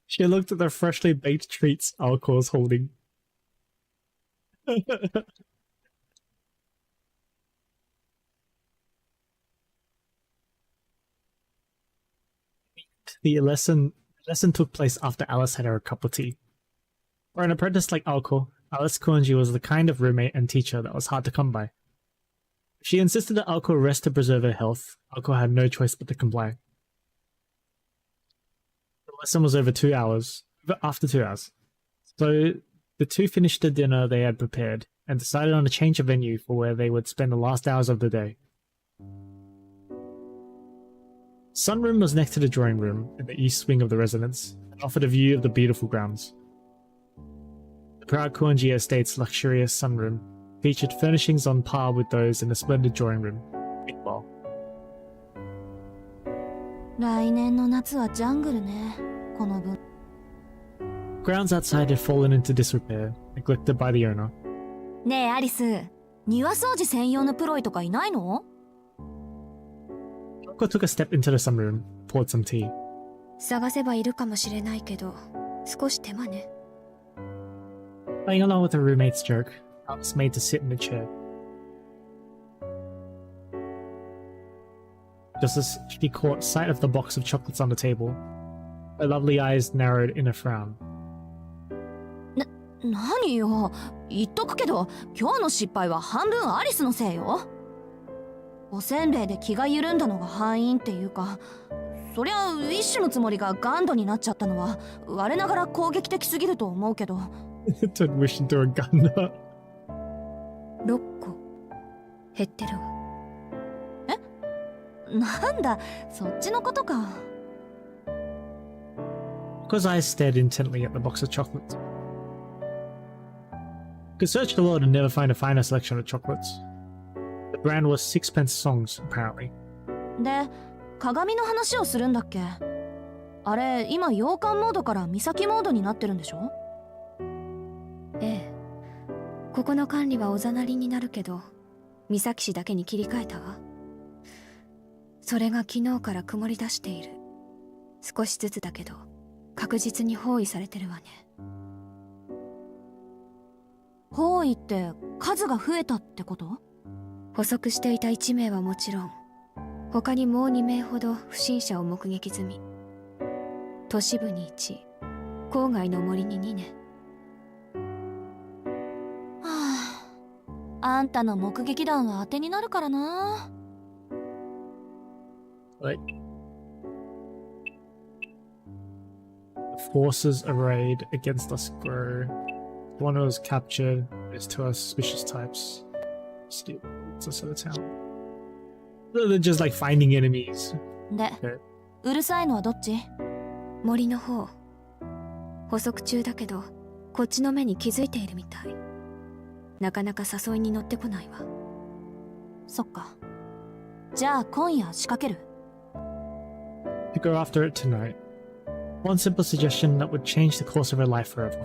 A: She looked at the freshly baked treats Alko was holding. The lesson took place after Alice had her cup of tea. For an apprentice like Alko, Alice Kuonji was the kind of roommate and teacher that was hard to come by. If she insisted that Alko rest to preserve her health, Alko had no choice but to comply. The lesson was after 2 hours. So the two finished the dinner they had prepared and decided on a change of venue for where they would spend the last hours of the day. Sunroom was next to the drawing room in the east wing of the residence and offered a view of the beautiful grounds. The proud Kuonji estate's luxurious sunroom featured furnishings on par with those in the splendid drawing room. Meanwhile,
D: 来年の夏はジャングルね、この分。
A: grounds outside had fallen into disrepair, neglected by the owner.
D: ねえアリス、庭掃除専用のプロイとかいないの？
A: Alko took a step into the sunroom, poured some tea.
D: 探せばいるかもしれないけど、少し手間ね。
A: Playing along with her roommate's joke, Alice made to sit in a chair. Just as she caught sight of the box of chocolates on the table, her lovely eyes narrowed in a frown.
D: 何よ、言っとくけど、今日の失敗は半分アリスのせいよ。おせんべいで気が緩んだのが敗因っていうか、そりゃウィッシュのつもりがガンドになっちゃったのは我ながら攻撃的すぎると思うけど。
A: Turned wish into a gun.
D: 6個減ってるわ。え？なんだ、そっちのことか。
A: Alko's eyes stared intently at the box of chocolates. Could search the world and never find a finer selection of chocolates. The brand was Sixpence Songs, apparently.
D: で、鏡の話をするんだっけ？あれ、今洋館モードから岬モードになってるんでしょ？ええ。ここの管理はおざなりになるけど、岬市だけに切り替えたわ。それが昨日から曇り出している。少しずつだけど、確実に包囲されてるわね。包囲って数が増えたってこと？捕捉していた1名はもちろん、他にもう2名ほど不審者を目撃済み。都市部に1、郊外の森に2ね。はあ、あんたの目撃談は当てになるからな。
A: Like, the forces arrayed against us grow. One who was captured is to us suspicious types. Steal to the town. They're just like finding enemies.
D: で、うるさいのはどっち？森の方。捕捉中だけど、こっちの目に気づいているみたい。なかなか誘いに乗ってこないわ。そっか。じゃあ今夜仕掛ける？
A: To go after it tonight. One simple suggestion that would change the course of her life forever.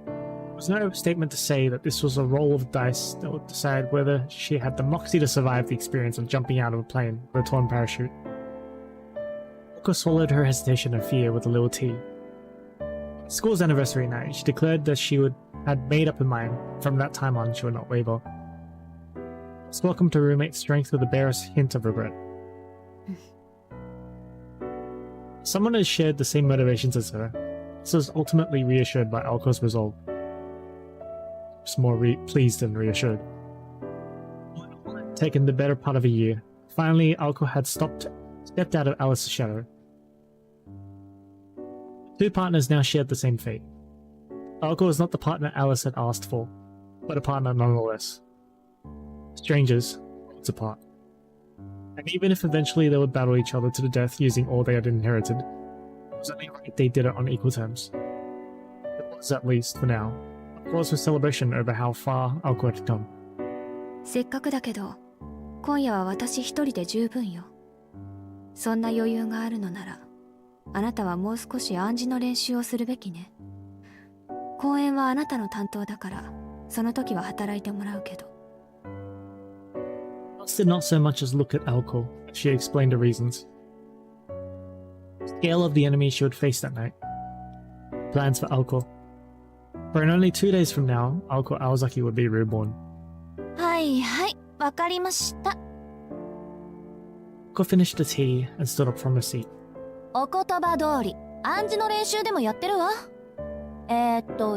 A: It was no overstatement to say that this was a roll of dice that would decide whether she had the moxie to survive the experience of jumping out of a plane with a torn parachute. Alko swallowed her hesitation and fear with a little tea. School's anniversary night, she declared that had made up her mind. From that time on, she would not waver. She welcomed her roommate's strength with the barest hint of regret. Someone who shared the same motivations as her, so was ultimately reassured by Alko's resolve. Just more pleased than reassured. It had taken the better part of a year. Finally, Alko had stepped out of Alice's shadow. Two partners now shared the same fate. Alko was not the partner Alice had asked for, but a partner nonetheless. Strangers, worlds apart. And even if eventually they would battle each other to the death using all they had inherited, it was only right they did it on equal terms. It was, at least for now, a cause for celebration over how far Alko had come.
D: せっかくだけど、今夜は私一人で十分よ。そんな余裕があるのなら、あなたはもう少し暗示の練習をするべきね。公演はあなたの担当だから、その時は働いてもらうけど。
A: Alice did not so much as look at Alko as she explained the reasons. The scale of the enemy she would face that night. Plans for Alko. For in only 2 days from now, Uncle Aozaki would be reborn.
D: はいはい、わかりました。
A: Uncle finished the tea and stood up from her seat.
D: お言葉通り、暗示の練習でもやってるわ。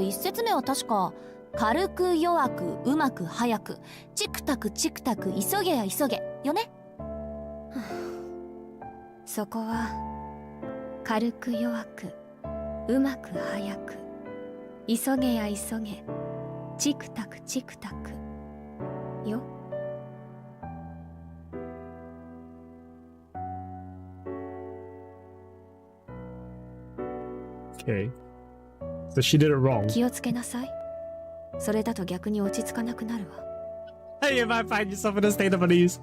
D: 一節目は確か、軽く弱く、うまく早く、チクタクチクタク、急げや急げ、よね。そこは、軽く弱く、うまく早く、急げや急げ、チクタクチクタク、よ。
A: Okay. So she did it wrong.
D: 気をつけなさい。それだと逆に落ち着かなくなるわ。
A: Hey, you might find yourself in a state of unease.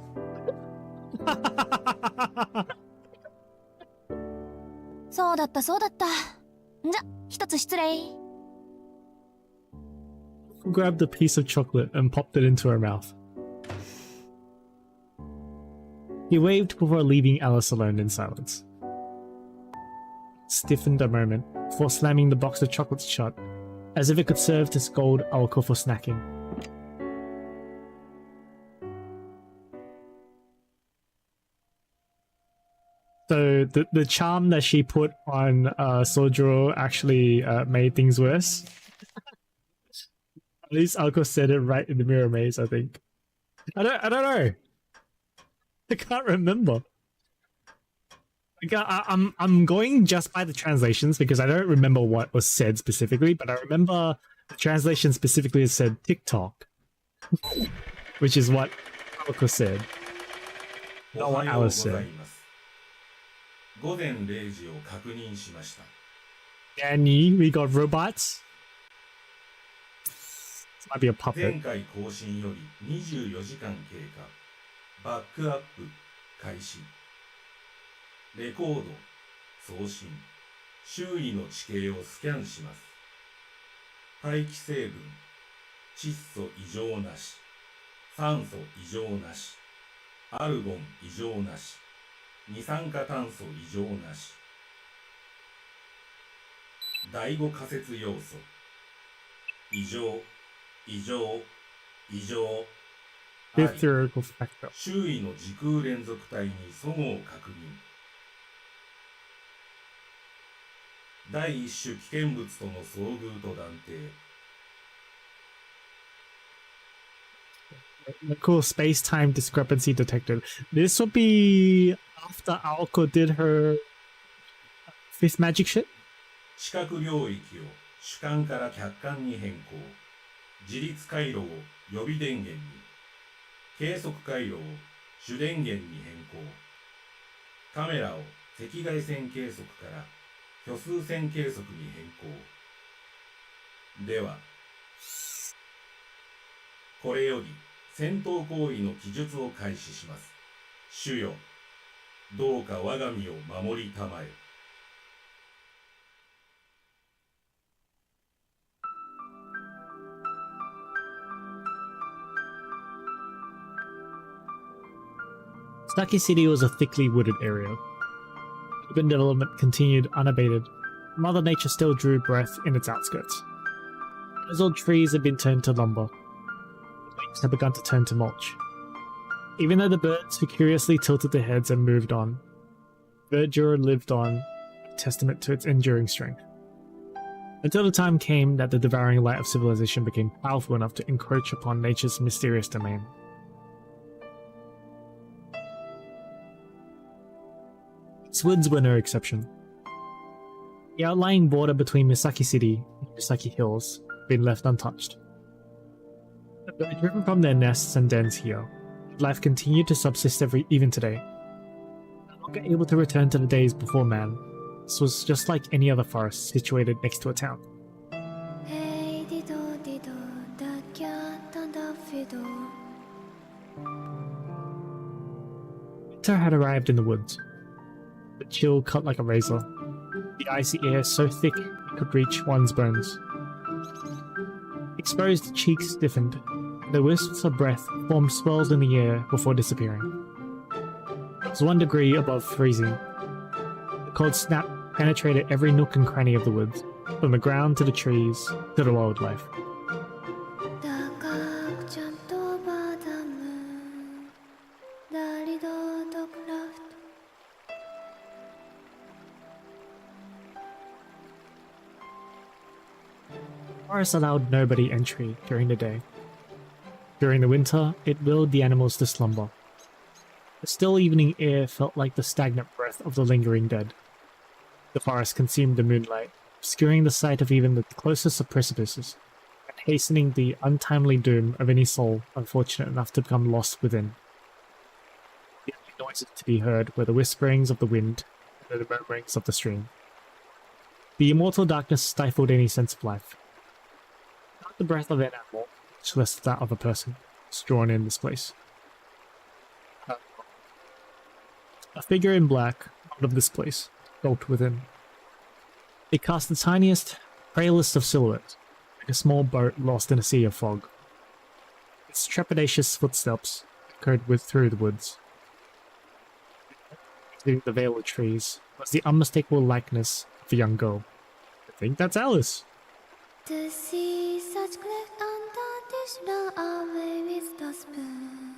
D: そうだったそうだった。じゃ、一つ失礼。
A: Grabbed a piece of chocolate and popped it into her mouth. He waved before leaving Alice alone in silence. Stiffened a moment before slamming the box of chocolates shut, as if it could serve to scold Aoko for snacking. So the charm that she put on Sojiro actually made things worse. At least Aoko said it right in the mirror maze, I think. I don't know. I can't remember. I'm going just by the translations because I don't remember what was said specifically, but I remember the translation specifically said TikTok, which is what Aoko said, not what Alice said.
H: 午前0時を確認しました。
A: Danny, we got robots. This might be a
H: 前
A: puppet.
H: 回更新より24時間経過。バックアップ開始。レコード送信。周囲の地形をスキャンします。大気成分。窒素異常なし。酸素異常なし。アルゴン異常なし。二酸化炭素異常なし。第5仮説要素。異常、異常、異常。
A: Fifth theoretical factor.
H: 周囲の時空連続体に齟齬を確認。第一種危険物との遭遇と断定。
A: Cool space-time discrepancy detected. This will be after Aoko did her fifth magic shit?
H: 視覚領域を主観から客観に変更。自立回路を予備電源に。計測回路を主電源に変更。カメラを赤外線計測から虚数線計測に変更。では、これより戦闘行為の記述を開始します。主よ、どうか我が身を守りたまえ。
A: Saki City was a thickly wooded area. Urban development continued unabated. Mother Nature still drew breath in its outskirts. As old trees had been turned to lumber, the lakes had begun to turn to mulch. Even though the birds who curiously tilted their heads and moved on, verdure lived on, a testament to its enduring strength. Until the time came that the devouring light of civilization became powerful enough to encroach upon nature's mysterious domain. Its woods were no exception. The outlying border between Misaki City and Misaki Hills had been left untouched. Though driven from their nests and dens here, life continued to subsist even today. No longer able to return to the days before man, this was just like any other forest situated next to a town. Winter had arrived in the woods. The chill cut like a razor, the icy air so thick it could reach one's bones. Exposed cheeks stiffened, and the wisps of breath formed swirls in the air before disappearing. It was 1 degree above freezing. The cold snap penetrated every nook and cranny of the woods, from the ground to the trees to the wildlife.
D: 高くちゃんとバダムダリドとクラフト
A: Forest allowed nobody entry during the day. During the winter, it willed the animals to slumber. The still evening air felt like the stagnant breath of the lingering dead. The forest consumed the moonlight, obscuring the sight of even the closest of precipices, and hastening the untimely doom of any soul unfortunate enough to become lost within. The only noises to be heard were the whisperings of the wind and the murmurings of the stream. The immortal darkness stifled any sense of life. Not the breath of an animal, much less that of a person, was drawn in this place. A figure in black, out of this place, skulked within. It cast the tiniest, palest of silhouettes, like a small boat lost in a sea of fog. Its trepidatious footsteps echoed through the woods. Through the veil of trees was the unmistakable likeness of a young girl. I think that's Alice.
D: To see such cleft under this run away with the spoon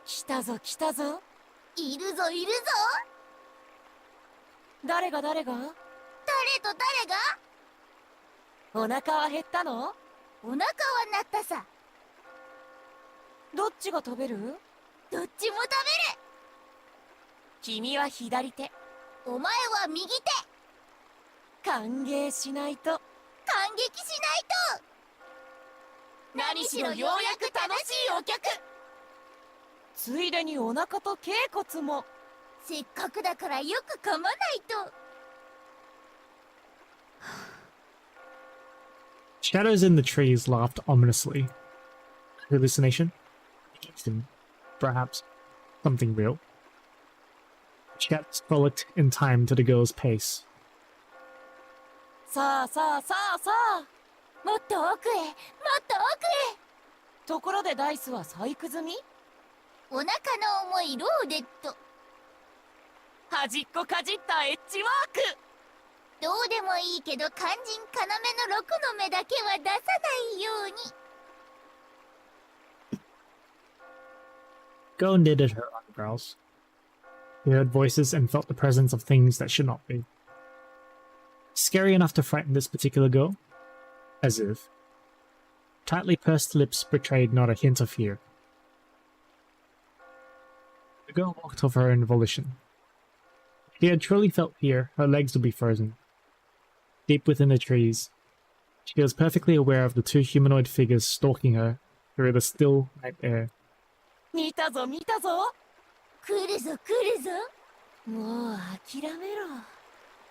E: 来たぞ来たぞ。
B: いるぞいるぞ。
E: 誰が誰が？
B: 誰と誰が？
E: お腹は減ったの？
B: お腹は鳴ったさ。
E: どっちが食べる？
B: どっちも食
E: 君は左手。
B: べる。お前は右手。
E: 歓迎しないと。
B: 感激しないと。何しろようやく楽しいお客。
E: ついでにお腹と頸骨も。
B: せっかくだからよく噛まないと。
A: Shadows in the trees laughed ominously. Hallucination? Illusion? Perhaps something real? Shadows frolicked in time to the girl's pace.
E: さあさあさあさあ。
B: もっと奥へ、もっと奥へ。
E: ところでダイスは細工済み？
B: お腹の重いローデット。
E: 端っこかじったエッジワーク。
B: どうでもいいけど肝心要の6の目だけは出さないように。
A: Girl knitted her eyebrows. He heard voices and felt the presence of things that should not be. Scary enough to frighten this particular girl? As if. Tightly pursed lips betrayed not a hint of fear. The girl walked of her own volition. If she had truly felt fear, her legs would be frozen. Deep within the trees, she was perfectly aware of the two humanoid figures stalking her through the still night air.
E: 見たぞ見たぞ。
B: 来るぞ来るぞ。
E: もう諦めろ。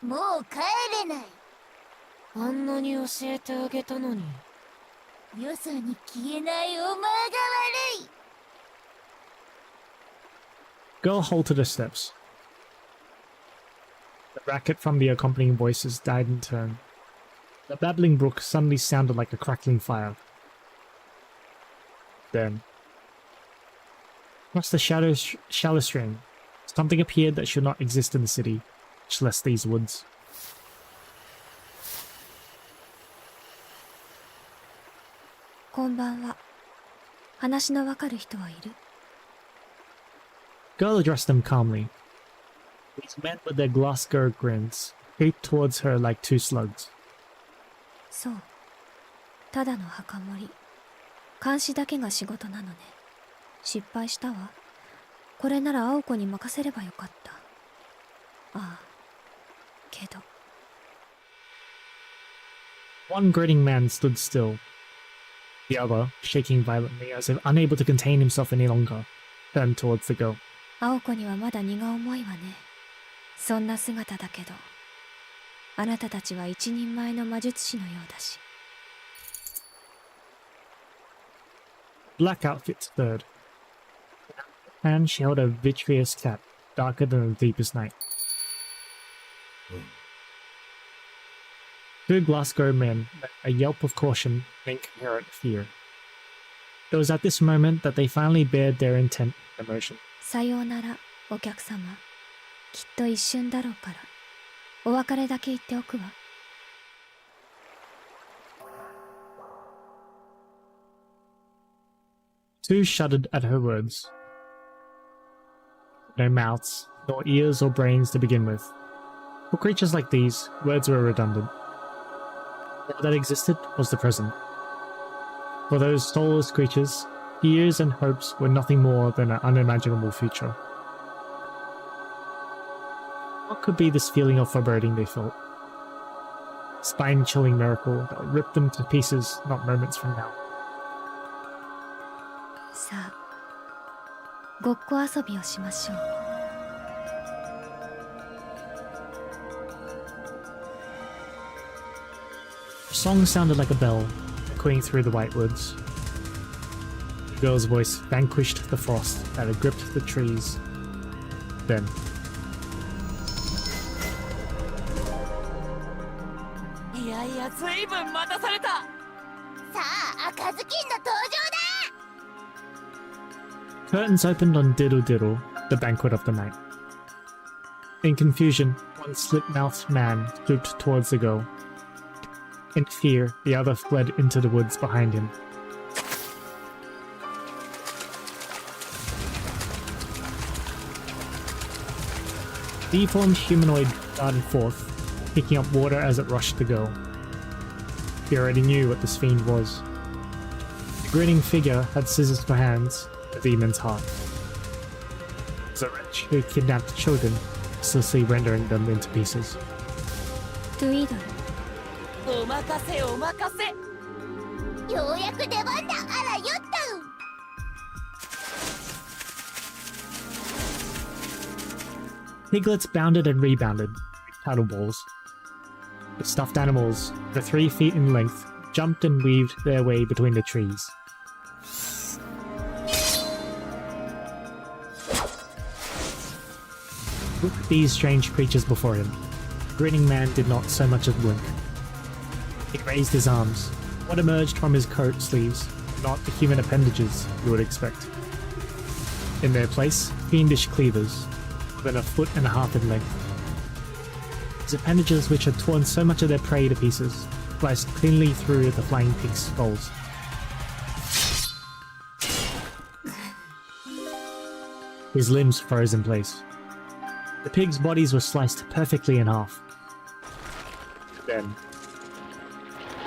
B: もう帰れない。
E: あんなに教えてあげたのに。
B: よそに消えないお前が悪い。
A: Girl halted her steps. The racket from the accompanying voices died in turn. The babbling brook suddenly sounded like a crackling fire. Then, across the shallow stream, something appeared that should not exist in the city, much less these woods.
D: こんばんは。話のわかる人はいる？
A: Girl addressed them calmly. These men with their glass-gird grins creeped towards her like two slugs.
D: そう。ただの墓守り。監視だけが仕事なのね。失敗したわ。これなら青子に任せればよかった。ああ。けど。
A: One grinning man stood still. The other, shaking violently as if unable to contain himself any longer, turned towards the girl.
D: 青子にはまだ荷が重いわね。そんな姿だけど、あなたたちは一人前の魔術師のようだし。
A: Black outfit stirred. In her hand she held a vitreous cap, darker than the deepest night. Two Glasgow men let a yelp of caution and incoherent fear. It was at this moment that they finally bared their intent and emotion.
D: さようなら、お客様。きっと一瞬だろうから。お別れだけ言っておくわ。
A: Two shuddered at her words. No mouths, nor ears or brains to begin with. For creatures like these, words were redundant. All that existed was the present. For those soulless creatures, fears and hopes were nothing more than an unimaginable future. What could be this feeling of foreboding they felt? Spine-chilling miracle that would rip them to pieces not moments from now.
D: さあ、ごっこ遊びをしましょう。
A: The song sounded like a bell, echoing through the white woods. The girl's voice vanquished the frost that had gripped the trees. Then,
F: いやいや、ずいぶん待たされた。
D: さあ、赤ずきんの登場だ。
A: curtains opened on Diddle Diddle, the banquet of the night. In confusion, one slit-mouthed man stooped towards the girl. In fear, the other fled into the woods behind him. The deformed humanoid darted forth, picking up water as it rushed the girl. He already knew what this fiend was. The grinning figure had scissors for hands, a demon's heart. It was a wretch who kidnapped children, mercilessly rendering them into pieces.
D: トゥイドル。
F: お任せお任せ。
D: ようやく出番だ。あらよった。
A: Piglets bounded and rebounded, like paddle balls. The stuffed animals, the 3 feet in length, jumped and weaved their way between the trees. Look at these strange creatures before him. The grinning man did not so much as blink. He raised his arms. What emerged from his coat sleeves, not the human appendages you would expect. In their place, fiendish cleavers, more than 1.5 feet in length. His appendages, which had torn so much of their prey to pieces, sliced cleanly through the flying pig's skulls. His limbs froze in place. The pigs' bodies were sliced perfectly in half. Then,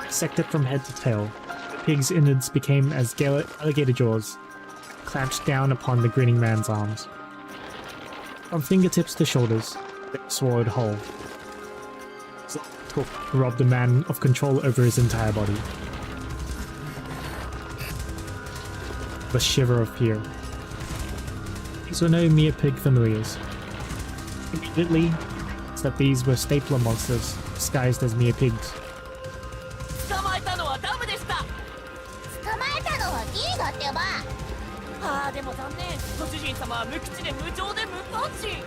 A: dissected from head to tail, the pig's innards became as alligator jaws, clamped down upon the grinning man's arms. From fingertips to shoulders, they were swallowed whole. Took robbed the man of control over his entire body. The shiver of fear. These were no mere pig familiars. Immediately, it's that these were stapler monsters, disguised as mere pigs.
F: 捕まえたのはダムでした。
D: 捕まえたのは D だってば。
F: ああ、でも残念。ご主人様は無口で無情で無パンチ。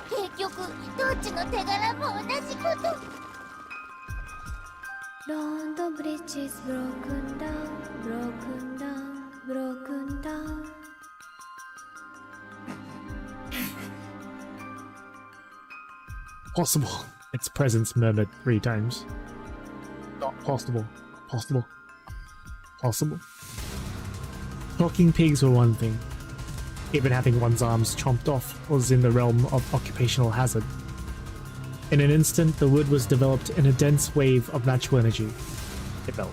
D: 結局どっちの手柄も同じこと。Round the bridge is broken down, broken down, broken down.
A: Possible. Its presence murmured 3 times. Not possible. Possible. Possible. Talking pigs were one thing. Even having one's arms chomped off was in the realm of occupational hazard. In an instant, the wood was developed in a dense wave of magical energy. It felt.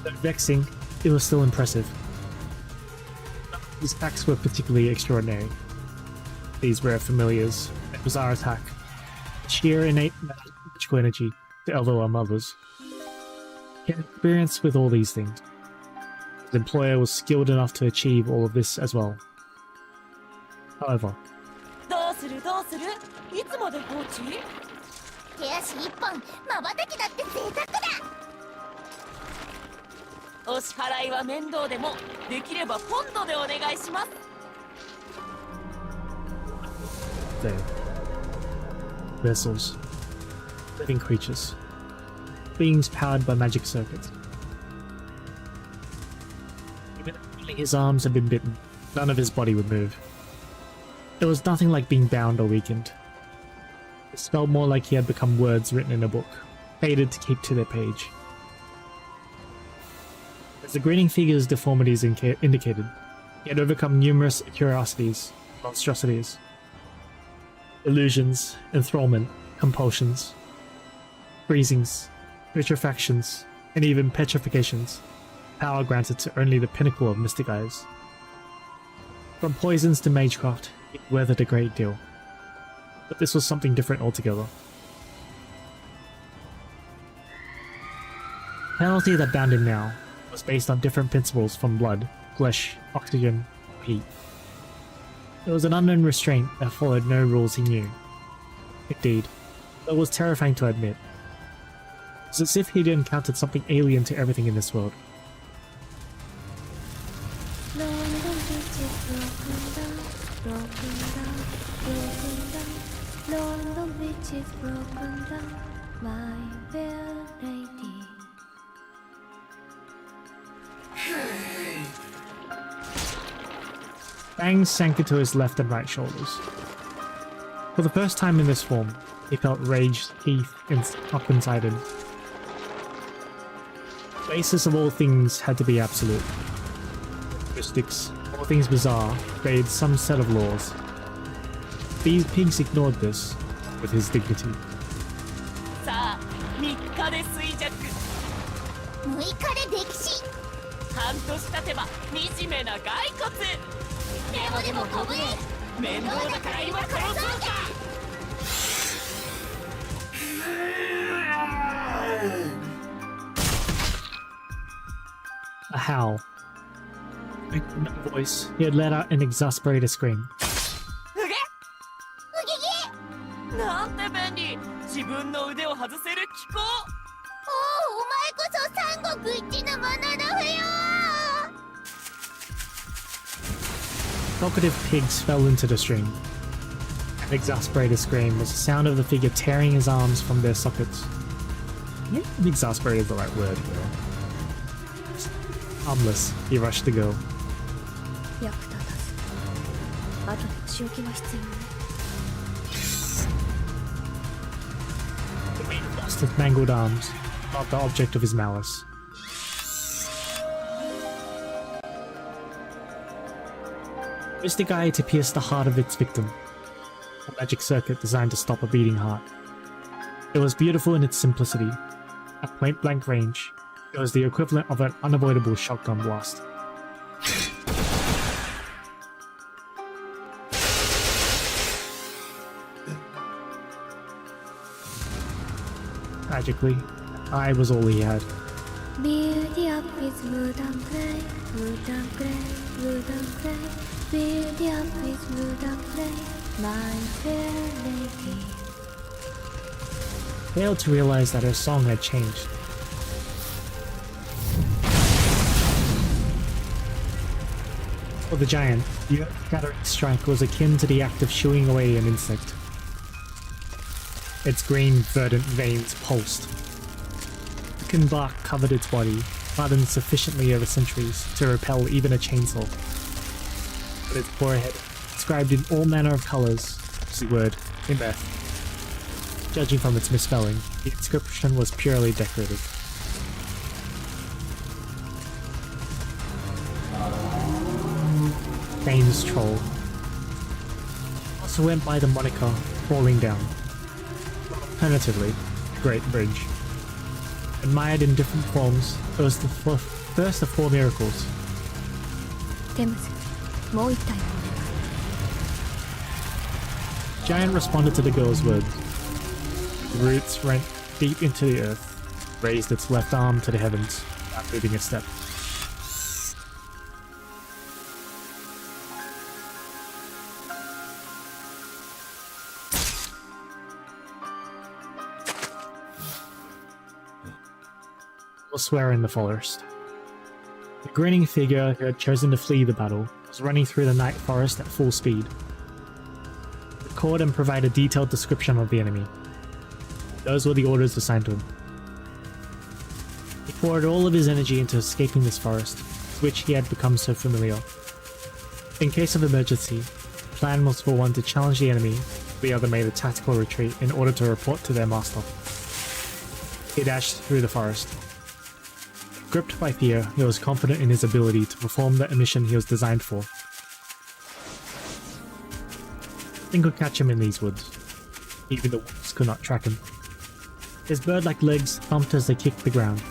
A: Though vexing, it was still impressive. These acts were particularly extraordinary. These rare familiars, a bizarre attack, sheer innate magical energy to elbow our mothers. He had experience with all these things. His employer was skilled enough to achieve all of this as well. However,
F: どうするどうする。いつまで放置？
D: 手足一本、瞬きだって贅沢だ。
F: お支払いは面倒でも、できればポンドでお願いします。
A: they vessels, living creatures, beings powered by magic circuits. Even if his arms had been bitten, none of his body would move. It was nothing like being bound or weakened. It felt more like he had become words written in a book, faded to keep to their page. As the grinning figure's deformities indicated, he had overcome numerous curiosities, monstrosities, illusions, enthrallment, compulsions, freezings, putrefactions, and even petrifications, power granted to only the pinnacle of mystic eyes. From poisons to magecraft, he weathered a great deal. But this was something different altogether. The penalty that bound him now was based on different principles from blood, flesh, oxygen, heat. There was an unknown restraint that followed no rules he knew. Indeed, that was terrifying to admit. It was as if he'd encountered something alien to everything in this world.
D: London Bridge is broken down, my fair lady.
A: Fangs sank into his left and right shoulders. For the first time in this form, he felt rage teeth up inside him. The basis of all things had to be absolute. Mystics, all things bizarre, created some set of laws. These pigs ignored this with his dignity.
I: さあ3日で衰弱
D: 6日で溺死。
I: 半年経てば惨めな骸骨
D: でも飛ぶね。
I: 面倒だから今殺そうか
A: A howl. In a voice, he had let out an exasperated scream.
I: なんて便利自分の腕を外せる機構
D: お前こそ三国一のもののふよ。
A: Talkative pigs fell into the stream. An exasperated scream was the sound of the figure tearing his arms from their sockets. Maybe exasperated is the right word here. Harmless, he rushed the girl.
D: 役立たず。後で仕置きが必要ね。
A: The meat lost his mangled arms, not the object of his malice. Mystic eye to pierce the heart of its victim. A magic circuit designed to stop a beating heart. It was beautiful in its simplicity. At point-blank range, it was the equivalent of an unavoidable shotgun blast. Tragically, an eye was all he had.
D: Beauty up with wood and clay, wood and clay, wood and clay. Beauty up with wood and clay, my fair lady.
A: Failed to realize that her song had changed. For the giant, the earth-scattering strike was akin to the act of shooing away an insect. Its green, verdant veins pulsed. Thick bark covered its body, hardened sufficiently over centuries to repel even a chainsaw. But its forehead, inscribed in all manner of colors, was the word Imeth. Judging from its misspelling, the inscription was purely decorative. Fame's troll. Also went by the moniker Falling Down. Alternatively, Great Bridge. Admired in different forms, it was the first of 4 miracles.
D: テムズ、もう一体。
A: Giant responded to the girl's words. The roots went deep into the earth, raised its left arm to the heavens, without moving a step. Elsewhere in the forest, the grinning figure who had chosen to flee the battle was running through the night forest at full speed. Record and provide a detailed description of the enemy. Those were the orders assigned to him. He poured all of his energy into escaping this forest, with which he had become so familiar. In case of emergency, the plan was for one to challenge the enemy The other made a tactical retreat in order to report to their master. He dashed through the forest. Gripped by fear, he was confident in his ability to perform the mission he was designed for. Nothing could catch him in these woods. Even the wolves could not track him. His bird-like legs thumped as they kicked the ground.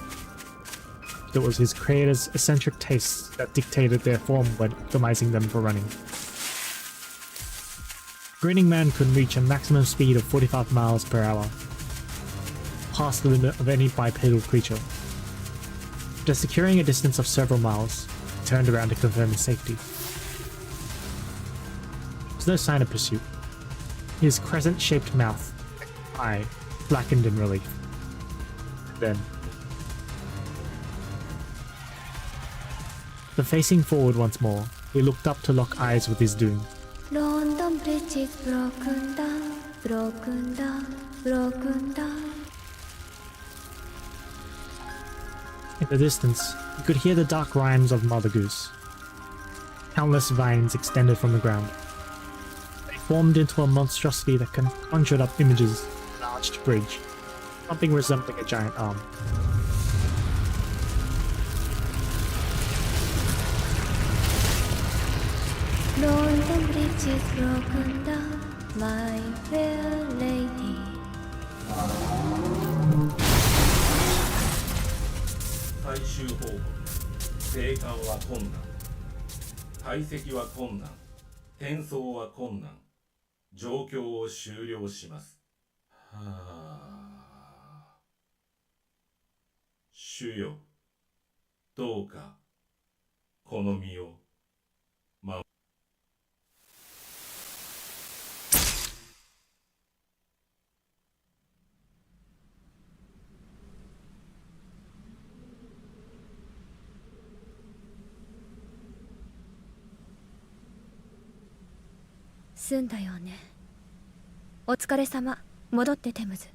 A: It was his creator's eccentric tastes that dictated their form when optimizing them for running. Grinning Man could reach a maximum speed of 45 miles per hour, past the limit of any bipedal creature. After securing a distance of several miles, he turned around to confirm his safety. There was no sign of pursuit. His crescent-shaped mouth, eye, blackened in relief. Then, facing forward once more, he looked up to lock eyes with his doom.
D: London Bridge is broken down, broken down, broken down.
A: In the distance, you could hear the dark rhymes of Mother Goose. Countless vines extended from the ground. They formed into a monstrosity that conjured up images of an arched bridge, something resembling a giant arm.
D: London Bridge is broken down, my fair lady.
H: 回収方法、生還は困難、解析は困難、転送は困難、状況を終了します。はあ。主よ、どうかこの身を守る。
D: 済んだよね。お疲れ様。戻ってテムズ。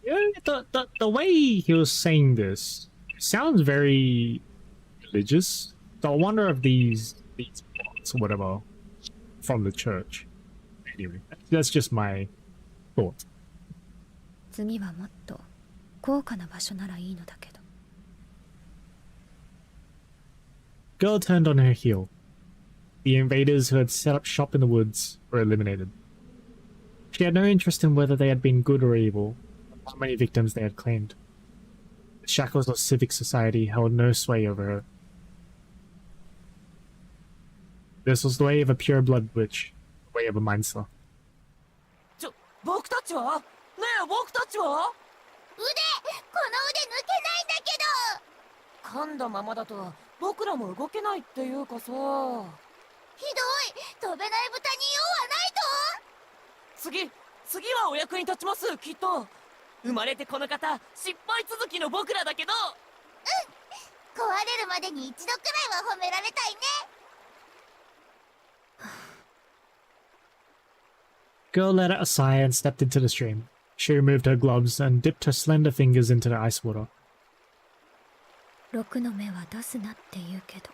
A: Yeah, the way he was saying this sounds very religious. So I wonder if these plots or whatever from the church. Anyway, that's just my thought.
D: 次はもっと高価な場所ならいいのだけど。
A: Girl turned on her heel. The invaders who had set up shop in the woods were eliminated. She had no interest in whether they had been good or evil, or how many victims they had claimed. The shackles of civic society held no sway over her. This was the way of a pure-blood witch, the way of a mindster.
I: 僕たちは？ねえ、僕たちは？
D: この腕抜けないんだけど。
I: 噛んだままだと僕らも動けないっていうかさ。
D: ひどい。飛べない豚に用はないと。
I: 次はお役に立ちます、きっと。生まれてこの方、失敗続きの僕らだけど。
D: 壊れるまでに一度くらいは褒められたいね。
A: Girl let out a sigh and stepped into the stream. She removed her gloves and dipped her slender fingers into the ice water.
D: 6の目は出すなって言うけど、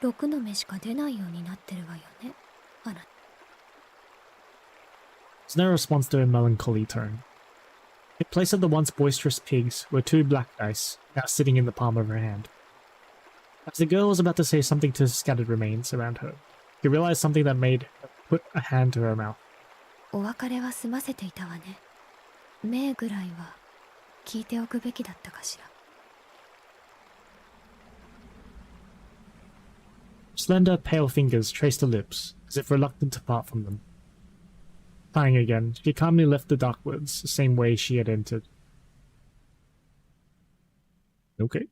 D: 6の目しか出ないようになってるわよね、あなた。
A: There's no response to her melancholy tone. In place of the once boisterous pigs were two black dice, now sitting in the palm of her hand. As the girl was about to say something to the scattered remains around her, she realized something that made her put a hand to her mouth.
D: お別れは済ませていたわね。目ぐらいは聞いておくべきだったかしら。
A: Slender, pale fingers traced her lips, as if reluctant to part from them. Sighing again, she calmly left the dark woods the same way she had entered. Okay.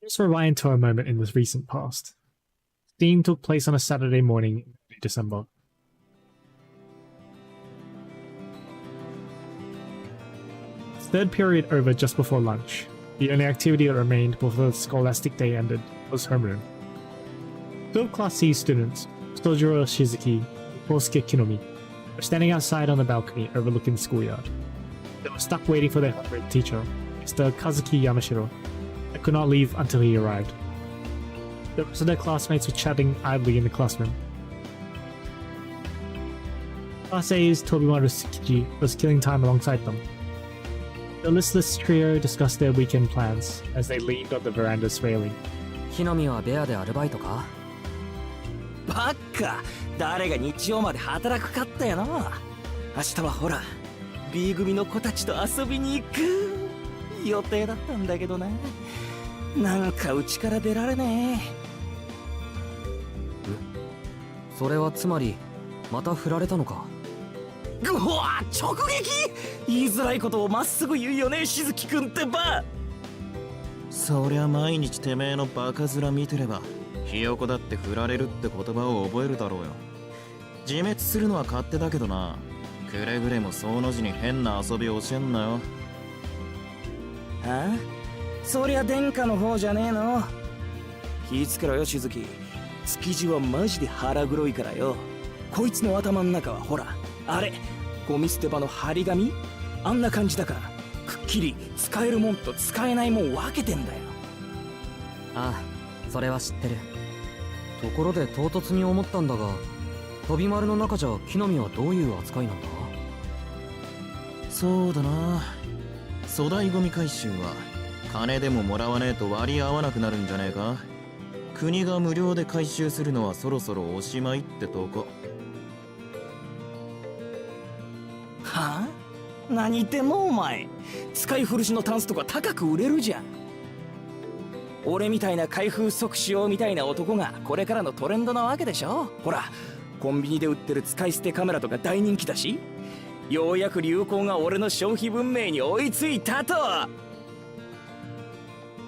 A: Let's rewind to a moment in the recent past. The scene took place on a Saturday morning in December. Third period over just before lunch. The only activity that remained before the scholastic day ended was homeroom. 12 Class C students, Sojiro Shizuki and Kosuke Kinomi, were standing outside on the balcony overlooking the schoolyard. They were stuck waiting for their homeroom teacher, Mr. Kazuki Yamashiro. I could not leave until he arrived. The rest of their classmates were chatting idly in the classroom. Class A's Tobimaru Tsukiji was killing time alongside them. The listless trio discussed their weekend plans as they leaned on the veranda's railing.
G: 木の実はベアでアルバイトか？
F: ばっか誰が日曜まで働くかったよな。明日はほら B 組の子たちと遊びに行く予定だったんだけどな。なんかうちから出られね
G: それはつまりまた振られたのか？
F: え。うわ直撃。言いづらいことをまっすぐ言うよね、しずきくんってば。そりゃ毎日てめえのバカ面見てればひよこだって振られるって言葉を覚えるだろうよ。自滅するのは勝手だけどな。くれぐれもその字に変な遊び教えんなよ。あ？そりゃ殿下の方じゃねえの。気ぃつけろよしずき。築地はマジで腹黒いからよ。こいつの頭の中はほらあれゴミ捨て場の張り紙あんな感じだから、くっきり使えるもんと使えないもん分けてんだよ。
G: ああ、それは知ってる。ところで唐突に思ったんだが、飛び丸の中じゃ木の実はどういう扱いなんだ？そうだな、粗大ゴミ回収は金でももらわねえと割り合わなくなるんじゃねえか。国が無料で回収するのはそろそろおしまいってとこ。はあ？何言ってんのお前。使い古しのタンスとか高く売れるじゃん。俺みたいな開封即使用みたいな男がこれからのトレンドなわけでしょ。ほらコンビニで売ってる使い捨てカメラとか大人気だし、ようやく流行が俺の消費文明に追いついたと。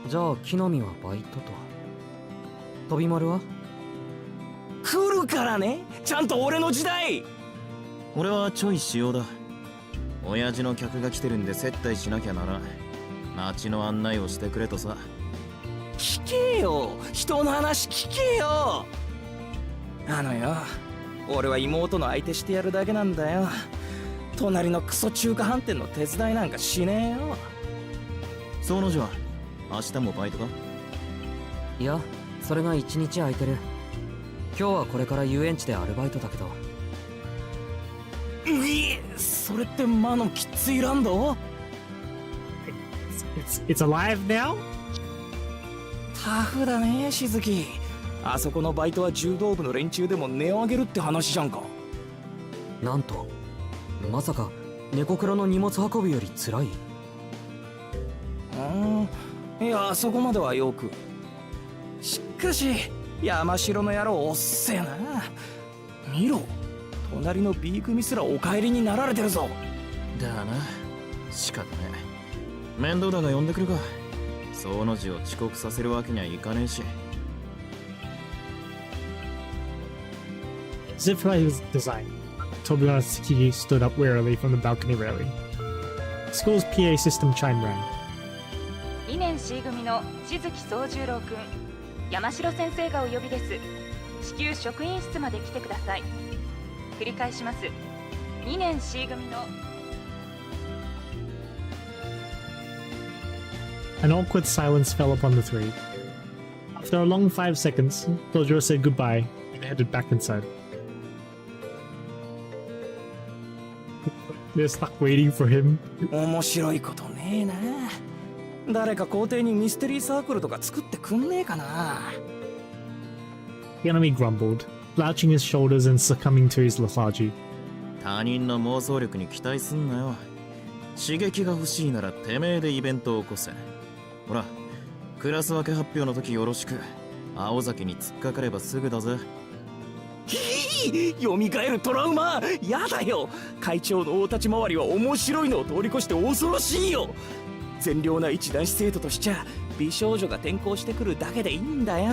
G: じゃあ木の実はバイトと。飛び丸は？来るからね、ちゃんと俺の時代。俺はちょい仕様だ。親父の客が来てるんで接待しなきゃならん。街の案内をしてくれとさ。聞けよ、人の話聞けよ。あのよ、俺は妹の相手してやるだけなんだよ。隣のクソ中華飯店の手伝いなんかしねえよ。その字は明日もバイトか？いや、それが一日空いてる。今日はこれから遊園地でアルバイトだけど。それって魔のきついランド？
A: It's alive now?
F: タフだね、しずき。あそこのバイトは柔道部の連中でも値を上げるって話じゃんか。
G: なんと、まさか猫黒の荷物運びより辛い？
F: いや、そこまではよく。しかし山城の野郎おっせえな。見ろ、隣の B 組すらお帰りになられてるぞ。だな、仕方ねえ。面倒だが呼んでくるか。その字を遅刻させるわけにはいかねえし。
A: As if by his design, Tobimaru Tsukiji stood up wearily from the balcony railing. The school's PA system chime rang.
J: 2年 C 組の静木宗十郎くん、山城先生がお呼びです。至急職員室まで来てください。繰り返します。2年 C 組の。
A: An awkward silence fell upon the three. After a long 5 seconds, Tojiro said goodbye and headed back inside. They're stuck waiting for him.
F: 面白いことねえな。誰か校庭にミステリーサークルとか作ってくんねえかな。
A: The enemy grumbled, slouching his shoulders and succumbing to his lethargy.
F: 他人の妄想力に期待すんなよ。刺激が欲しいならてめえでイベントを起こせ。ほら、クラス分け発表の時よろしく。青崎に突っかかればすぐだぜ。蘇るトラウマやだよ。会長の大立ち回りは面白いのを通り越して恐ろしいよ。善良な一男子生徒としちゃ美少女が転校してくるだけでいいんだよ。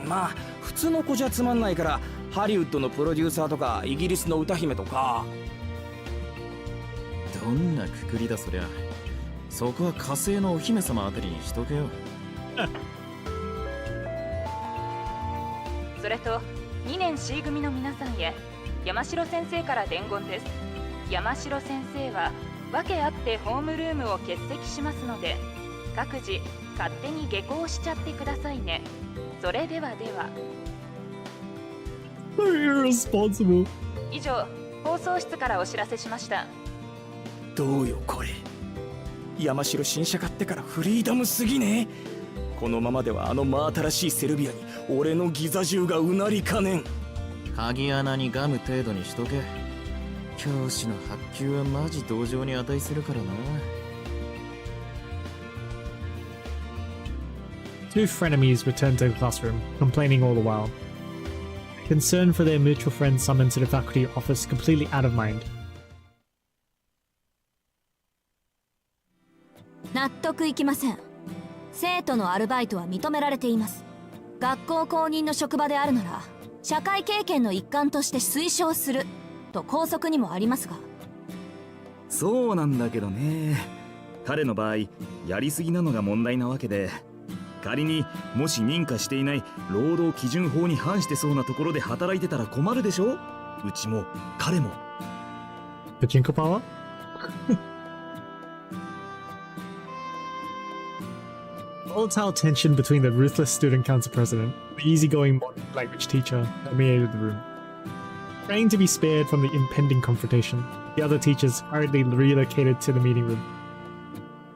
F: まあ普通の子じゃつまんないからハリウッドのプロデューサーとかイギリスの歌姫とか。どんなくくりだそりゃ。そこは火星のお姫様あたりにしとけよ。
J: それと2年 C 組の皆さんへ山城先生から伝言です。山城先生は訳あってホームルームを欠席しますので、各自勝手に下校しちゃってくださいね。それではでは。
A: So irresponsible.
J: 以上、放送室からお知らせしました。
F: どうよこれ。山城新車買ってからフリーダムすぎね。このままではあの真新しいセルビアに俺のギザ銃がうなりかねん。
G: 鍵穴にガム程度にしとけ。教師の発給はマジ同情に値するからな。
A: Two frenemies returned to the classroom, complaining all the while. Concern for their mutual friend summoned to the faculty office completely out of mind.
D: 納得いきません。生徒のアルバイトは認められています。学校公認の職場であるなら社会経験の一環として推奨すると校則にもありますが。
K: そうなんだけどね。彼の場合やりすぎなのが問題なわけで、仮にもし認可していない労働基準法に反してそうなところで働いてたら困るでしょ。うちも彼も。
A: Pachinko power? Volatile tension between the ruthless student council president and the easygoing modern language teacher permeated the room. Praying to be spared from the impending confrontation, the other teachers hurriedly relocated to the meeting room.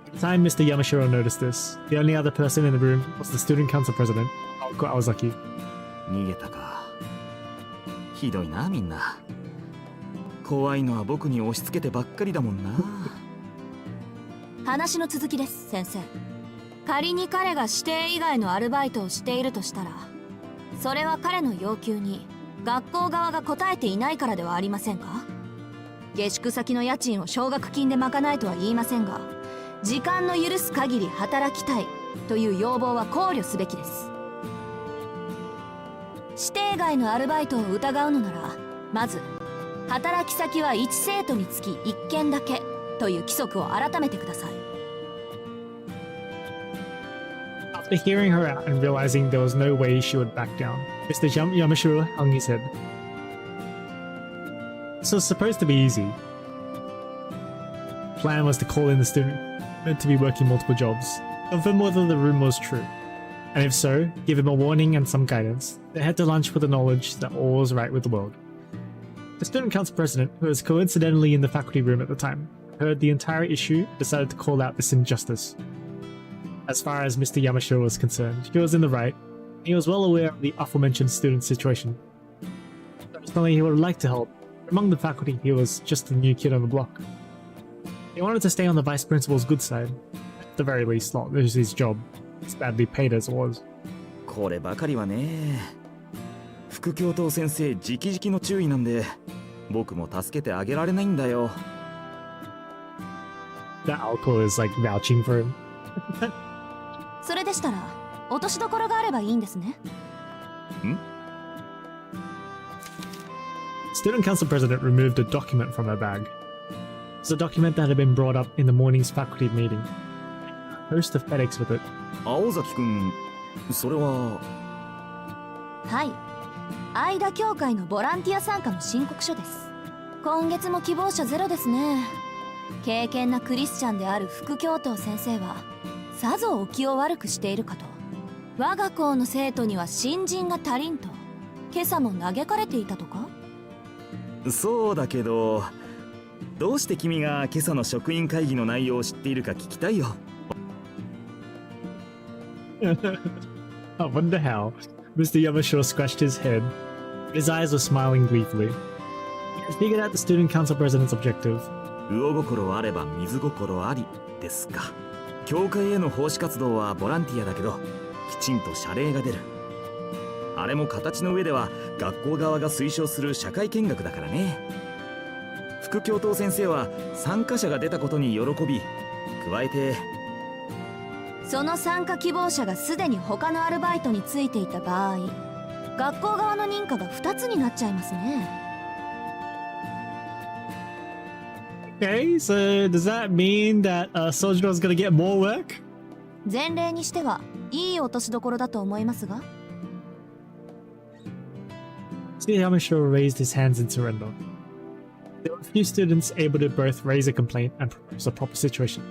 A: By the time Mr. Yamashiro noticed this, the only other person in the room was the student council president, Naoko Awazaki.
K: 逃げたか。ひどいなみんな。怖いのは僕に押し付けてばっかりだもんな。
D: 話の続きです、先生。仮に彼が指定以外のアルバイトをしているとしたら、それは彼の要求に学校側が応えていないからではありませんか。下宿先の家賃を奨学金で賄えとは言いませんが、時間の許す限り働きたいという要望は考慮すべきです。指定外のアルバイトを疑うのなら、まず働き先は1生徒につき1件だけという規則を改めてください。
A: After hearing her out and realizing there was no way she would back down, Mr. Yamashiro hung his head. This was supposed to be easy. The plan was to call in the student meant to be working multiple jobs, confirm whether the rumor was true, and if so, give him a warning and some guidance, then head to lunch with the knowledge that all was right with the world. The student council president, who was coincidentally in the faculty room at the time, heard the entire issue and decided to call out this injustice. As far as Mr. Yamashiro was concerned, he was in the right. He was well aware of the aforementioned student's situation. Personally, he would have liked to help. Among the faculty, he was just a new kid on the block. He wanted to stay on the vice principal's good side. At the very least, not lose his job, as badly paid as it was.
K: こればかりはね。副教頭先生直々の注意なんで、僕も助けてあげられないんだよ。
A: That alcohol is like vouching for him.
D: それでしたら落としどころがあればいいんですね。
A: Student council president removed a document from her bag. It was a document that had been brought up in the morning's faculty meeting. A host of headaches with it.
K: 青崎くん、それは。
D: はい、愛田協会のボランティア参加の申告書です。今月も希望者ゼロですね。敬虔なクリスチャンである副教頭先生はさぞお気を悪くしているかと。我が校の生徒には新人が足りんと今朝も嘆かれていたとか。
K: そうだけど、どうして君が今朝の職員会議の内容を知っているか聞きたいよ。
A: I wonder how. Mr. Yamashiro scratched his head. His eyes were smiling gleefully. He had figured out the student council president's objective.
K: 魚心あれば水心ありですか。教会への奉仕活動はボランティアだけど、きちんと謝礼が出る。あれも形の上では学校側が推奨する社会見学だからね。副教頭先生は参加者が出たことに喜び、加えて
D: その参加希望者がすでに他のアルバイトについていた場合、学校側の認可が2つになっちゃいますね。
A: Okay, so does that mean that Sojiro is gonna get more work?
D: 前例にしてはいい落としどころだと思いますが。
A: Mr. Yamashiro raised his hands in surrender. There were few students able to both raise a complaint and propose a proper solution.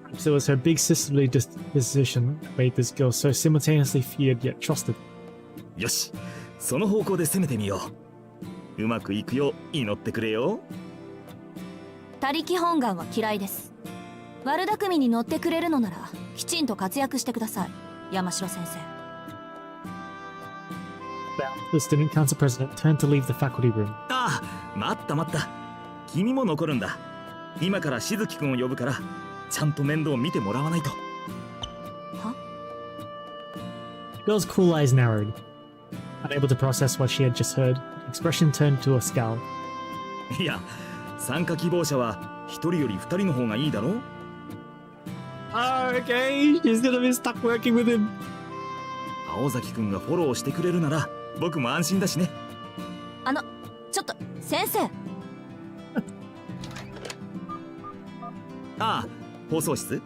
A: Perhaps it was her big sisterly disposition that made this girl so simultaneously feared yet trusted.
K: よし、その方向で攻めてみよう。うまくいくよう祈ってくれよ。
D: 他力本願は嫌いです。悪巧みに乗ってくれるのならきちんと活躍してください、山城先生。
A: The student council president turned to leave the faculty room.
K: ああ、待った待った。君も残るんだ。今からしずきくんを呼ぶから、ちゃんと面倒見てもらわないと。
D: は？
A: The girl's cool eyes narrowed. Unable to process what she had just heard, expression turned to a scowl.
K: いや、参加希望者は一人より二人の方がいいだろう。
A: Oh, okay, she's gonna be stuck working with him.
K: 青崎くんがフォローしてくれるなら僕も安心だしね。
D: ちょっと先生。
K: ああ、放送室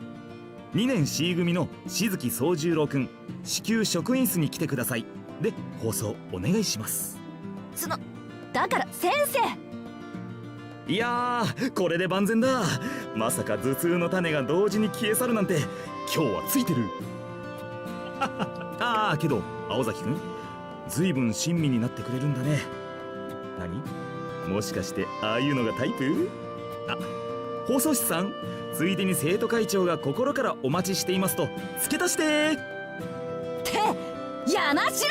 K: 2年 C 組のしずき宗十郎くん、至急職員室に来てください。で、放送お願いします。
D: だから先生。
K: いやー、これで万全だ。まさか頭痛の種が同時に消え去るなんて、今日はついてる。ああ、けど青崎くん、ずいぶん親身になってくれるんだね。何？もしかしてああいうのがタイプ？あ、放送室さん、ついでに生徒会長が心からお待ちしていますと付け足して。
D: って山城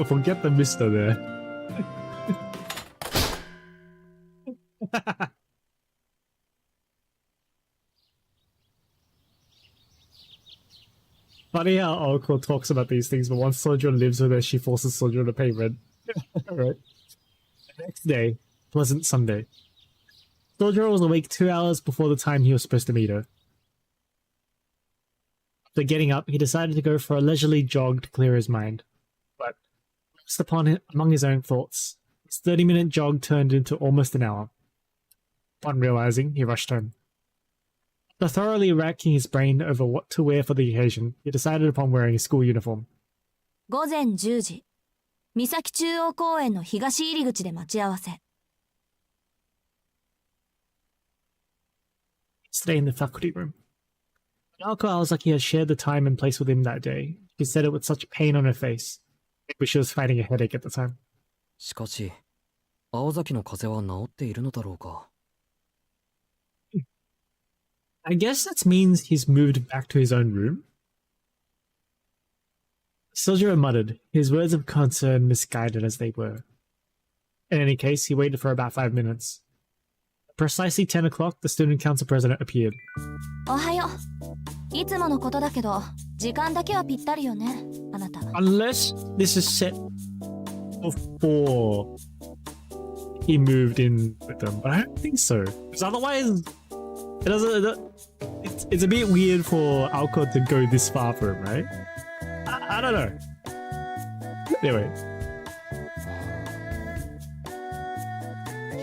A: Forget the mister there. Funny how Oracle talks about these things, but once Sojourn lives with her, she forces Sojourn to pay rent. Right. The next day, pleasant Sunday. Sojourn was awake 2 hours before the time he was supposed to meet her. After getting up, he decided to go for a leisurely jog to clear his mind. But, lost among his own thoughts, his 30-minute jog turned into almost an hour. Upon realizing, he rushed home. After thoroughly racking his brain over what to wear for the occasion, he decided upon wearing a school uniform.
D: 午前10時、三崎中央公園の東入り口で待ち合わせ。
A: Stay in the faculty room. Naoko Awazaki had shared the time and place with him that day. She said it with such pain on her face. Maybe she was fighting a headache at the time.
G: しかし、青崎の風邪は治っているのだろうか。
A: I guess that means he's moved back to his own room. Sojiro muttered, his words of concern misguided as they were. In any case, he waited for about 5 minutes. At precisely 10 o'clock, the student council president appeared.
D: おはよう。いつものことだけど、時間だけはぴったりよね、あなた。
A: Unless this is set before he moved in with them, but I don't think so. Because otherwise, it's a bit weird for Alco to go this far for him, right? I don't know. Anyway.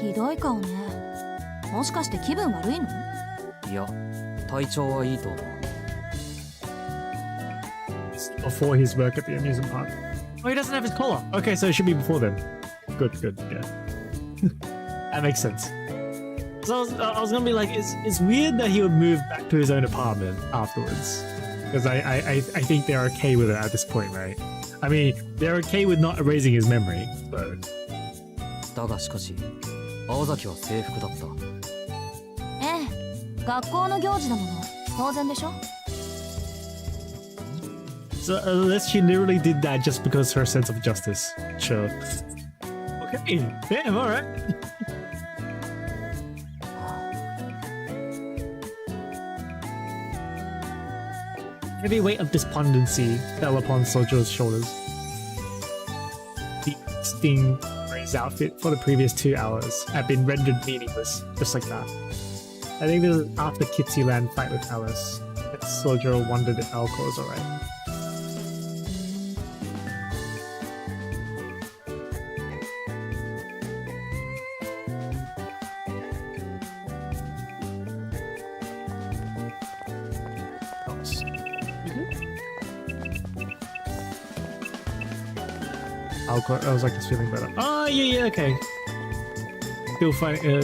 D: ひどい顔ね。もしかして気分悪いの？
G: いや、体調はいいと思う。
A: Before his work at the amusement park. Oh, he doesn't have his collar. Okay, so it should be before then. Good, yeah. That makes sense. So I was gonna be like, it's weird that he would move back to his own apartment afterwards. Because I think they're okay with it at this point, right? I mean, they're okay with not erasing his memory, so...
G: だがしかし、青崎は制服だった。
D: ええ、学校の行事だもの。当然でしょ？
A: So unless she literally did that just because her sense of justice. Sure. Okay, damn, alright. Heavy weight of despondency fell upon Sojo's shoulders. The sting for his outfit for the previous 2 hours had been rendered meaningless, just like that. I think this is after Kitsyland fight with Alice, that Sojo wondered if Alco was alright. Alcor. I was like, he's feeling better. Oh, yeah, okay. Still fighting.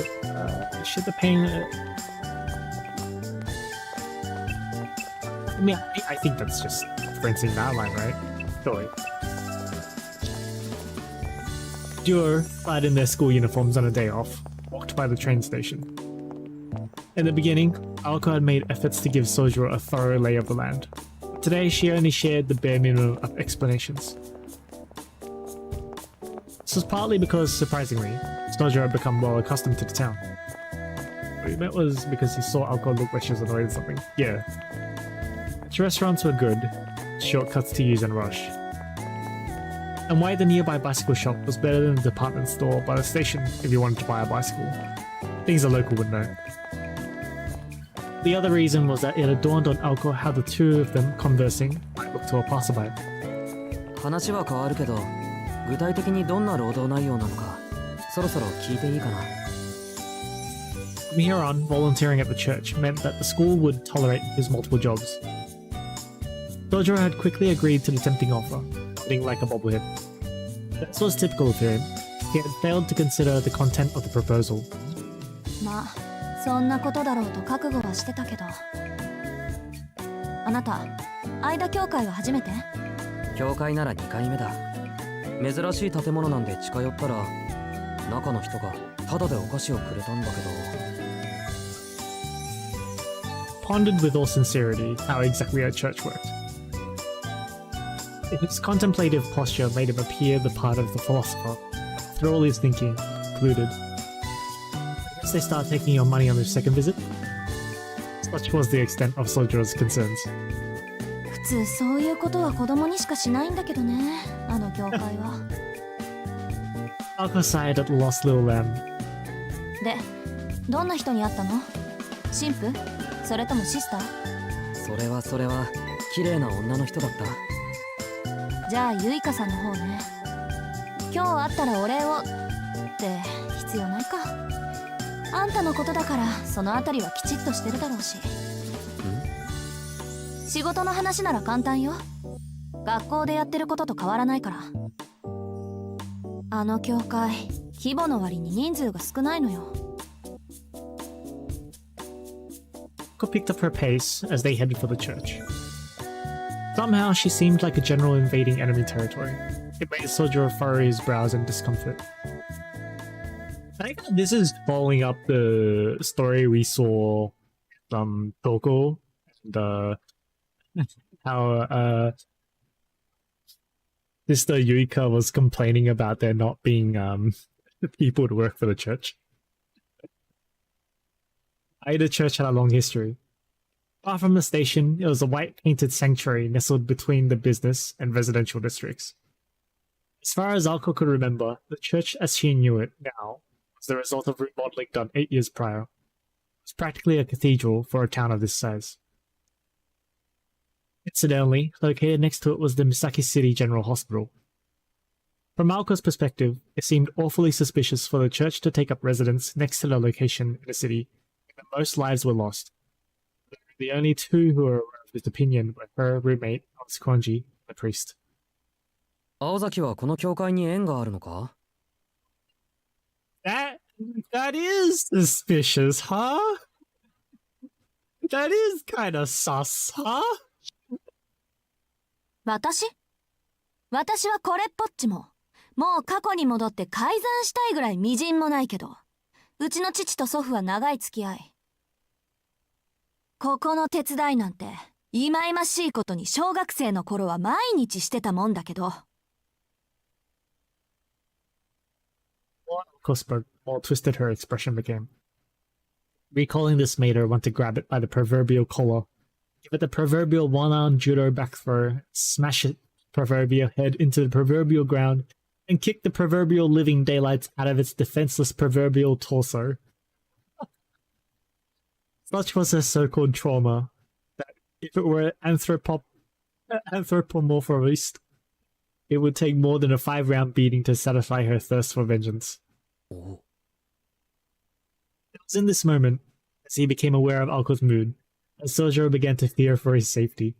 A: Shit, the pain. I mean, I think that's just referencing that line, right? Surely. Duo, clad in their school uniforms on a day off, walked by the train station. In the beginning, Alco had made efforts to give Sojiro a thorough lay of the land. Today, she only shared the bare minimum of explanations. This was partly because, surprisingly, Sojiro had become well accustomed to the town. What he meant was because he saw Alco look like she was annoyed at something. Yeah. Its restaurants were good, shortcuts to use and rush. And why the nearby bicycle shop was better than the department store by the station if you wanted to buy a bicycle. Things a local would know. The other reason was that it had dawned on Alco how the two of them conversing might look to a passerby.
G: 話は変わるけど、具体的にどんな労働内容なのか、そろそろ聞いていいかな。
A: From here on, volunteering at the church meant that the school would tolerate his multiple jobs. Sojiro had quickly agreed to the tempting offer, feeling like a bobblehead. This was typical of him. He had failed to consider the content of the proposal.
D: まあそんなことだろうと覚悟はしてたけど。あなた、間教会は初めて？
G: 教会なら2回目だ。珍しい建物なんで近寄ったら、中の人がタダでお菓子をくれたんだけど。
A: Pondered with all sincerity how exactly a church worked. His contemplative posture made him appear the part of the philosopher. Through all his thinking, concluded. I guess they start taking your money on their second visit? Such was the extent of Sojiro's concerns.
D: 普通そういうことは子供にしかしないんだけどね、あの教会は。
A: Alco sighed at the lost little lamb.
D: で、どんな人に会ったの？神父？それともシスター？
G: それは綺麗な女の人だった。
D: じゃあユイカさんの方ね。今日会ったらお礼をって必要ないか。あんたのことだからそのあたりはきちっとしてるだろうし。仕事の話なら簡単よ。学校でやってることと変わらないから。あの教会、規模の割に人数が少ないのよ。
A: Alco picked up her pace as they headed for the church. Somehow she seemed like a general invading enemy territory. It made Sojiro furrow his brows in discomfort. I think this is following up the story we saw from Toko, and how Sister Yuika was complaining about there not being people to work for the church. Either church had a long history. Far from the station, it was a white-painted sanctuary nestled between the business and residential districts. As far as Alco could remember, the church as she knew it now was the result of remodeling done 8 years prior. It was practically a cathedral for a town of this size. Incidentally, located next to it was the Misaki City General Hospital. From Alco's perspective, it seemed awfully suspicious for the church to take up residence next to the location in the city, where most lives were lost. The only two who were aware of his opinion were her roommate, Alice Konji, the priest.
G: 青崎はこの教会に縁があるのか？
A: That is suspicious, huh? That is kinda sus, huh?
D: 私はこれっぽっちも。もう過去に戻って改ざんしたいぐらい微塵もないけど。うちの父と祖父は長い付き合い。ここの手伝いなんて、忌々しいことに小学生の頃は毎日してたもんだけど。
A: More twisted her expression became. Recalling this made her want to grab it by the proverbial collar, give it the proverbial one-arm judo back throw, smash its proverbial head into the proverbial ground, and kick the proverbial living daylights out of its defenseless proverbial torso. Such was her so-called trauma, that if it were anthropomorphized, it would take more than a 5-round beating to satisfy her thirst for vengeance.
G: Oh.
A: It was in this moment, as he became aware of Alco's mood, that Sojiro began to fear for his safety.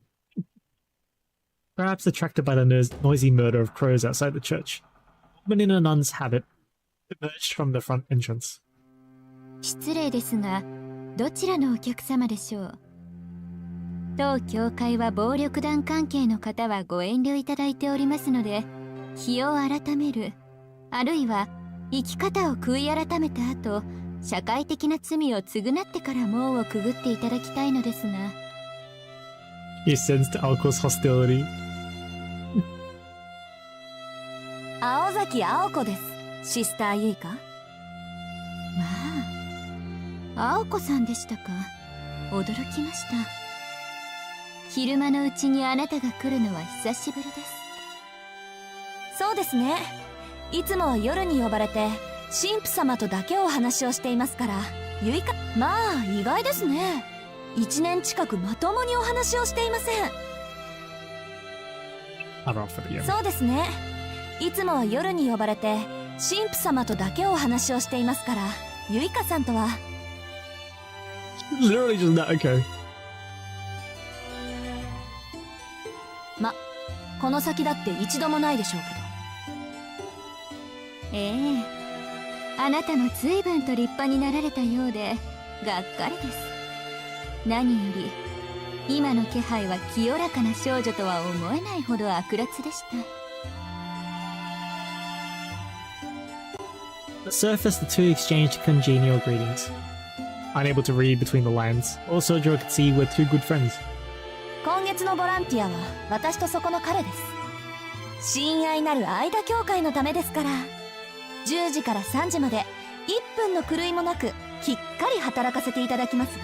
A: Perhaps attracted by the noisy murder of crows outside the church, woman in a nun's habit emerged from the front entrance.
D: 失礼ですが、どちらのお客様でしょう。当教会は暴力団関係の方はご遠慮いただいておりますので、日を改める、あるいは生き方を悔い改めた後、社会的な罪を償ってから門をくぐっていただきたいのですが。
A: He sensed Alco's hostility.
D: 青崎青子です、シスターユイカ。まあ、青子さんでしたか。驚きました。昼間のうちにあなたが来るのは久しぶりです。そうですね。いつもは夜に呼ばれて神父様とだけお話をしていますから。ユイカ、まあ意外ですね。1年近くまともにお話をしていません。
A: I'm off for the game.
D: そうですね。いつもは夜に呼ばれて神父様とだけお話をしていますから。ユイカさんとは。
A: Literally just that, okay.
D: ま、この先だって一度もないでしょうけど。ええ、あなたも随分と立派になられたようでがっかりです。何より今の気配は清らかな少女とは思えないほど悪辣でした。
A: At surface, the two exchanged congenial greetings. Unable to read between the lines, all Sojo could see were two good friends.
D: 今月のボランティアは私とそこの彼です。親愛なる間教会のためですから。10時から3時まで1分の狂いもなくきっかり働かせていただきますわ。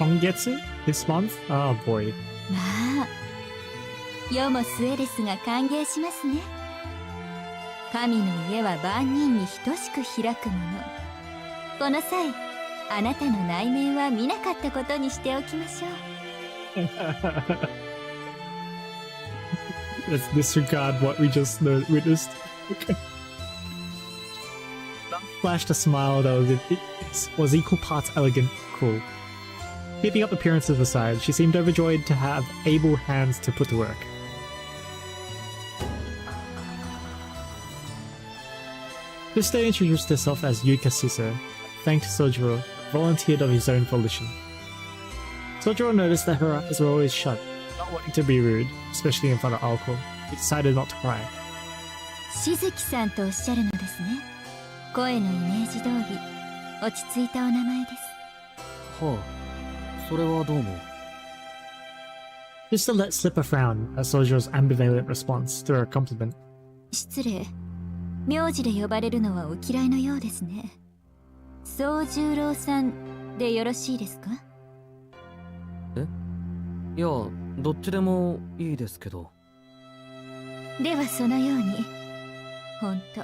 A: Kongetsu? This month? Oh boy.
D: まあ、世も末ですが歓迎しますね。神の家は万人に等しく開くもの。この際、あなたの内面は見なかったことにしておきましょう。
A: Let's disregard what we just witnessed. Nun flashed a smile that was equal parts elegant, cruel. Keeping up appearances aside, she seemed overjoyed to have able hands to put to work. Krista introduced herself as Yuka Suso, thanked Sojiro, volunteered of his own volition. Sojiro noticed that her eyes were always shut, not wanting to be rude, especially in front of Alco. He decided not to cry.
D: しずきさんとおっしゃるのですね。声のイメージ通り、落ち着いたお名前です。
G: はあ、それはどうも。
A: Krista let slip a frown at Sojiro's ambivalent response to her compliment.
D: 失礼。名字で呼ばれるのはお嫌いのようですね。宗十郎さんでよろしいですか？
G: え？いや、どっちでもいいですけど。
D: ではそのように。ほんと、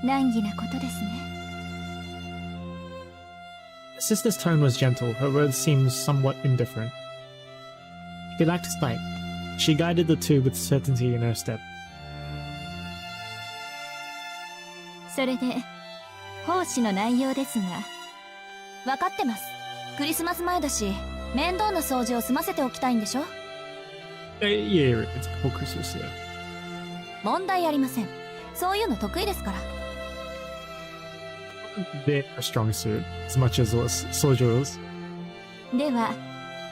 D: 難儀なことですね。
A: The sister's tone was gentle, her words seemed somewhat indifferent. She lacked sight. She guided the two with certainty in her step.
D: それで、奉仕の内容ですが。分かってます。クリスマス前だし、面倒な掃除を済ませておきたいんでしょ？
A: Yeah, it's before Christmas, yeah.
D: 問題ありません。そういうの得意ですから。
A: They're a strong suit, as much as Sojiro's.
D: では、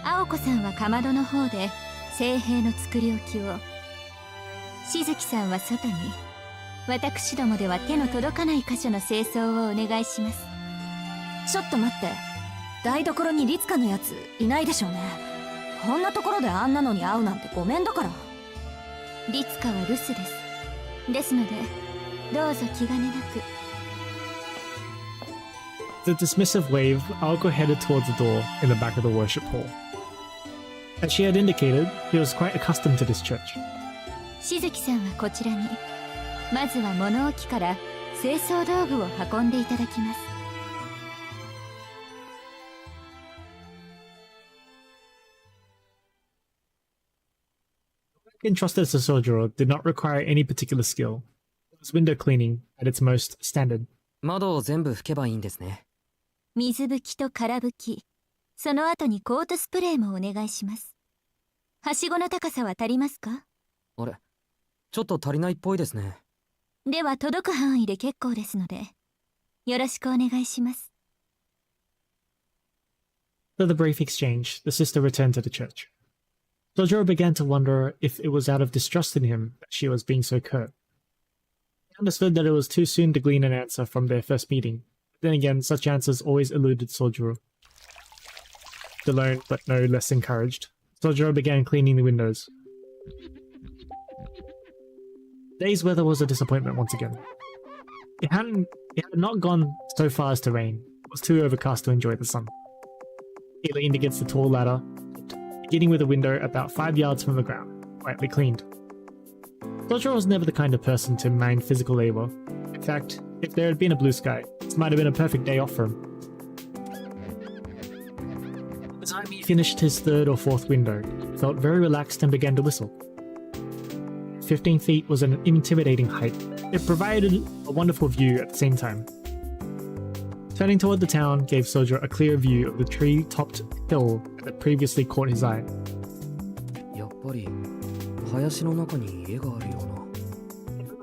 D: 青子さんはかまどの方で聖兵の作り置きを。しずきさんは外に。私どもでは手の届かない箇所の清掃をお願いします。ちょっと待って。台所に律香のやついないでしょうね。こんなところであんなのに会うなんてごめんだから。律香は留守です。ですので、どうぞ気兼ねなく。
A: With a dismissive wave, Alco headed towards the door in the back of the worship hall. As she had indicated, he was quite accustomed to this church.
D: しずきさんはこちらに。まずは物置から清掃道具を運んでいただきます。
A: Entrusted to Sojiro did not require any particular skill. It was window cleaning at its most standard.
G: 窓を全部拭けばいいんですね。
D: 水拭きと空拭き、その後にコートスプレーもお願いします。はしごの高さは足りますか？
G: あれ、ちょっと足りないっぽいですね。
D: では届く範囲で結構ですので、よろしくお願いします。
A: After the brief exchange, the sister returned to the church. Sojiro began to wonder if it was out of distrust in him that she was being so curt. He understood that it was too soon to glean an answer from their first meeting. Then again, such answers always eluded Sojiro. Alone, but no less encouraged, Sojiro began cleaning the windows. Today's weather was a disappointment once again. It had not gone so far as to rain. It was too overcast to enjoy the sun. He leaned against the tall ladder, beginning with a window about 5 yards from the ground, quietly cleaned. Sojiro was never the kind of person to mind physical labor. In fact, if there had been a blue sky, this might have been a perfect day off for him. By the time he finished his third or fourth window, he felt very relaxed and began to whistle. 15 feet was an intimidating height. It provided a wonderful view at the same time. Turning toward the town gave Sojiro a clear view of the tree-topped hill that had previously caught his eye.
G: やっぱり林の中に家があるよ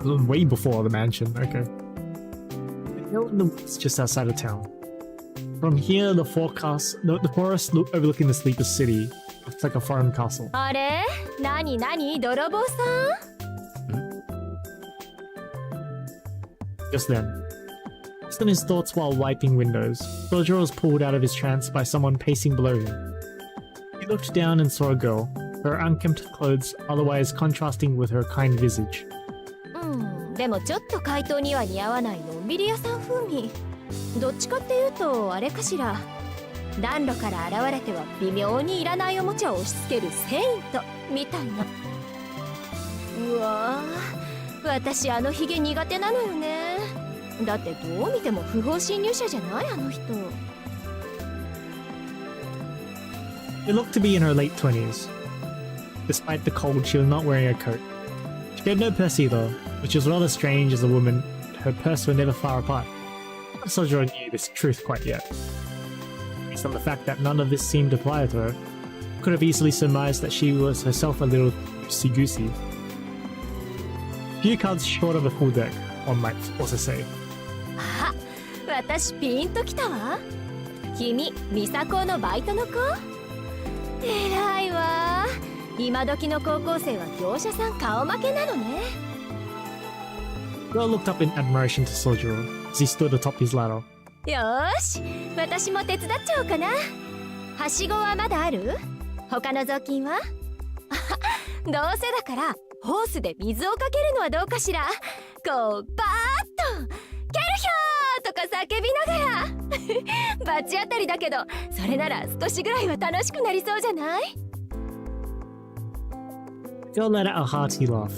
G: うな。
A: Way before the mansion, okay. The hill in the woods just outside of town. From here, the forest overlooking the sleepless city looks like a foreign castle.
D: あれ、何泥棒さん。
A: Just then, lost in his thoughts while wiping windows, Sojiro was pulled out of his trance by someone pacing below him. He looked down and saw a girl, her unkempt clothes otherwise contrasting with her kind visage.
D: でもちょっと怪盗には似合わないのんびり屋さん風味。どっちかっていうとあれかしら。暖炉から現れては微妙にいらないおもちゃを押し付けるセイントみたいな。うわぁ、私あのヒゲ苦手なのよね。だってどう見ても不法侵入者じゃないあの人。
A: She looked to be in her late 20s. Despite the cold, she was not wearing a coat. She had no purse either, which was rather strange as a woman. Her purse were never far apart. Sojiro knew this truth quite yet. Based on the fact that none of this seemed to apply to her, could have easily surmised that she was herself a little loosey-goosey. Few cards short of a full deck, one might also say.
D: あ、私ピンときたわ。君、ミサコのバイトの子？偉いわ。今時の高校生は業者さん顔負けなのね。
A: The girl looked up in admiration to Sojiro as he stood atop his ladder.
D: よーし、私も手伝っちゃおうかな。はしごはまだある？他の雑巾は？どうせだからホースで水をかけるのはどうかしら。こうバーッとケルヒョーとか叫びながら。バチ当たりだけど、それなら少しぐらいは楽しくなりそうじゃない？
A: The girl let out a hearty laugh.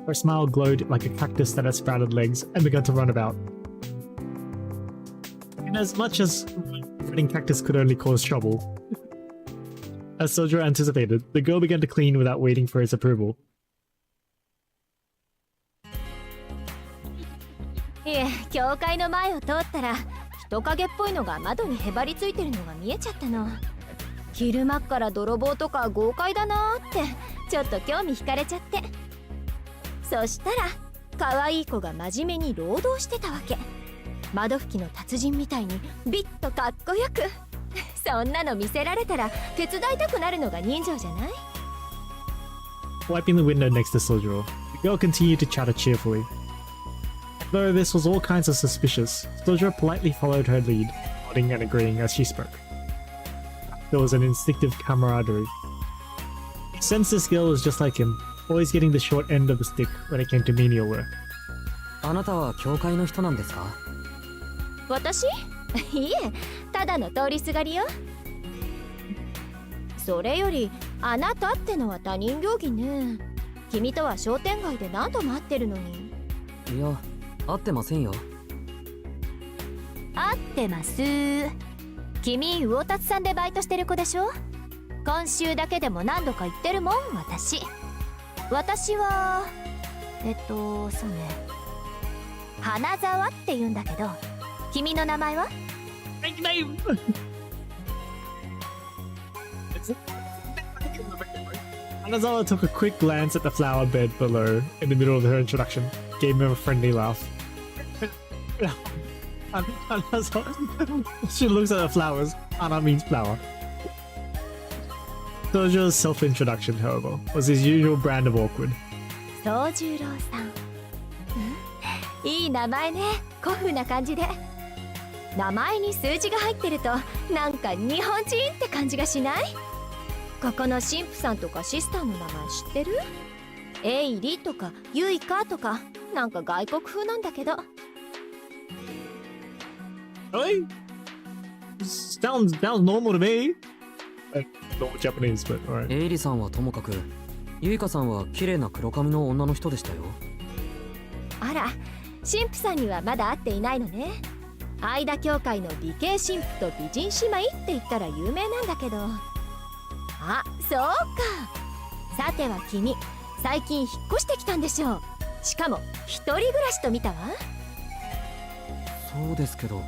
A: Her smile glowed like a cactus that had sprouted legs and began to run about. In as much as running cactus could only cause trouble. As Sojiro anticipated, the girl began to clean without waiting for his approval.
D: いえ、教会の前を通ったら人影っぽいのが窓にへばりついてるのが見えちゃったの。昼間っから泥棒とか豪快だなーってちょっと興味惹かれちゃって。そしたら可愛い子が真面目に労働してたわけ。窓拭きの達人みたいにビッとかっこよく。そんなの見せられたら手伝いたくなるのが人情じゃない？
A: Wiping the window next to Sojiro, the girl continued to chatter cheerfully. Though this was all kinds of suspicious, Sojiro politely followed her lead, nodding and agreeing as she spoke. There was an instinctive camaraderie. He sensed this girl was just like him, always getting the short end of the stick when it came to menial work.
G: あなたは教会の人なんですか？
D: 私？いえ、ただの通りすがりよ。それよりあなたってのは他人行儀ね。君とは商店街で何度も会ってるのに。
G: いや、会ってませんよ。
D: 会ってます。君魚達さんでバイトしてる子でしょ？今週だけでも何度か行ってるもん私。私はそうね、花沢って言うんだけど、君の名前は？
A: I Anazawa took a quick glance at the flower bed below in the middle of her introduction, gave him a friendly laugh. She looks at the flowers. Ana means flower. Sojo's self-introduction, however, was his usual brand of awkward.
D: 宗十郎さん、いい名前ね。古風な感じで。名前に数字が入ってるとなんか日本人って感じがしない？ここの神父さんとかシスターの名前知ってる？エイリとかユイカとかなんか外国風なんだけど。
A: Really? Sounds normal to me. Normal Japanese, but alright.
G: エイリさんはともかく、ユイカさんは綺麗な黒髪の女の人でしたよ。
D: あら、神父さんにはまだ会っていないのね。間教会の美形神父と美人姉妹って言ったら有名なんだけど。あ、そうか。さては君、最近引っ越してきたんでしょう。しかも一人暮らしと見たわ。
G: そうですけど、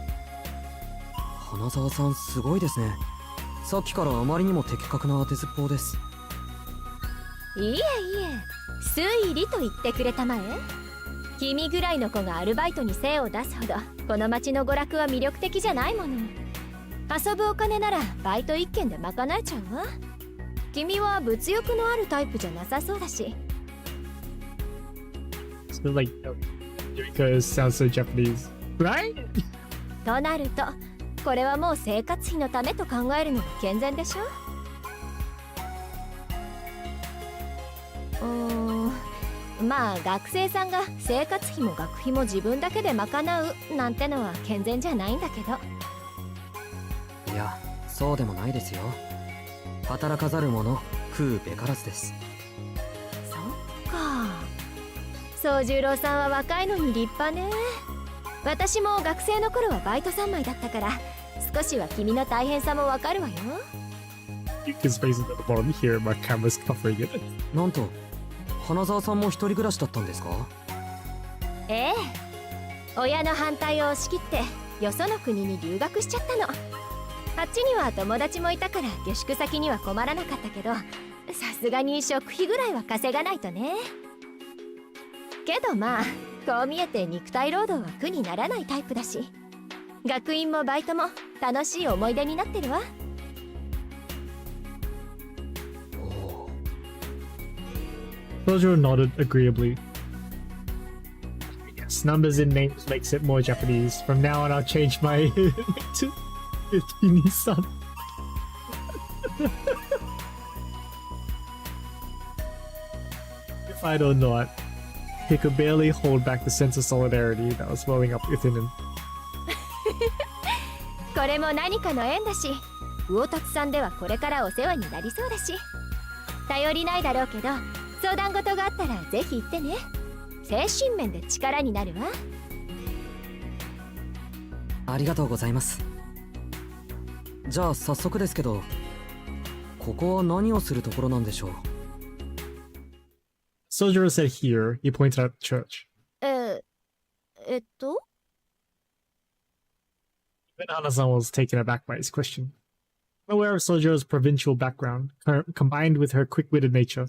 G: 花沢さんすごいですね。さっきからあまりにも的確な当てずっぽうです。
D: いえいえ、推理と言ってくれたまえ。君ぐらいの子がアルバイトに精を出すほどこの町の娯楽は魅力的じゃないもの。遊ぶお金ならバイト一件で賄えちゃうわ。君は物欲のあるタイプじゃなさそうだし。
A: So like, Yurika sounds so Japanese, right?
D: となるとこれはもう生活費のためと考えるのが健全でしょ。まあ学生さんが生活費も学費も自分だけで賄うなんてのは健全じゃないんだけど。
G: いや、そうでもないですよ。働かざる者食うべからずです。
D: そっか。宗十郎さんは若いのに立派ね。私も学生の頃はバイト三昧だったから少しは君の大変さもわかるわよ。
A: Yurika's face is at the bottom here, my camera's covering it.
G: なんと花沢さんも一人暮らしだったんですか？
D: ええ、親の反対を押し切ってよその国に留学しちゃったの。あっちには友達もいたから下宿先には困らなかったけど、さすがに食費ぐらいは稼がないとね。けどまあこう見えて肉体労働は苦にならないタイプだし、学院もバイトも楽しい思い出になってるわ。
A: Sojo nodded agreeably. Yes, numbers in names makes it more Japanese. From now on, I'll change my to Yutini-san. If I or not, he could barely hold back the sense of solidarity that was welling up within him.
D: これも何かの縁だし、魚達さんではこれからお世話になりそうだし、頼りないだろうけど相談事があったらぜひ言ってね。精神面で力になるわ。
G: ありがとうございます。じゃあ早速ですけど、ここは何をするところなんでしょう？
A: Sojiro said here, he pointed out the church.
D: と
A: Even Hana-san was taken aback by his question. Aware of Sojiro's provincial background, combined with her quick-witted nature,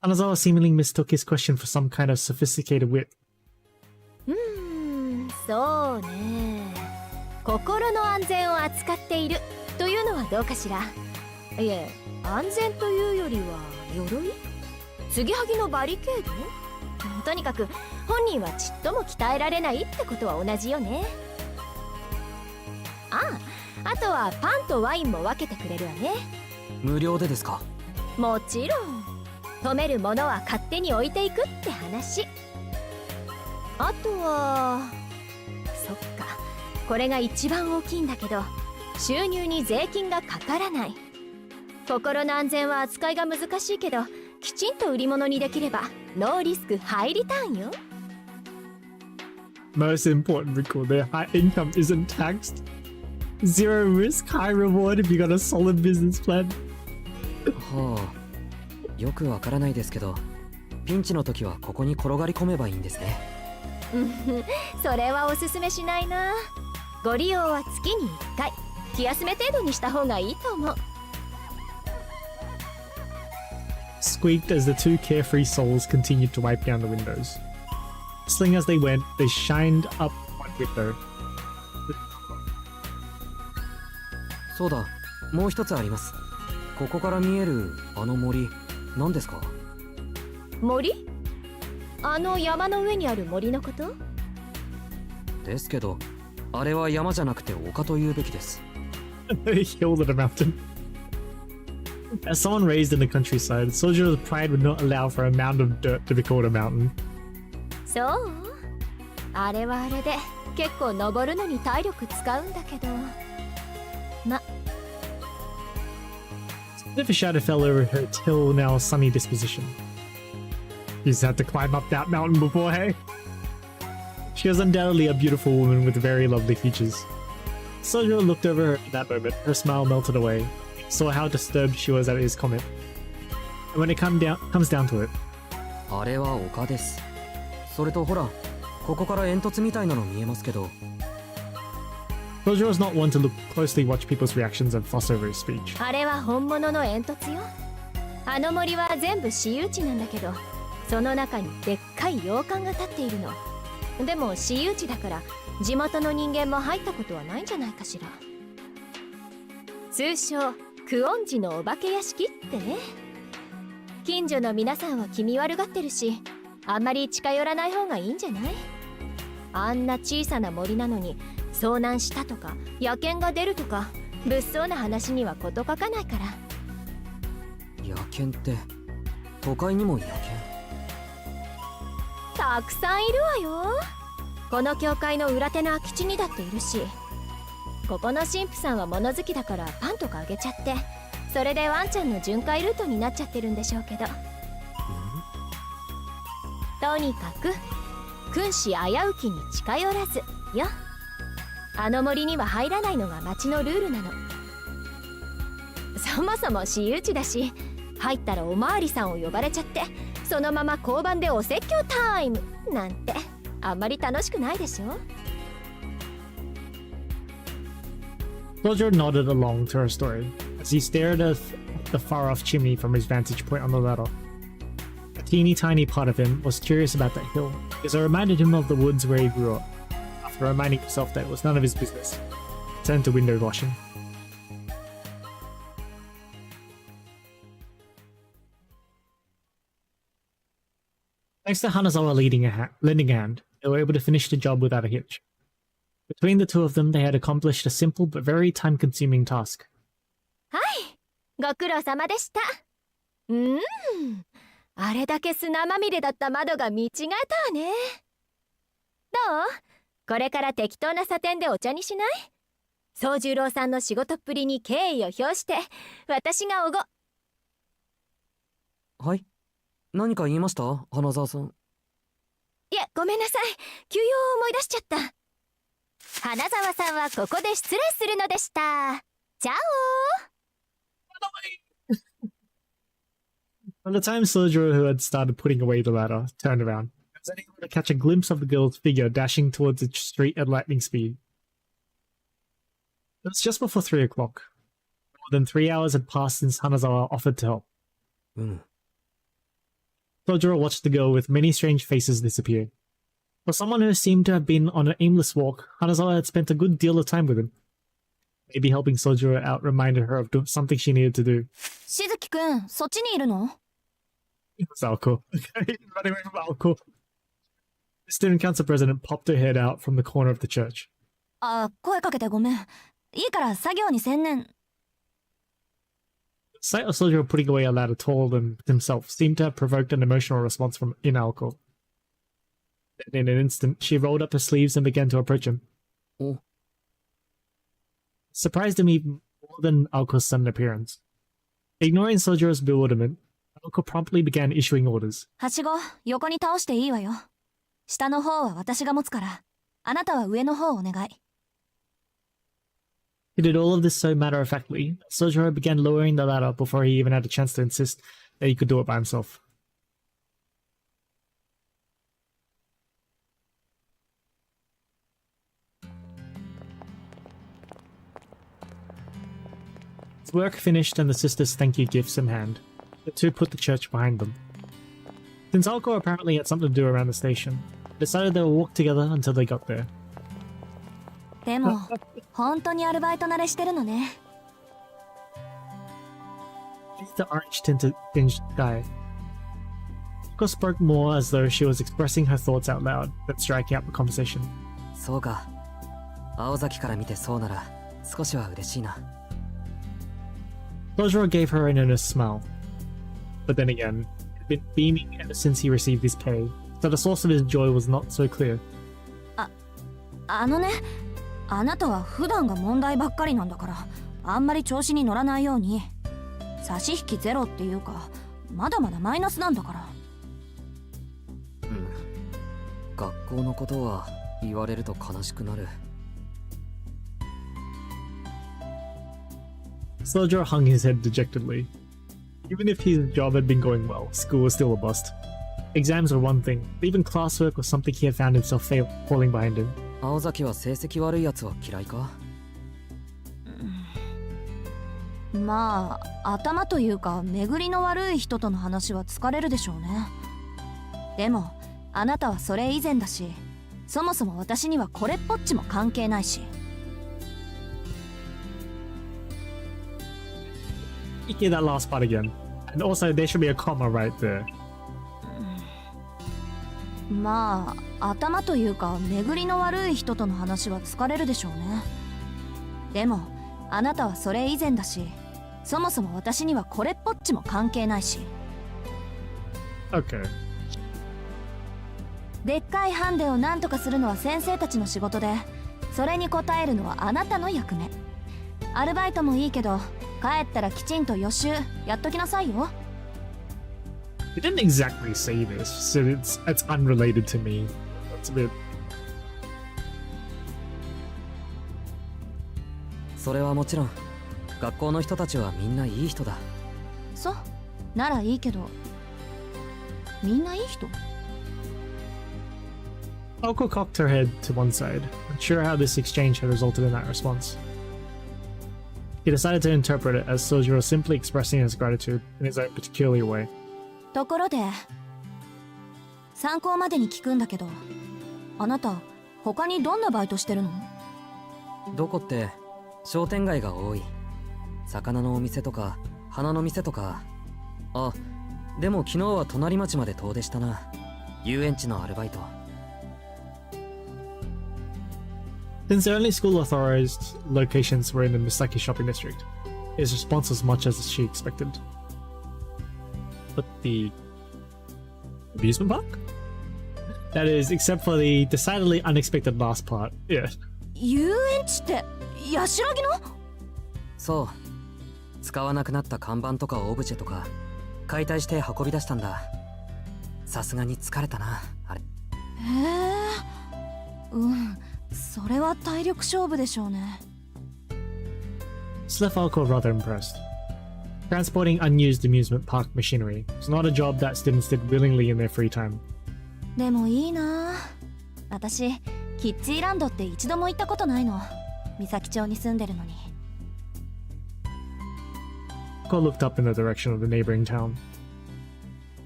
A: Hanazawa seemingly mistook his question for some kind of sophisticated wit.
D: そうね。心の安全を扱っているというのはどうかしら。いえ、安全というよりは鎧？継ぎはぎのバリケード？とにかく本人はちっとも鍛えられないってことは同じよね。あとはパンとワインも分けてくれるわね。
G: 無料でですか？
D: もちろん。止めるものは勝手に置いていくって話。あとはそっか、これが一番大きいんだけど、収入に税金がかからない。心の安全は扱いが難しいけど、きちんと売り物にできればノーリスクハイリターンよ。
A: Most important, recall their high income isn't taxed. Zero risk, high reward if you got a solid business plan.
G: はあ、よくわからないですけど、ピンチの時はここに転がり込めばいいんですね。
D: それはおすすめしないな。ご利用は月に1回、気休め程度にした方がいいと思う。
A: squeaked as the two carefree souls continued to wipe down the windows. Whistling as they went, they shined up one window.
G: そうだ、もう一つあります。ここから見えるあの森、何ですか？
D: 森？あの山の上にある森のこと？
G: ですけど、あれは山じゃなくて丘と言うべきです。
A: A hill and a mountain. As someone raised in the countryside, Sojourner's pride would not allow for a mound of dirt to be called a mountain.
D: そう？あれはあれで結構登るのに体力使うんだけど。ま。
A: If a shadow fell over her till now sunny disposition. She's had to climb up that mountain before, hey? She was undoubtedly a beautiful woman with very lovely features. Sojourner looked over her at that moment. Her smile melted away. Saw how disturbed she was at his comment. And when it comes down to it,
G: あれは丘です。それとほら、ここから煙突みたいなの見えますけど。
A: Sojourner was not one to look closely watch people's reactions and fuss over his speech.
D: あれは本物の煙突よ。あの森は全部私有地なんだけど、その中にでっかい洋館が建っているの。でも私有地だから地元の人間も入ったことはないんじゃないかしら。通称クオンジのお化け屋敷ってね。近所の皆さんは気味悪がってるし、あんまり近寄らない方がいいんじゃない？あんな小さな森なのに遭難したとか野犬が出るとか物騒な話には事欠かないから。
G: 野犬って都会にも野犬？
D: たくさんいるわよ。この教会の裏手の空き地にだっているし、ここの神父さんは物好きだからパンとかあげちゃって、それでワンちゃんの巡回ルートになっちゃってるんでしょうけど。とにかく君子危うきに近寄らずよ。あの森には入らないのが町のルールなの。そもそも私有地だし、入ったらおまわりさんを呼ばれちゃって、そのまま交番でお説教タイムなんてあんまり楽しくないでしょ。
A: Sojourner nodded along to her story as he stared at the far-off chimney from his vantage point on the ladder. A teeny tiny part of him was curious about that hill, because it reminded him of the woods where he grew up. After reminding himself that it was none of his business, he turned to window washing. Thanks to Hanazawa lending a hand, they were able to finish the job without a hitch. Between the two of them, they had accomplished a simple but very time-consuming task.
D: はい、ご苦労様でした。あれだけ砂まみれだった窓が見違えたわね。どう？これから適当な査点でお茶にしない？宗十郎さんの仕事っぷりに敬意を表して、私が
G: はい、何か言いました？花沢さん。
D: いや、ごめんなさい。休養を思い出しちゃった。花沢さんはここで失礼するのでした。チャオ。
A: By the time Sojourner, who had started putting away the ladder, turned around, he was able to catch a glimpse of the girl's figure dashing towards the street at lightning speed. It was just before 3 o'clock. More than 3 hours had passed since Hanazawa offered to help. Sojourner watched the girl with many strange faces disappear. For someone who seemed to have been on an aimless walk, Hanazawa had spent a good deal of time with him. Maybe helping Sojourner out reminded her of something she needed to do.
B: しずきくん、そっちにいるの？
A: It was Alco. Running away from Alco. The student council president popped her head out from the corner of the church.
B: あ、声かけてごめん。いいから作業に専念。
A: The sight of Sojourner putting away a ladder taller than himself seemed to have provoked an emotional response from in Alco. Then in an instant, she rolled up her sleeves and began to approach him.
G: Oh.
A: Surprised him even more than Alco's sudden appearance. Ignoring Sojourner's bewilderment, Alco promptly began issuing orders.
B: はしご、横に倒していいわよ。下の方は私が持つから、あなたは上の方をお願い。
A: He did all of this so matter-of-factly, Sojourner began lowering the ladder before he even had a chance to insist that he could do it by himself. His work finished and the sisters' thank you gifts in hand, The two put the church behind them. Since Alco apparently had something to do around the station, they decided they would walk together until they got there.
D: でも本当にアルバイト慣れしてるのね。
A: It's the orange-tinted guy. Alco spoke more as though she was expressing her thoughts out loud, than striking up the conversation.
G: そうか。青崎から見てそうなら少しは嬉しいな。
A: Sojiro gave her an earnest smile. But then again, he'd been beaming ever since he received his pay, so the source of his joy was not so clear.
D: あのね、あなたは普段が問題ばっかりなんだから、あんまり調子に乗らないように。差し引きゼロっていうか、まだまだマイナスなんだから。
G: うん。学校のことは言われると悲しくなる。
A: Sojiro hung his head dejectedly. Even if his job had been going well, school was still a bust. Exams were one thing, but even classwork was something he had found himself falling behind in.
G: 青崎は成績悪いやつは嫌いか？
D: まあ、頭というか巡りの悪い人との話は疲れるでしょうね。でも、あなたはそれ以前だし、そもそも私にはこれっぽっちも関係ないし。
A: You hear that last part again. And also, there should be a comma right there.
D: まあ、頭というか巡りの悪い人との話は疲れるでしょうね。でも、あなたはそれ以前だし、そもそも私にはこれっぽっちも関係ないし。
A: Okay.
D: でっかいハンデを何とかするのは先生たちの仕事で、それに応えるのはあなたの役目。アルバイトもいいけど、帰ったらきちんと予習やっときなさいよ。
A: He didn't exactly say this, so it's unrelated to me. That's a bit.
G: それはもちろん、学校の人たちはみんないい人だ。
D: そう、ならいいけど、みんないい人？
A: Alco cocked her head to one side, unsure how this exchange had resulted in that response. He decided to interpret it as Sojiro simply expressing his gratitude in his own peculiar way.
D: ところで、参考までに聞くんだけど、あなた、他にどんなバイトしてるの？
G: どこって商店街が多い。魚のお店とか花の店とか。あ、でも昨日は隣町まで遠出したな。遊園地のアルバイト。
A: Since the only school authorized locations were in the Misaki shopping district, his response was much as she expected. But the amusement park? That is, except for the decidedly unexpected last part. Yeah.
D: 遊園地ってヤシロギの？
G: そう。使わなくなった看板とかオブジェとか解体して運び出したんだ。さすがに疲れたな、あれ。
D: へえ。うん。それは体力勝負でしょうね。
A: This left Alco rather impressed. Transporting unused amusement park machinery was not a job that students did willingly in their free time.
D: でもいいな。私、キッチーランドって一度も行ったことないの。三崎町に住んでるのに。
A: Alco looked up in the direction of the neighboring town.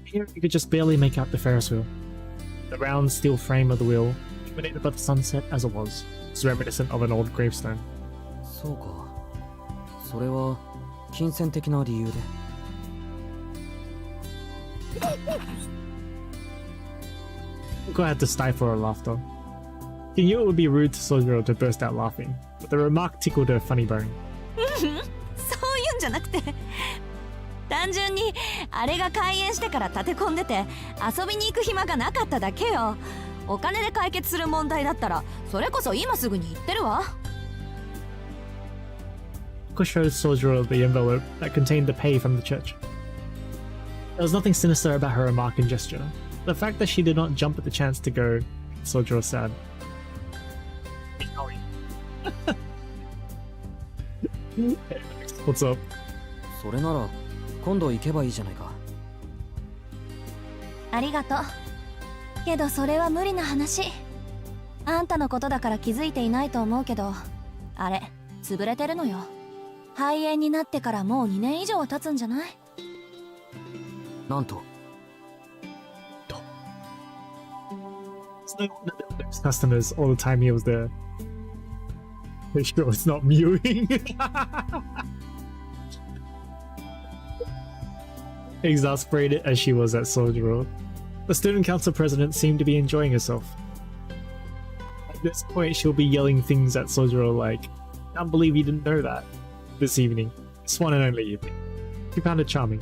A: Here you could just barely make out the Ferris wheel. The round steel frame of the wheel, illuminated by the sunset as it was reminiscent of an old gravestone.
G: そうか。それは金銭的な理由で。
A: Alco had to stifle her laughter. He knew it would be rude to Sojiro to burst out laughing, but the remark tickled her funny bone.
D: そういうんじゃなくて、単純にあれが開園してから立て込んでて遊びに行く暇がなかっただけよ。お金で解決する問題だったらそれこそ今すぐに行ってるわ。
A: Alco showed Sojiro the envelope that contained the pay from the church. There was nothing sinister about her remark and gesture. The fact that she did not jump at the chance to go, Sojiro sad. What's up?
G: それなら今度行けばいいじゃないか。
D: ありがとう。けどそれは無理な話。あんたのことだから気づいていないと思うけど、あれ潰れてるのよ。廃園になってからもう2年以上は経つんじゃない？
G: なんと
A: It's no wonder there were customers all the time he was there. Make sure it's not mewing. Exasperated as she was at Sojiro, the student council president seemed to be enjoying herself. At this point, she'll be yelling things at Sojiro like, "Can't believe you didn't know that." This evening, this one and only evening. She found it charming.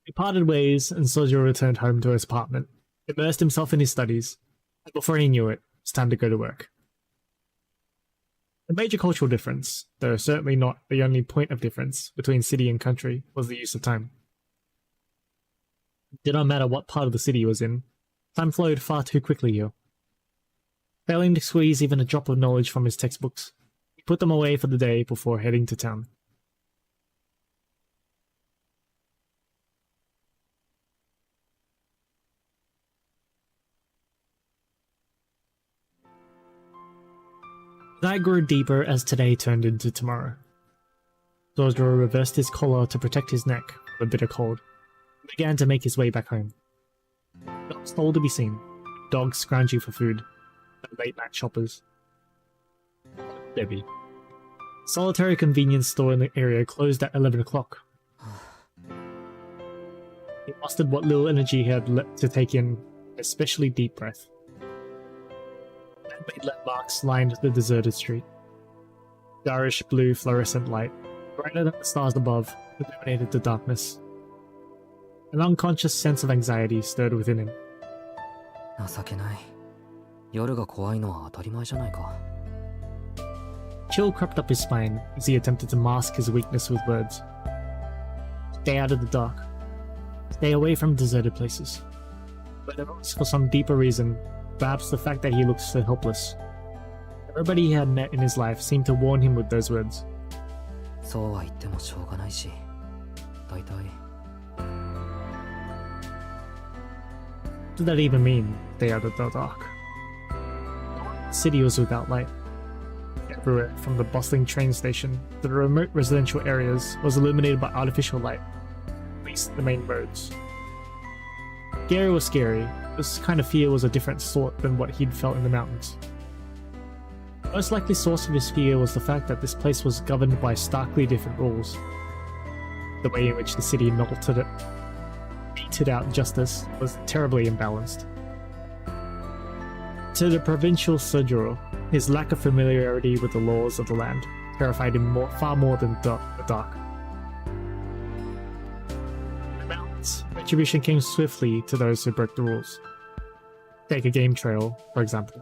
A: They parted ways, and Sojiro returned home to his apartment, immersed himself in his studies, and before he knew it, it's time to go to work. The major cultural difference, though certainly not the only point of difference between city and country, was the use of time. It did not matter what part of the city he was in, time flowed far too quickly here. Failing to squeeze even a drop of knowledge from his textbooks, he put them away for the day before heading to town. The night grew deeper as today turned into tomorrow. Sojiro reversed his collar to protect his neck from the bitter cold, and began to make his way back home. Not a stall to be seen, dogs scrounging for food, and late-night shoppers. Debbie. Solitary convenience store in the area closed at 11 o'clock. He mustered what little energy he had left to take in an especially deep breath. Man-made landmarks lined the deserted street. Garish blue fluorescent light, brighter than the stars above, illuminated the darkness. An unconscious sense of anxiety stirred within him.
G: 情けない。夜が怖いのは当たり前じゃないか。
A: Chill crept up his spine as he attempted to mask his weakness with words. Stay out of the dark. Stay away from deserted places. But it was for some deeper reason, perhaps the fact that he looked so helpless. Everybody he had met in his life seemed to warn him with those words.
G: そうは言ってもしょうがないし、だいたい
A: What did that even mean, stay out of the dark? The city was without light. Everywhere, from the bustling train station to the remote residential areas, was illuminated by artificial light, at least the main roads. Scary was scary. This kind of fear was a different sort than what he'd felt in the mountains. The most likely source of his fear was the fact that this place was governed by starkly different rules. The way in which the city meted out justice was terribly imbalanced. To the provincial Sojiro, his lack of familiarity with the laws of the land terrified him far more than the dark. In the mountains, retribution came swiftly to those who broke the rules. Take a game trail, for example.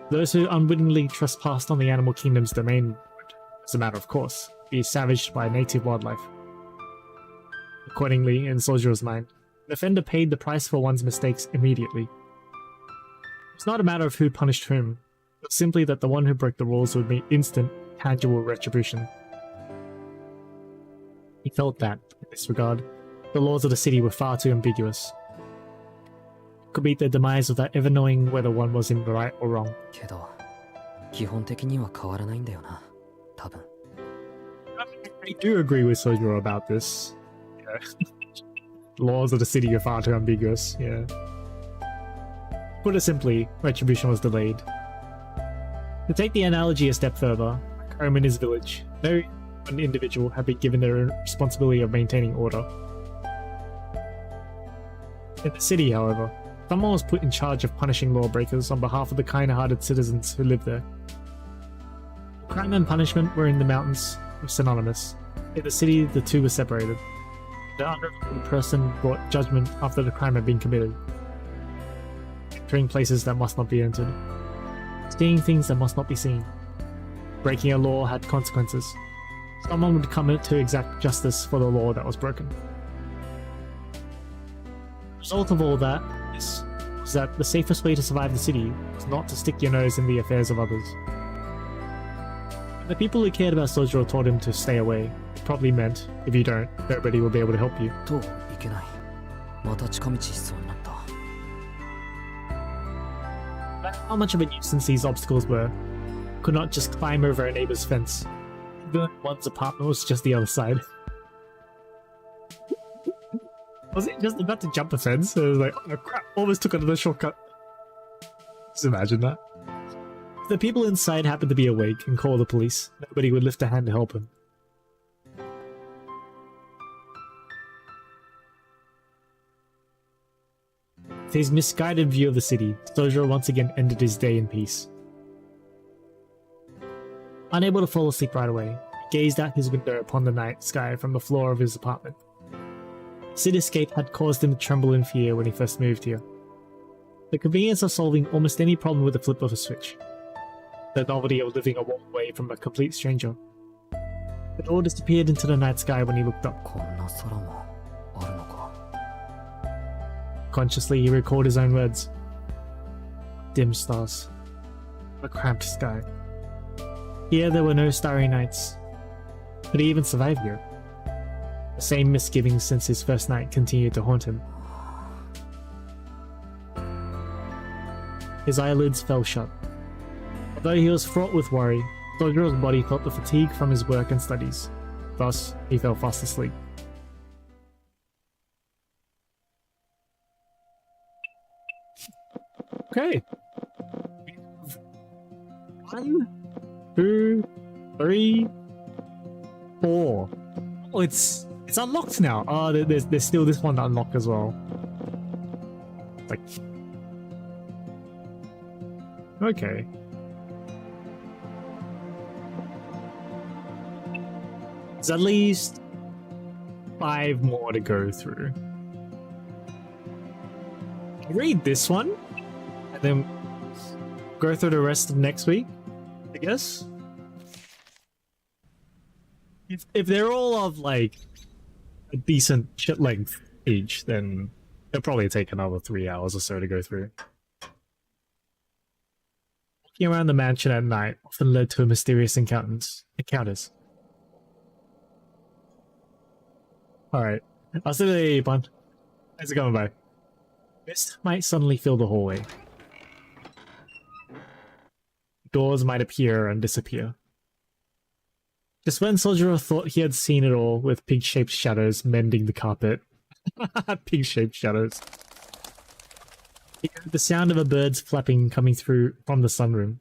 A: Those who unwittingly trespassed on the animal kingdom's domain would, as a matter of course, be savaged by native wildlife. Accordingly, in Sojiro's mind, an offender paid the price for one's mistakes immediately. It's not a matter of who punished whom, but simply that the one who broke the rules would meet instant, tangible retribution. He felt that, in this regard, the laws of the city were far too ambiguous. Could meet their demise without ever knowing whether one was in the right or wrong.
G: けど、基本的には変わらないんだよな、多分。
A: I do agree with Sojiro about this. Yeah. The laws of the city are far too ambiguous, yeah. Put it simply, retribution was delayed. To take the analogy a step further, like home in his village, no one individual had been given the responsibility of maintaining order. In the city, however, someone was put in charge of punishing lawbreakers on behalf of the kind-hearted citizens who lived there. Crime and punishment were in the mountains were synonymous. In the city, the two were separated. The unrepentant person brought judgment after the crime had been committed. Entering places that must not be entered. Seeing things that must not be seen. Breaking a law had consequences. Someone would come to exact justice for the law that was broken. The result of all that was that the safest way to survive the city was not to stick your nose in the affairs of others. When the people who cared about Sojiro told him to stay away, it probably meant, if you don't, nobody will be able to help you.
G: といけない。また近道しそうになった。
A: No matter how much of a nuisance these obstacles were, could not just climb over a neighbor's fence. Even one's apartment was just the other side. Was it just about to jump a fence? It was like, oh crap, almost took another shortcut. Just imagine that. If the people inside happened to be awake and call the police, nobody would lift a hand to help him. With his misguided view of the city, Sojiro once again ended his day in peace. Unable to fall asleep right away, he gazed out his window upon the night sky from the floor of his apartment. Cityscape had caused him to tremble in fear when he first moved here. The convenience of solving almost any problem with the flip of a switch. The novelty of living a walk away from a complete stranger. It all disappeared into the night sky when he looked up. Consciously, he recalled his own words. Dim stars. A cramped sky. Here there were no starry nights. Could he even survive here? The same misgivings since his first night continued to haunt him. His eyelids fell shut. Although he was fraught with worry, Sojiro's body felt the fatigue from his work and studies. Thus, he fell fast asleep. Okay. 1, 2, 3, 4. Oh, it's unlocked now. Oh, there's still this one to unlock as well. Like, okay. There's at least 5 more to go through. Read this one, and then go through the rest of next week, I guess. If they're all of like a decent shit length each, then it'll probably take another 3 hours or so to go through. Walking around the mansion at night often led to mysterious encounters. Alright, I'll see you later, Ipan. How's it going, bye? Mist might suddenly fill the hallway. Doors might appear and disappear. Just when Sojiro thought he had seen it all with pig-shaped shadows mending the carpet. Pig-shaped shadows. He heard the sound of a bird's flapping coming through from the sunroom.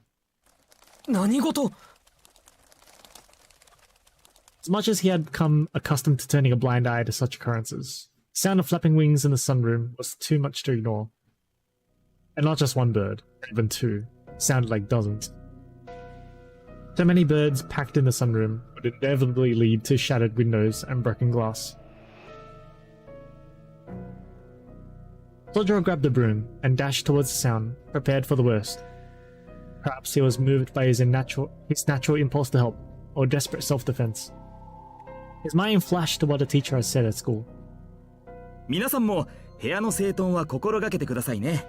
A: As much as he had come accustomed to turning a blind eye to such occurrences, the sound of flapping wings in the sunroom was too much to ignore. And not just one bird, even 2. It sounded like dozens. So many birds packed in the sunroom would inevitably lead to shattered windows and broken glass. Sojiro grabbed the broom and dashed towards the sound, prepared for the worst. Perhaps he was moved by his natural impulse to help, or desperate self-defense. His mind flashed to what a teacher had said at school.
K: 皆さんも部屋の整頓は心がけてくださいね。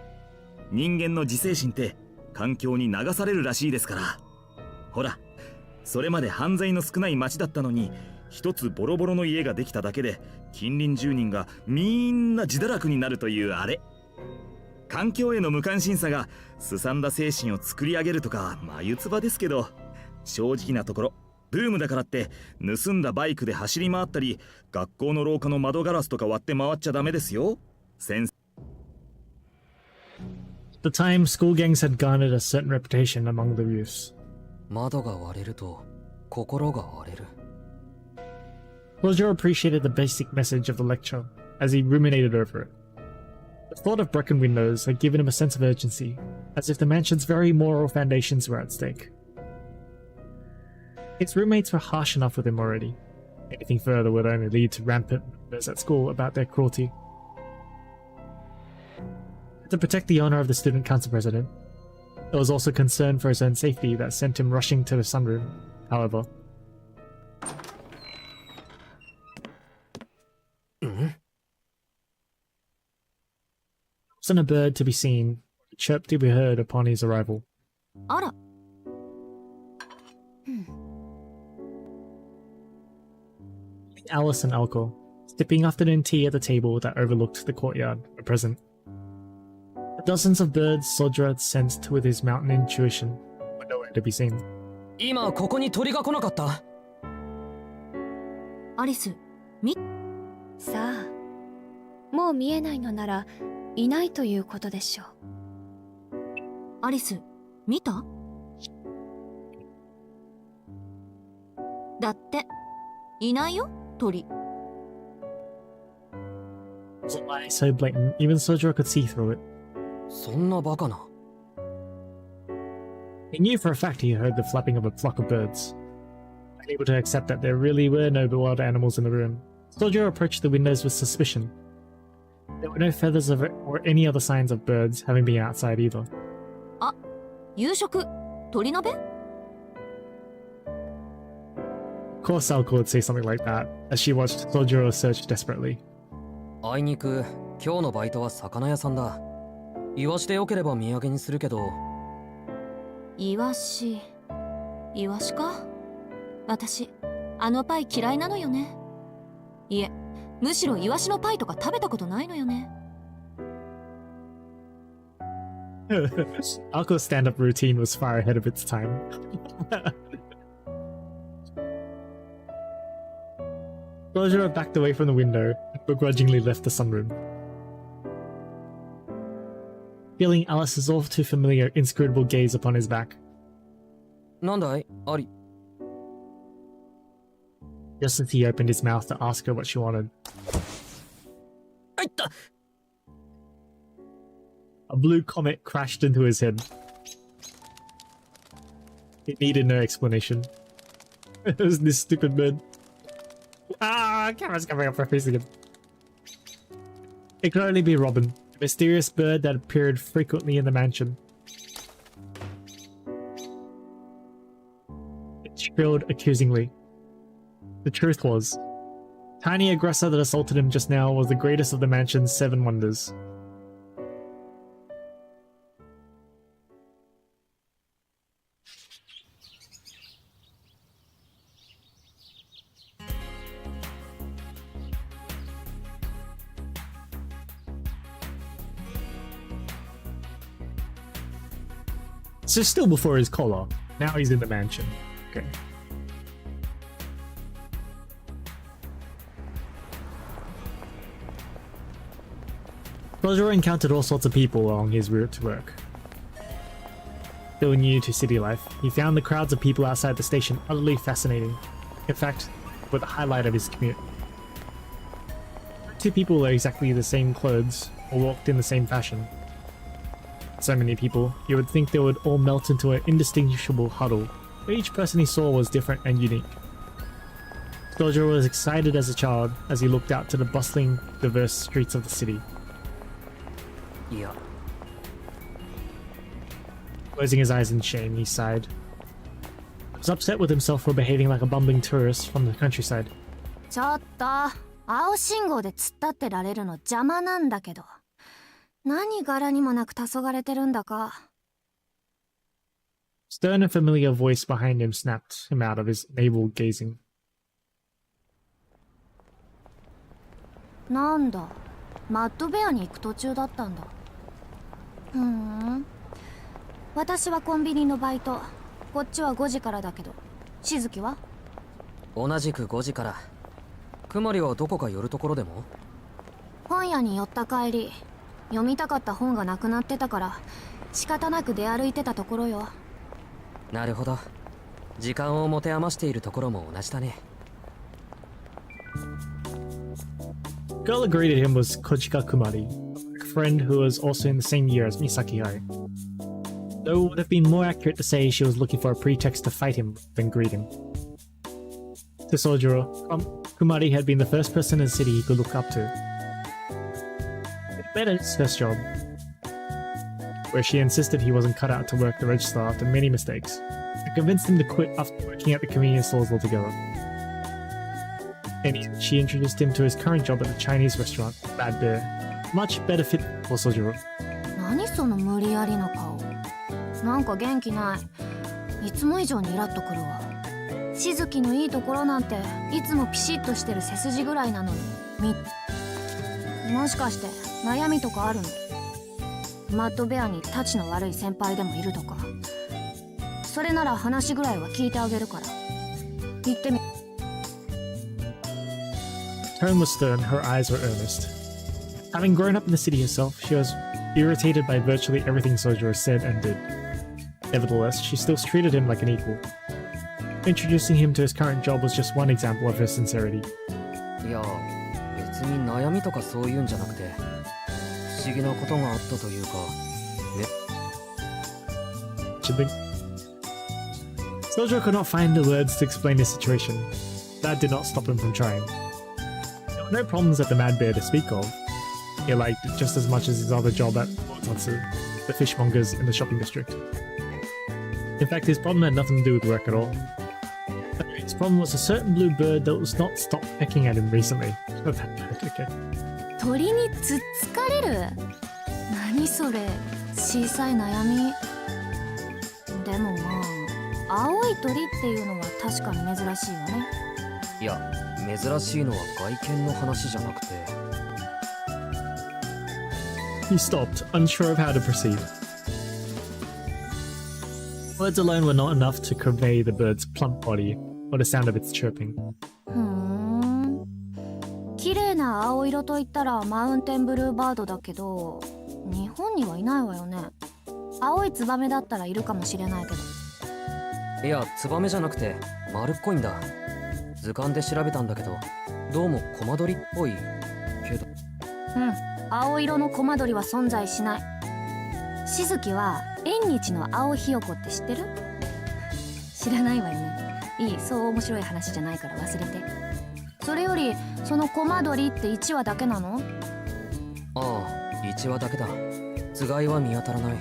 K: 人間の自制心って環境に流されるらしいですから。ほら、それまで犯罪の少ない町だったのに、一つボロボロの家ができただけで近隣住人がみんな自堕落になるというあれ。環境への無関心さがすさんだ精神を作り上げるとか眉唾ですけど、正直なところブームだからって盗んだバイクで走り回ったり、学校の廊下の窓ガラスとか割って回っちゃダメですよ。先生。
A: At the time, school gangs had garnered a certain reputation among the youths.
L: 窓が割れると心が割れる。
A: Sojiro appreciated the basic message of the lecture as he ruminated over it. The thought of broken windows had given him a sense of urgency, as if the mansion's very moral foundations were at stake. His roommates were harsh enough with him already. Anything further would only lead to rampant rumors at school about their cruelty. To protect the honor of the student council president, there was also concern for his own safety that sent him rushing to the sunroom, however. Wasn't a bird to be seen, a chirp to be heard upon his arrival.
B: あら。
A: Alice and Alco, sipping afternoon tea at the table that overlooked the courtyard, were present. The dozens of birds Soldier had sensed with his mountain intuition were nowhere to be seen.
L: 今ここに鳥が来なかった？
B: アリス、
D: さあ、もう見えないのならいないということでしょう。
B: アリス、見た？だって、いないよ、鳥。
A: It was a lie so blatant, even Soldier could see through it.
L: そんなバカな。
A: He knew for a fact he heard the flapping of a flock of birds. Unable to accept that there really were no wild animals in the room, Soldier approached the windows with suspicion. There were no feathers of it or any other signs of birds having been outside either.
B: あ、夕食、鳥鍋？
A: Of course Alco would say something like that, as she watched Soldier search desperately.
L: あいにく今日のバイトは魚屋さんだ。イワシでよければ土産にするけど。
B: イワシか？私、あのパイ嫌いなのよね。いえ、むしろイワシのパイとか食べたことないのよね。
A: Alco's stand-up routine was far ahead of its time. Soldier backed away from the window and begrudgingly left the sunroom. Feeling Alice's all too familiar, inscrutable gaze upon his back.
L: なんだい、アリ。
A: Just as he opened his mouth to ask her what she wanted.
L: あいった。
A: A blue comet crashed into his head. It needed no explanation. It was this stupid bird. Ah, camera's coming up her face again. It could only be Robin, the mysterious bird that appeared frequently in the mansion. It shrilled accusingly. The truth was, tiny aggressor that assaulted him just now was the greatest of the mansion's 7 wonders. So still before his collar. Now he's in the mansion. Okay. Soldier encountered all sorts of people along his route to work. Still new to city life, he found the crowds of people outside the station utterly fascinating. In fact, were the highlight of his commute. 2 people were exactly the same clothes, or walked in the same fashion. So many people, you would think they would all melt into an indistinguishable huddle, but each person he saw was different and unique. Soldier was excited as a child as he looked out to the bustling, diverse streets of the city.
L: いや。
A: Closing his eyes in shame, he sighed. He was upset with himself for behaving like a bumbling tourist from the countryside.
B: ちょっと、青信号で突っ立ってられるの邪魔なんだけど。何柄にもなく黄昏てるんだか。
A: Stern and familiar voice behind him snapped him out of his navel gazing.
B: なんだ、マッドベアに行く途中だったんだ。私はコンビニのバイト。こっちは5時からだけど。しずきは？
L: 同じく5時から。くまりはどこか寄るところでも？
B: 本屋に寄った帰り。読みたかった本がなくなってたから仕方なく出歩いてたところよ。
L: なるほど。時間を持て余しているところも同じだね。
A: The girl that greeted him was Kojika Kumari, a friend who was also in the same year as Misaki Hai. Though it would have been more accurate to say she was looking for a pretext to fight him than greet him. To Sojiro, Kumari had been the first person in the city he could look up to. It made his first job, where she insisted he wasn't cut out to work the register after many mistakes, and convinced him to quit after working at the convenience stores altogether. And she introduced him to his current job at the Chinese restaurant, Bad Bear. Much better fit for Sojiro.
B: 何その無理やりな顔。なんか元気ない。いつも以上にイラッとくるわ。しずきのいいところなんていつもピシッとしてる背筋ぐらいなのに。もしかして悩みとかあるの？マッドベアにタチの悪い先輩でもいるとか。それなら話ぐらいは聞いてあげるから。言ってみ。
A: Her tone was stern, her eyes were earnest. Having grown up in the city herself, she was irritated by virtually everything Sojiro said and did. Nevertheless, she still treated him like an equal. Introducing him to his current job was just one example of her sincerity.
L: いや別に悩みとかそういうんじゃなくて不思議なことがあったというかね。
A: Sojiro could not find the words to explain his situation. That did not stop him from trying. There were no problems at the Mad Bear to speak of. He liked it just as much as his other job at Otatsu, the fishmongers in the shopping district. In fact, his problem had nothing to do with work at all. His problem was a certain blue bird that was not stopped pecking at him recently. Oh, that bird, okay.
B: 鳥につっつかれる？何それ、小さい悩み。でもまあ、青い鳥っていうのは確かに珍しいわね。
L: いや珍しいのは外見の話じゃなくて。
A: He stopped, unsure of how to proceed. Words alone were not enough to convey the bird's plump body or the sound of its chirping.
B: 綺麗な青色と言ったらマウンテンブルーバードだけど、日本にはいないわよね。青いツバメだったらいるかもしれないけど。
L: いやツバメじゃなくて丸っこいんだ。図鑑で調べたんだけどどうもコマドリっぽいけど。
B: 青色のコマドリは存在しない。しずきは縁日の青ひよこって知ってる？知らないわよね。いい、そう面白い話じゃないから忘れて。それよりそのコマドリって1羽だけなの？
L: ああ1羽だけだ。つがいは見当たらない。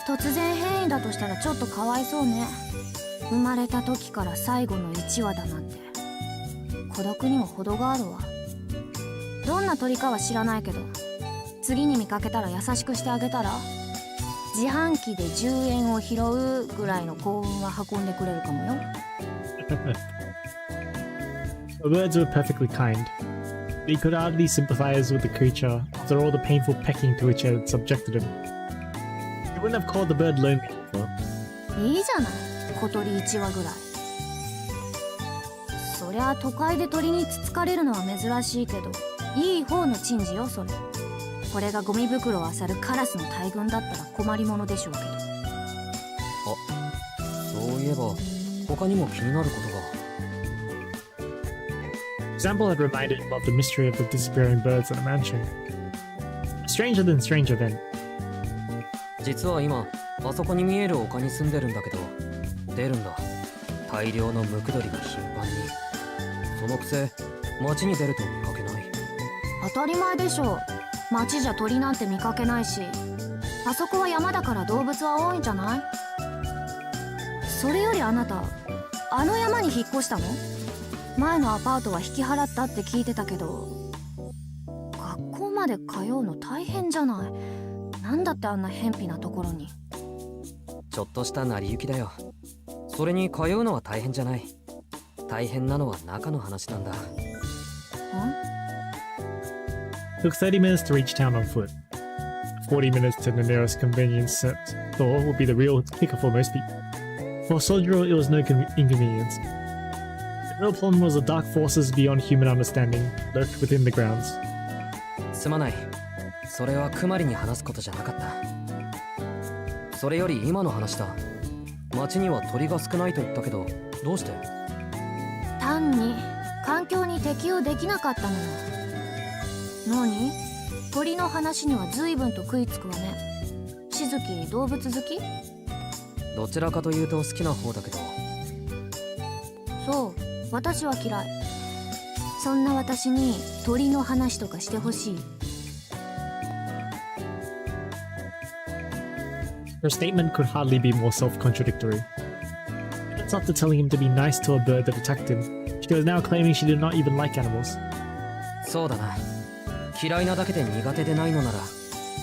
B: 突然変異だとしたらちょっとかわいそうね。生まれた時から最後の1羽だなんて。孤独にも程があるわ。どんな鳥かは知らないけど、次に見かけたら優しくしてあげたら？自販機で10円を拾うぐらいの幸運は運んでくれるかもよ。
A: The birds were perfectly kind. He could hardly sympathize with the creature after all the painful pecking to which it had subjected him. He wouldn't have called the bird lonely before.
B: いいじゃない、小鳥1羽ぐらい。そりゃ都会で鳥につつかれるのは珍しいけど、いい方の珍事よそれ。これがゴミ袋を漁るカラスの大群だったら困りものでしょうけど。
L: そういえば他にも気になることが。
A: Example had reminded him of the mystery of the disappearing birds at the mansion. A stranger than strange event.
L: 実は今あそこに見える丘に住んでるんだけど、出るんだ大量のムクドリが頻繁に。そのくせ街に出ると見かけない。
B: 当たり前でしょう。街じゃ鳥なんて見かけないし、あそこは山だから動物は多いんじゃない？それよりあなた、あの山に引っ越したの？前のアパートは引き払ったって聞いてたけど。学校まで通うの大変じゃない。なんだってあんな偏僻なところに。
L: ちょっとした成り行きだよ。それに通うのは大変じゃない。大変なのは中の話なんだ。
A: It took 30 minutes to reach town on foot. 40 minutes to the nearest convenience store would be the real kicker for most people. For Sojiro, it was no inconvenience. The real problem was the dark forces beyond human understanding lurked within the grounds.
L: すまない。それはクマリに話すことじゃなかった。それより今の話だ。町には鳥が少ないと言ったけど、どうして？
B: 単に環境に適応できなかったのよ。何？鳥の話には随分と食いつくわね。しずき、動物好き？
L: どちらかというと好きな方だけど。
B: そう、私は嫌い。そんな私に鳥の話とかしてほしい。
A: Her statement could hardly be more self-contradictory. It's after telling him to be nice to a bird that attacked him, she was now claiming she did not even like animals.
L: そうだな。嫌いなだけで苦手でないのなら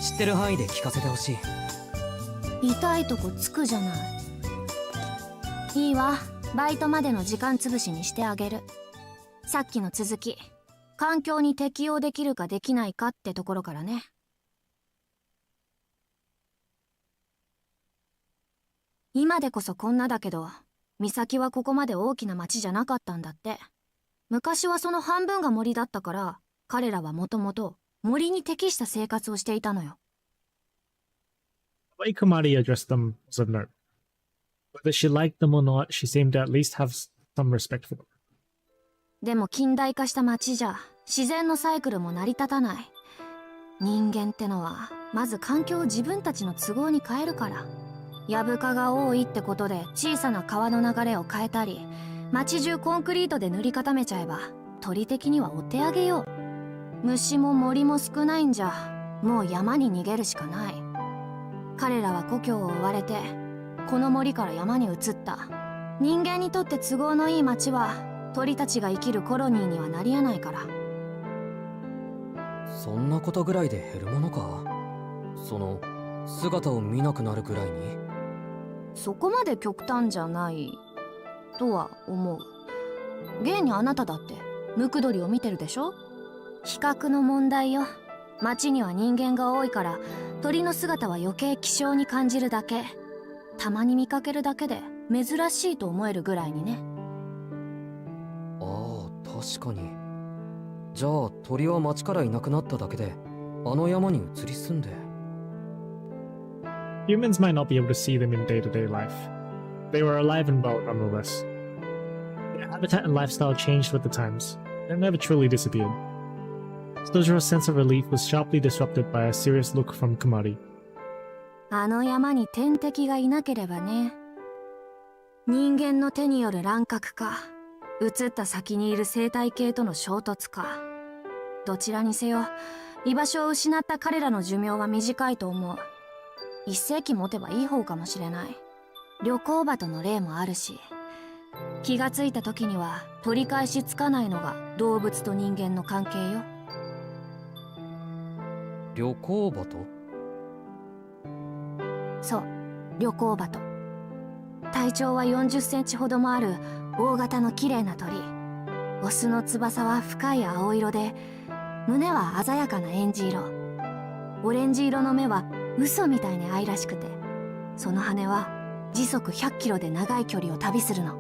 L: 知ってる範囲で聞かせてほしい。
B: 痛いとこつくじゃない。いいわ、バイトまでの時間つぶしにしてあげる。さっきの続き環境に適応できるかできないかってところからね。今でこそこんなだけど、岬はここまで大きな町じゃなかったんだって。昔はその半分が森だったから、彼らはもともと森に適した生活をしていたのよ。
A: The way Kumari addressed them was of note. Whether she liked them or not, she seemed to at least have some respect for them.
B: でも近代化した町じゃ自然のサイクルも成り立たない。人間ってのはまず環境を自分たちの都合に変えるから。やぶかが多いってことで小さな川の流れを変えたり、町中コンクリートで塗り固めちゃえば鳥的にはお手上げよ。虫も森も少ないんじゃもう山に逃げるしかない。彼らは故郷を追われてこの森から山に移った。人間にとって都合のいい町は鳥たちが生きるコロニーにはなり得ないから。
L: そんなことぐらいで減るものか。その姿を見なくなるぐらいに。
B: そこまで極端じゃないとは思う。現にあなただってムクドリを見てるでしょ。比較の問題よ。町には人間が多いから鳥の姿は余計希少に感じるだけ。たまに見かけるだけで珍しいと思えるぐらいにね。
L: ああ、確かに。じゃあ鳥は町からいなくなっただけであの山に移り住んで。
A: Humans might not be able to see them in day-to-day life. They were alive and well nonetheless. Their habitat and lifestyle changed with the times, and never truly disappeared. Sojo's sense of relief was sharply disrupted by a serious look from Kumari.
B: あの山に天敵がいなければね。人間の手による乱獲か、移った先にいる生態系との衝突か。どちらにせよ、居場所を失った彼らの寿命は短いと思う。一世紀持てばいい方かもしれない。旅行鳩の例もあるし、気がついた時には取り返しつかないのが動物と人間の関係よ。
L: 旅行鳩？
B: そう、旅行鳩。体長は40センチほどもある大型の綺麗な鳥。オスの翼は深い青色で、胸は鮮やかなエンジ色。オレンジ色の目は嘘みたいに愛らしくて、その羽は時速100キロで長い距離を旅するの。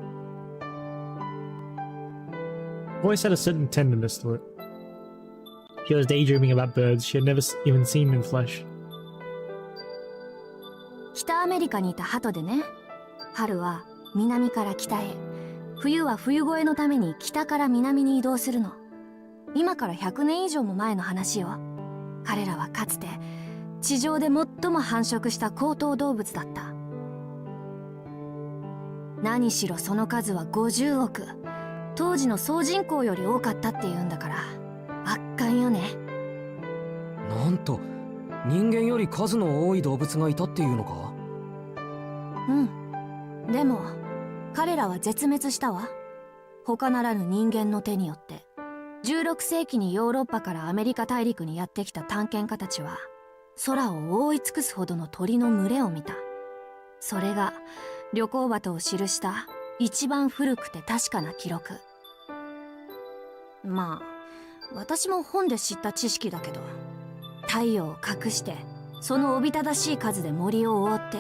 A: Voice had a certain tenderness to it. She was daydreaming about birds she had never even seen in flesh.
B: 北アメリカにいた鳩でね、春は南から北へ、冬は冬越えのために北から南に移動するの。今から100年以上も前の話よ。彼らはかつて地上で最も繁殖した高等動物だった。何しろその数は50億。当時の総人口より多かったっていうんだから圧巻よね。
L: なんと人間より数の多い動物がいたっていうのか。
B: うん。でも彼らは絶滅したわ。他ならぬ人間の手によって。16世紀にヨーロッパからアメリカ大陸にやってきた探検家たちは空を覆い尽くすほどの鳥の群れを見た。それが旅行鳩を記した一番古くて確かな記録。まあ私も本で知った知識だけど、太陽を隠してそのおびただしい数で森を覆って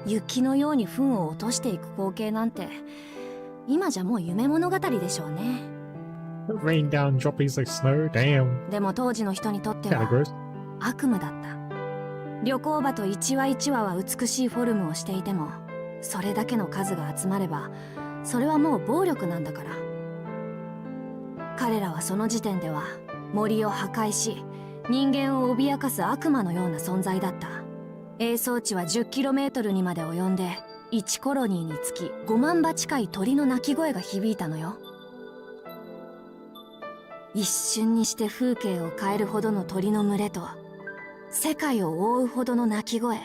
B: 雪のように糞を落としていく光景なんて今じゃもう夢物語でしょうね。
A: Rain down droppings like snow, damn.
B: でも当時の人にとっては
A: Kinda gross.
B: 悪夢だった。旅行鳩一羽一羽は美しいフォルムをしていても、それだけの数が集まればそれはもう暴力なんだから。彼らはその時点では森を破壊し人間を脅かす悪魔のような存在だった。営巣地は 10km にまで及んで1コロニーにつき5万羽近い鳥の鳴き声が響いたのよ。一瞬にして風景を変えるほどの鳥の群れと世界を覆うほどの鳴き声。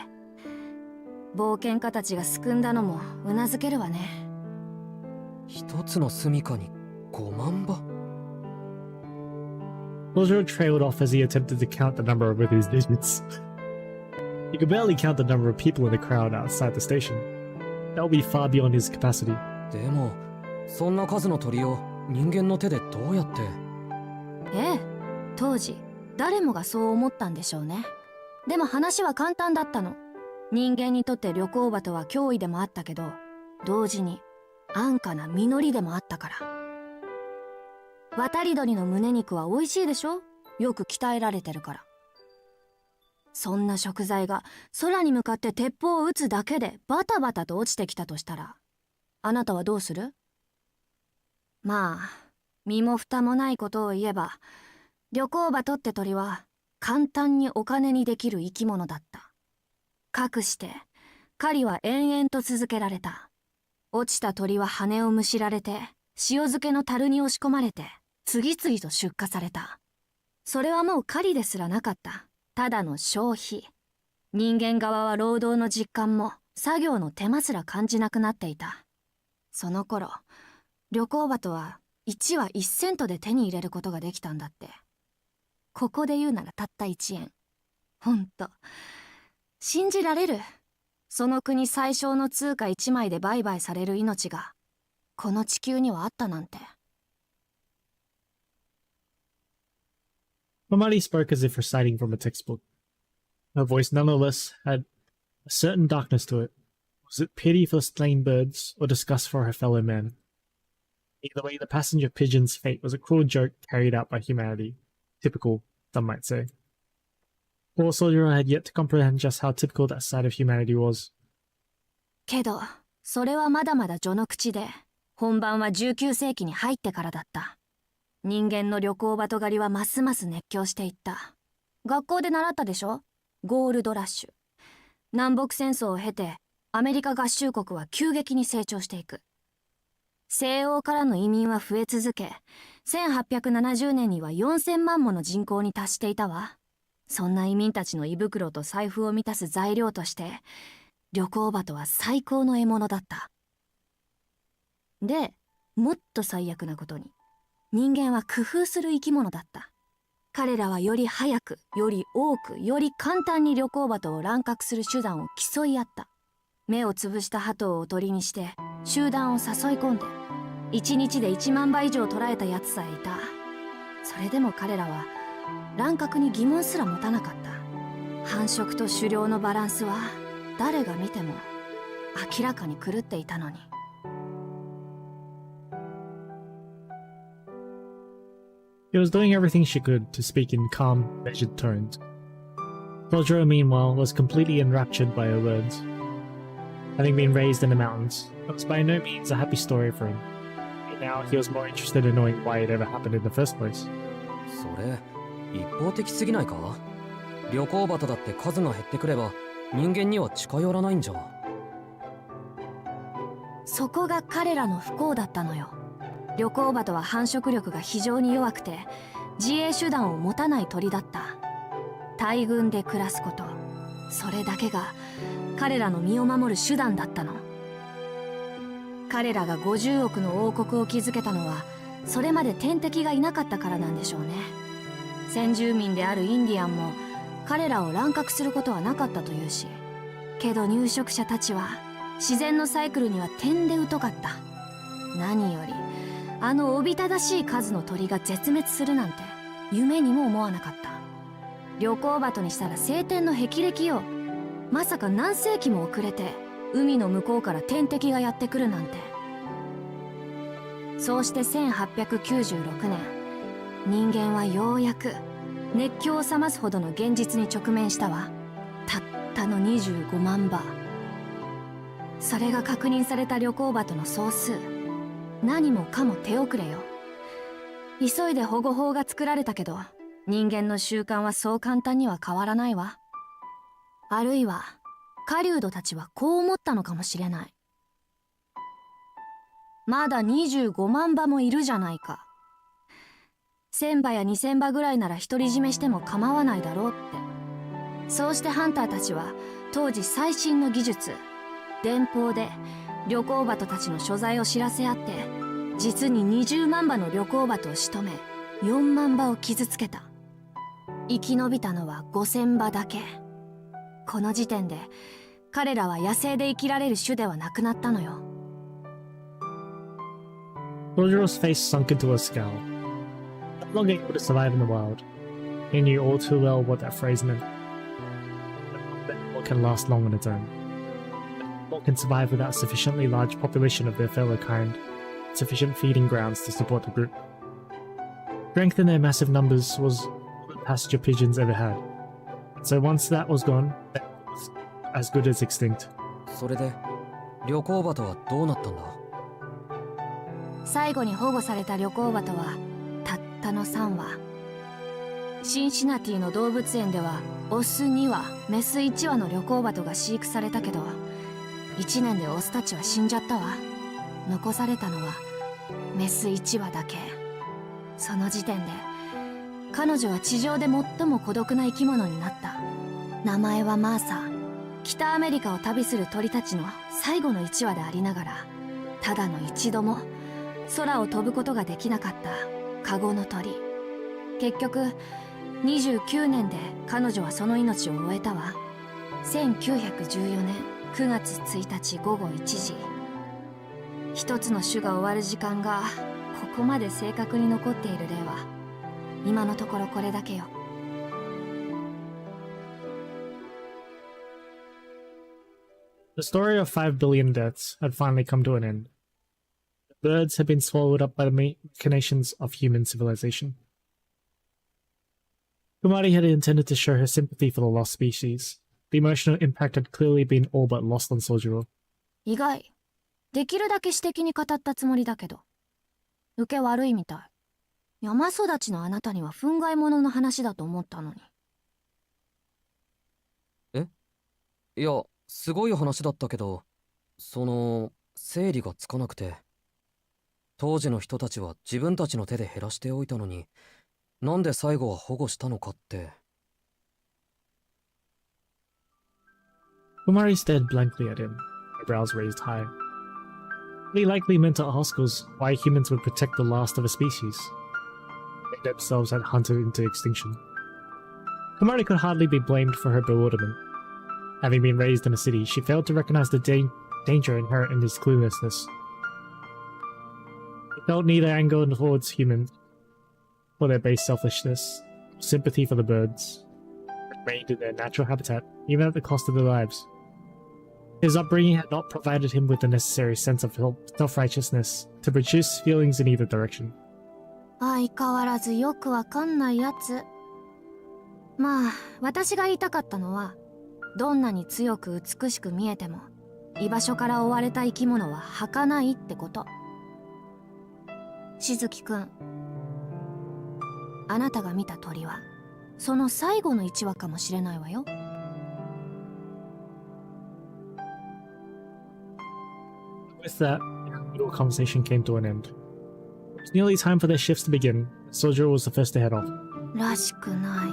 B: 冒険家たちが救んだのもうなずけるわね。
L: 一つの住処に5万羽。
A: Sojo trailed off as he attempted to count the number of these digits. He could barely count the number of people in the crowd outside the station. That would be far beyond his capacity.
L: でもそんな数の鳥を人間の手でどうやって。
B: ええ、当時誰もがそう思ったんでしょうね。でも話は簡単だったの。人間にとって旅行鳩は脅威でもあったけど、同時に安価な実りでもあったから。渡り鳥の胸肉は美味しいでしょ、よく鍛えられてるから。そんな食材が空に向かって鉄砲を撃つだけでバタバタと落ちてきたとしたら、あなたはどうする？まあ、身も蓋もないことを言えば、旅行鳩って鳥は簡単にお金にできる生き物だった。かくして狩りは延々と続けられた。落ちた鳥は羽をむしられて塩漬けの樽に押し込まれて次々と出荷された。それはもう狩りですらなかった。ただの消費。人間側は労働の実感も作業の手間すら感じなくなっていた。その頃、旅行鳩は1羽1セントで手に入れることができたんだって。ここで言うならたった1円。ほんと。信じられる？その国最小の通貨1枚で売買される命が、この地球にはあったなんて。
A: Mamali spoke as if reciting from a textbook. Her voice nonetheless had a certain darkness to it. Was it pity for slain birds or disgust for her fellow men? Either way, the passenger pigeon's fate was a cruel joke carried out by humanity. Typical, some might say. Poor soldier had yet to comprehend just how typical that side of humanity was.
B: けど、それはまだまだ序の口で、本番は19世紀に入ってからだった。人間の旅行鳩狩りはますます熱狂していった。学校で習ったでしょ？ゴールドラッシュ。南北戦争を経て、アメリカ合衆国は急激に成長していく。西欧からの移民は増え続け、1870年には4000万もの人口に達していたわ。そんな移民たちの胃袋と財布を満たす材料として、旅行鳩は最高の獲物だった。で、もっと最悪なことに、人間は工夫する生き物だった。彼らはより早く、より多く、より簡単に旅行鳩を乱獲する手段を競い合った。目をつぶした鳩をおとりにして、集団を誘い込んで、1日で1万羽以上捕らえたやつさえいた。それでも彼らは、乱獲に疑問すら持たなかった。繁殖と狩猟のバランスは、誰が見ても、明らかに狂っていたのに。
A: She was doing everything she could to speak in calm, measured tones. Roger, meanwhile, was completely enraptured by her words. Having been raised in the mountains, it was by no means a happy story for him. And now he was more interested in knowing why it ever happened in the first place.
L: それ一方的すぎないか？旅行鳩だって数が減ってくれば人間には近寄らないんじゃ。
B: そこが彼らの不幸だったのよ。旅行鳩は繁殖力が非常に弱くて自衛手段を持たない鳥だった。大群で暮らすこと、それだけが彼らの身を守る手段だったの。彼らが50億の王国を築けたのはそれまで天敵がいなかったからなんでしょうね。先住民であるインディアンも彼らを乱獲することはなかったというし、けど入植者たちは自然のサイクルには点で疎かった。何よりあのおびただしい数の鳥が絶滅するなんて夢にも思わなかった。旅行鳩にしたら晴天の霹靂よ。まさか何世紀も遅れて海の向こうから天敵がやってくるなんて。そうして1896年、人間はようやく熱狂を冷ますほどの現実に直面したわ。たったの25万羽。それが確認された旅行鳩の総数。何もかも手遅れよ。急いで保護法が作られたけど、人間の習慣はそう簡単には変わらないわ。あるいは狩人たちはこう思ったのかもしれない。まだ25万羽もいるじゃないか。1000羽や2000羽ぐらいなら独り占めしても構わないだろうって。そうしてハンターたちは当時最新の技術、電報で旅行鳩たちの所在を知らせ合って、実に20万羽の旅行鳩を仕留め、4万羽を傷つけた。生き延びたのは5000羽だけ。この時点で彼らは野生で生きられる種ではなくなったのよ。
A: Roger's face sunk into a scowl. no longer able to survive in the wild. He knew all too well what that phrase meant. That animal can last long on its own. That animal can survive without a sufficiently large population of their fellow kind, sufficient feeding grounds to support the group. Strength in their massive numbers was all the passenger pigeons ever had. So once that was gone, that was as good as extinct.
L: それで旅行鳩はどうなったんだ？
B: 最後に保護された旅行鳩はたったの3羽。シンシナティの動物園ではオス2羽、メス1羽の旅行鳩が飼育されたけど、1年でオスたちは死んじゃったわ。残されたのはメス1羽だけ。その時点で彼女は地上で最も孤独な生き物になった。名前はマーサ。北アメリカを旅する鳥たちの最後の1羽でありながら、ただの一度も空を飛ぶことができなかったカゴの鳥。結局29年で彼女はその命を終えたわ。1914年9月1日午後1時。一つの種が終わる時間がここまで正確に残っている例は今のところこれだけよ。
A: The story of 5 billion deaths had finally come to an end. The birds had been swallowed up by the machinations of human civilization. Kumari had intended to show her sympathy for the lost species. The emotional impact had clearly been all but lost on Sojiro.
B: 意外。できるだけ私的に語ったつもりだけど、受け悪いみたい。山育ちのあなたには憤慨物の話だと思ったのに。
L: え？いや、すごい話だったけど、整理がつかなくて。当時の人たちは自分たちの手で減らしておいたのに、なんで最後は保護したのかって。
A: Kumari stared blankly at him, her brows raised high. What he likely meant to ask was why humans would protect the last of a species they themselves had hunted into extinction. Kumari could hardly be blamed for her bewilderment. Having been raised in a city, she failed to recognize the danger inherent in his cluelessness. He felt neither anger towards humans, for their base selfishness, or sympathy for the birds, remained in their natural habitat, even at the cost of their lives. His upbringing had not provided him with the necessary sense of self-righteousness to produce feelings in either direction.
B: 相変わらずよくわかんないやつ。まあ、私が言いたかったのは、どんなに強く美しく見えても、居場所から追われた生き物は儚いってこと。しずきくん、あなたが見た鳥は、その最後の1羽かもしれないわよ。
A: With that, the little conversation came to an end. It was nearly time for their shifts to begin. Sojiro was the first to head off.
B: らしくない。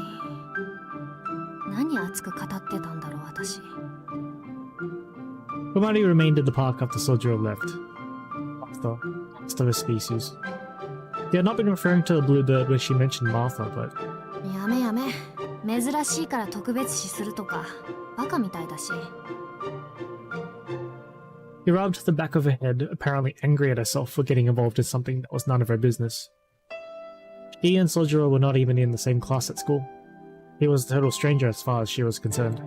B: 何熱く語ってたんだろう、私。
A: Kumari remained in the park after Sojiro left. Martha, last of his species. He had not been referring to a blue bird when she mentioned Martha, but...
B: やめやめ。珍しいから特別視するとか、バカみたいだし。
A: He rubbed the back of her head, apparently angry at herself for getting involved in something that was none of her business. She and Sojiro were not even in the same class at school. He was a total stranger as far as she was concerned.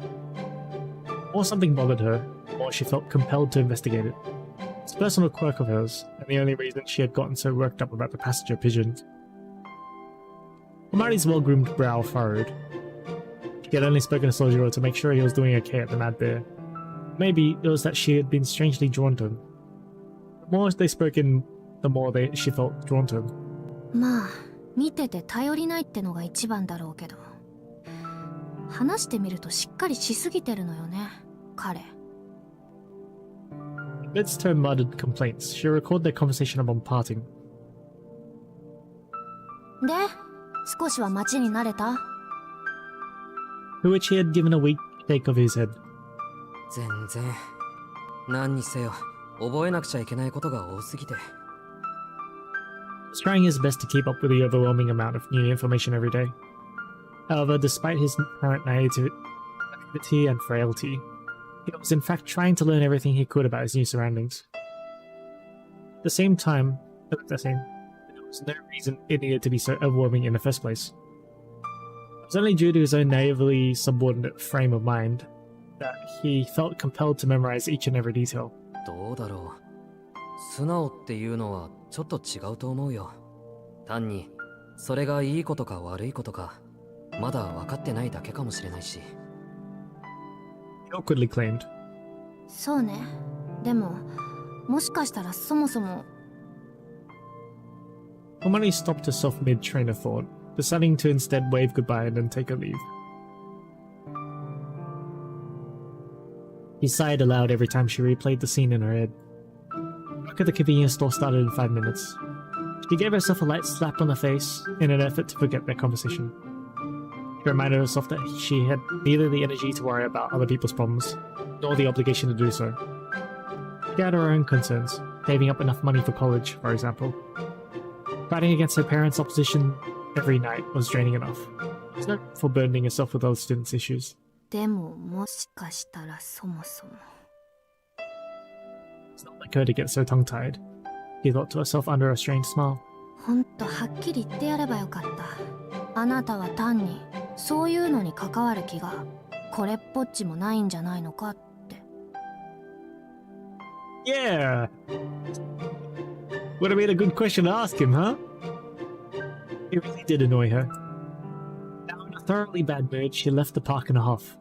A: The more something bothered her, the more she felt compelled to investigate it. It's a personal quirk of hers, and the only reason she had gotten so worked up about the passenger pigeons. Kumari's well-groomed brow furrowed. She had only spoken to Sojiro to make sure he was doing okay at the Mad Bear. Maybe it was that she had been strangely drawn to him. The more they spoke in, the more she felt drawn to him.
B: まあ、見てて頼りないってのが一番だろうけど。話してみるとしっかりしすぎてるのよね、彼。
A: Amidst her muttered complaints, she recalled their conversation upon parting.
B: で、少しは街に慣れた？
A: To which he had given a weak shake of his head.
L: 全然。何にせよ、覚えなくちゃいけないことが多すぎて。
A: He was trying his best to keep up with the overwhelming amount of new information every day. However, despite his apparent naivety and frailty, he was in fact trying to learn everything he could about his new surroundings. At the same time, There's no reason it needed to be so overwhelming in the first place. It was only due to his own naively subordinate frame of mind that he felt compelled to memorize each and every detail.
L: どうだろう。素直っていうのはちょっと違うと思うよ。単にそれがいいことか悪いことかまだ分かってないだけかもしれないし。
A: He awkwardly claimed.
B: そうね。でももしかしたらそもそも
A: Hermione stopped herself mid-train of thought, deciding to instead wave goodbye and then take her leave. He sighed aloud every time she replayed the scene in her head. Work at the convenience store started in 5 minutes. She gave herself a light slap on the face in an effort to forget their conversation. She reminded herself that she had neither the energy to worry about other people's problems, nor the obligation to do so. She had her own concerns, saving up enough money for college, for example. Fighting against her parents' opposition every night was draining enough. There's no room for burdening herself with other students' issues.
B: でももしかしたらそもそも
A: It's not like her to get so tongue-tied, he thought to herself under a strained smile.
B: ほんとはっきり言ってやればよかった。あなたは単にそういうのに関わる気がこれっぽっちもないんじゃないのかって。
A: Yeah! Would have been a good question to ask him, huh? It really did annoy her. Now in a thoroughly bad mood, she left the park in a huff.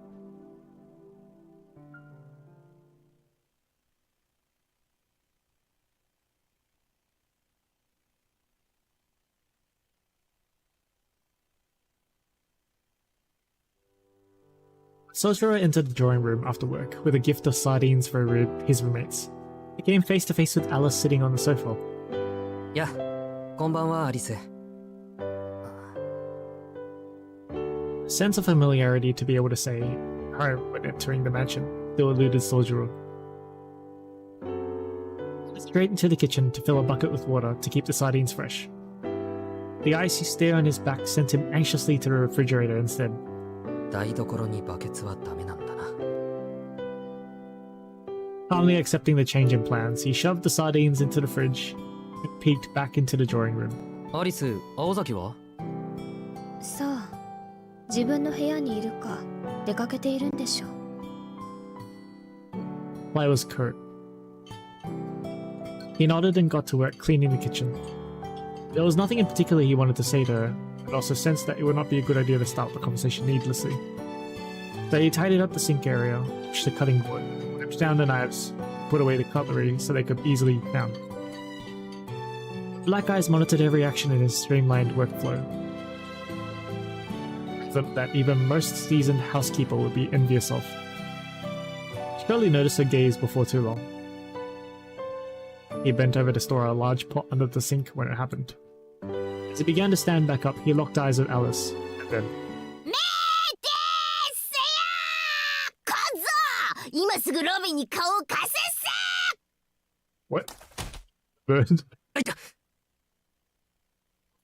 A: Sojiro entered the drawing room after work with a gift of sardines for his roommates. He came face to face with Alice sitting on the sofa.
L: や、こんばんはアリス。
A: A sense of familiarity to be able to say hi when entering the mansion still eluded Sojiro. He went straight into the kitchen to fill a bucket with water to keep the sardines fresh. The icy stare on his back sent him anxiously to the refrigerator instead.
L: 台所にバケツはダメなんだな。
A: Calmly accepting the change in plans, he shoved the sardines into the fridge and peeked back into the drawing room.
L: アリス、青崎は？
D: さあ、自分の部屋にいるか出かけているんでしょう。
A: Why was curt. He nodded and got to work cleaning the kitchen. There was nothing in particular he wanted to say to her, but also sensed that it would not be a good idea to start the conversation needlessly. So he tidied up the sink area, pushed the cutting board, wiped down the knives, put away the cutlery so they could easily be found. Black eyes monitored every action in his streamlined workflow. That even most seasoned housekeeper would be envious of. She barely noticed her gaze before too long. He bent over to store a large pot under the sink when it happened. As he began to stand back up, he locked eyes with Alice, and then...
D: 今すぐロビーに顔を貸せっせ
A: What? Bird?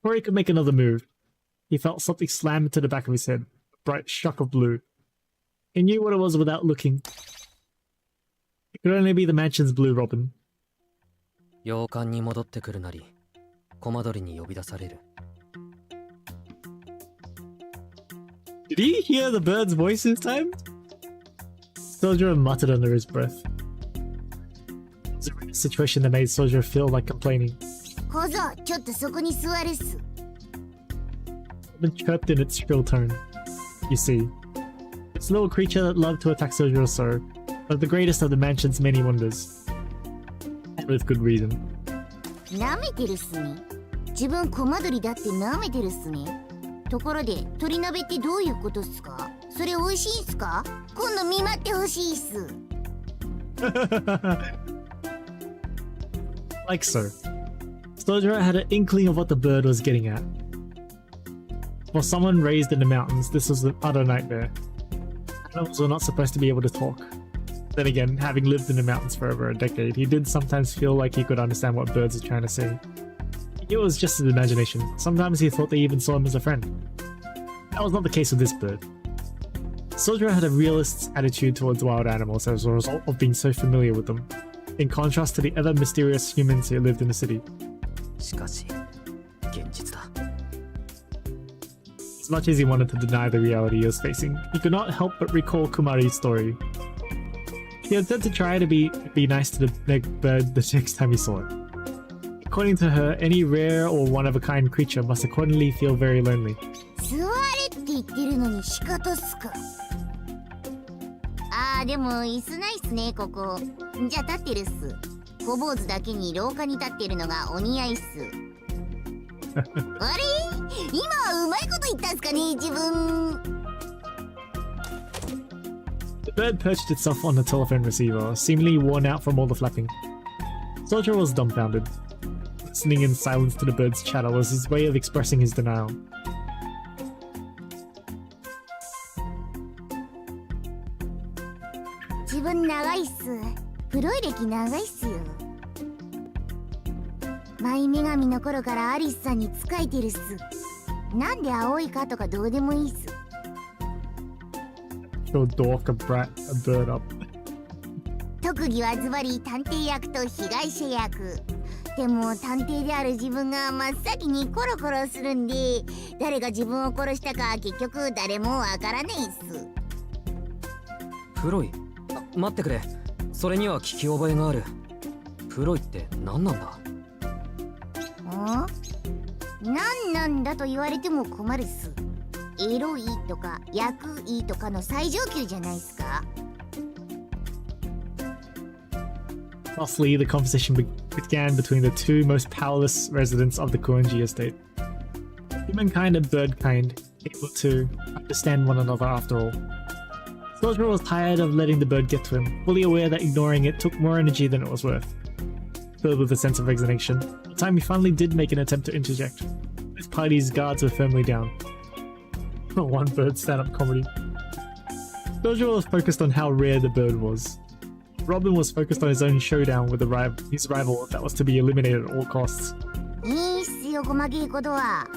A: Before he could make another move, he felt something slam into the back of his head, a bright shock of blue. He knew what it was without looking. It could only be the mansion's blue robin.
L: 洋館に戻ってくるなり、コマ鳥に呼び出される。
A: Did he hear the bird's voice this time? Sojiro muttered under his breath. It was a rare situation that made Sojiro feel like complaining.
D: 小僧、ちょっとそこに座れっす。
A: Robin chirped in its shrill tone. You see, this little creature that loved to attack Sojiro so, was the greatest of the mansion's many wonders. And with good reason.
D: 舐めてるっすね。自分コマ鳥だって舐めてるっすね。ところで、鶏鍋ってどういうことっすか？それ美味しいっすか？今度見舞ってほしいっす。
A: Like so. Sojiro had an inkling of what the bird was getting at. For someone raised in the mountains, this was an utter nightmare. Animals were not supposed to be able to talk. Then again, having lived in the mountains for over a decade, he did sometimes feel like he could understand what birds were trying to say. It was just his imagination. Sometimes he thought they even saw him as a friend. That was not the case with this bird. Sojiro had a realist's attitude towards wild animals as a result of being so familiar with them, in contrast to the ever mysterious humans who lived in the city.
L: しかし、現実だ。
A: As much as he wanted to deny the reality he was facing, he could not help but recall Kumari's story. He had said to try to be nice to the big bird the next time he saw it. According to her, any rare or one-of-a-kind creature must accordingly feel very lonely.
B: 座れって言ってるのに仕方すか。あーでも椅子ないっすねここ。じゃあ立ってるっす。小坊主だけに廊下に立ってるのがお似合いっす。あれ今はうまいこと言ったんすかね自分。
A: The bird perched itself on the telephone receiver, seemingly worn out from all the flapping. Soldier was dumbfounded. Listening in silence to the bird's chatter was his way of expressing his denial.
B: 自分長いっす。プロイ歴長いっすよ。マイ女神の頃からアリスさんに仕えてるっす。なんで青いかとかどうでもいいっす。
A: He'll dork a bird up.
B: 特技はズバリ探偵役と被害者役。でも探偵である自分が真っ先にコロコロするんで、誰が自分を殺したか結局誰もわからないっす。
L: プロイ、待ってくれ。それには聞き覚えがある。プロイって何なんだ？
B: 何なんだと言われても困るっす。エロいとか役いいとかの最上級じゃないっすか。
A: Lastly, the conversation began between the two most powerless residents of the Koenji estate. Humankind and birdkind, able to understand one another after all. Soldier was tired of letting the bird get to him, fully aware that ignoring it took more energy than it was worth. Filled with a sense of resignation, by the time he finally did make an attempt to interject, both parties' guards were firmly down. One bird stand-up comedy. Soldier was focused on how rare the bird was. Robin was focused on his own showdown with his rival that was to be eliminated at all costs.
B: いいっすよ細けいことは。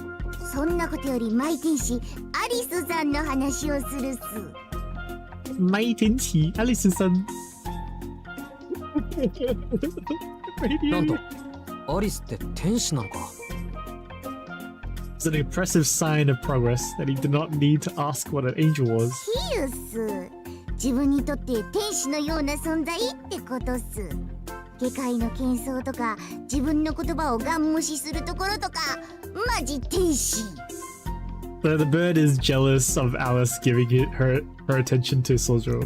B: そんなことよりマイ天使アリスさんの話をするっす。
A: マイ天使アリスさん。
L: なんと、アリスって天使なのか。
A: It's an impressive sign of progress that he did not need to ask what an angel was.
B: ヒュース。自分にとって天使のような存在ってことっす。下界の喧騒とか自分の言葉をガン無視するところとかマジ天使。
A: So the bird is jealous of Alice giving her attention to Soldier.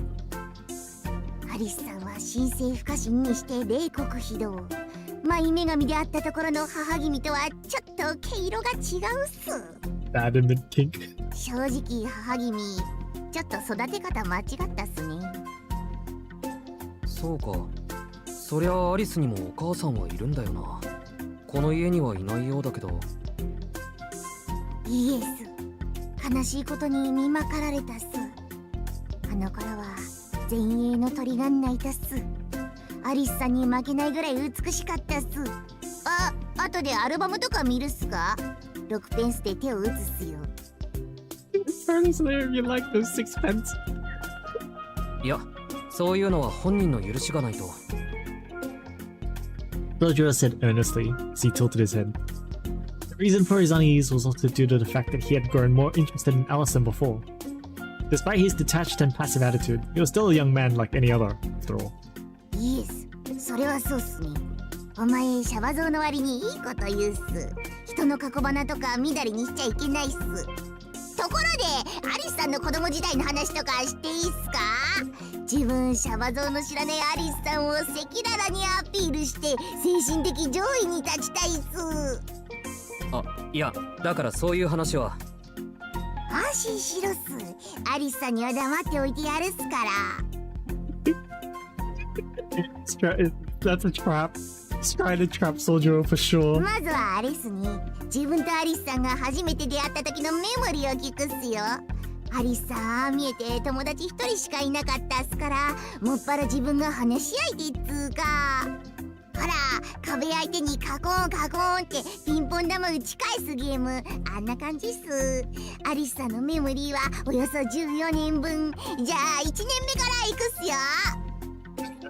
B: アリスさんは神聖不可侵にして冷酷非道。マイ女神であったところの母君とはちょっと毛色が違うっす。
A: Adamant kink.
B: 正直母君ちょっと育て方間違ったっすね。
L: そうか。そりゃアリスにもお母さんはいるんだよな。この家にはいないようだけど。
B: イエス。悲しいことに見まかられたっす。あの頃は前衛の鳥が鳴いたっす。アリスさんに負けないぐらい美しかったっす。あとでアルバムとか見るっすか。6ペンスで手を打つっすよ。
A: You like those sixpence?
L: いや、そういうのは本人の許しがないと。
A: Soldier said earnestly as he tilted his head. The reason for his unease was also due to the fact that he had grown more interested in Alice than before. Despite his detached and passive attitude, he was still a young man like any other, after all.
B: イエス、それはそうっすね。お前シャバ像の割にいいこと言うっす。人の過去花とかみだりにしちゃいけないっす。ところでアリスさんの子供時代の話とかしていいっすか。自分シャバ像の知らねえアリスさんを赤裸々にアピールして精神的上位に立ちたいっす。
L: あ、いや、だからそういう話は。
B: 安心しろっす。アリスさんには黙っておいてやるっすから。
A: That's a trap. He's trying to trap Soldier for sure.
B: まずはあれっすね。自分とアリスさんが初めて出会った時のメモリーを聞くっすよ。アリスさんああ見えて友達一人しかいなかったっすから、もっぱら自分が話し相手っつうか。ほら壁相手にカコーンカコーンってピンポン玉打ち返すゲーム、あんな感じっす。アリスさんのメモリーはおよそ14年分。じゃあ1年目から行くっすよ。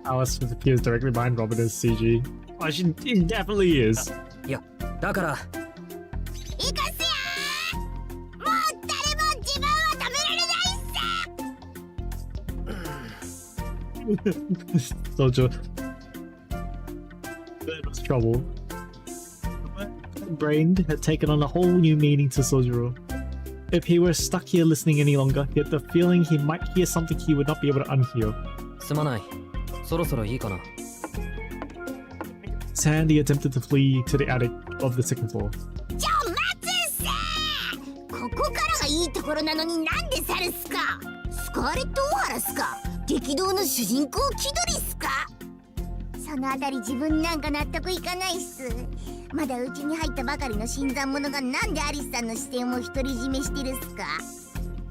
A: Alice appears directly behind Robin as CG. Oh, she definitely is.
L: いや、だから
A: Soldier. Bird was trouble. Brained had taken on a whole new meaning to Sojiro. If he were stuck here listening any longer, he had the feeling he might hear something he would not be able to unhear.
L: すまない。そろそろいいかな。
A: His hand, he attempted to flee to the attic of the second floor.
D: ちょ待つさここからがいいところなのになんで去るっすか。スカーレット・オハラっすか。激動の主人公気取りっすか。そのあたり自分なんか納得いかないっす。まだうちに入ったばかりの新参者がなんでアリスさんの視線を独り占めしてるっすか。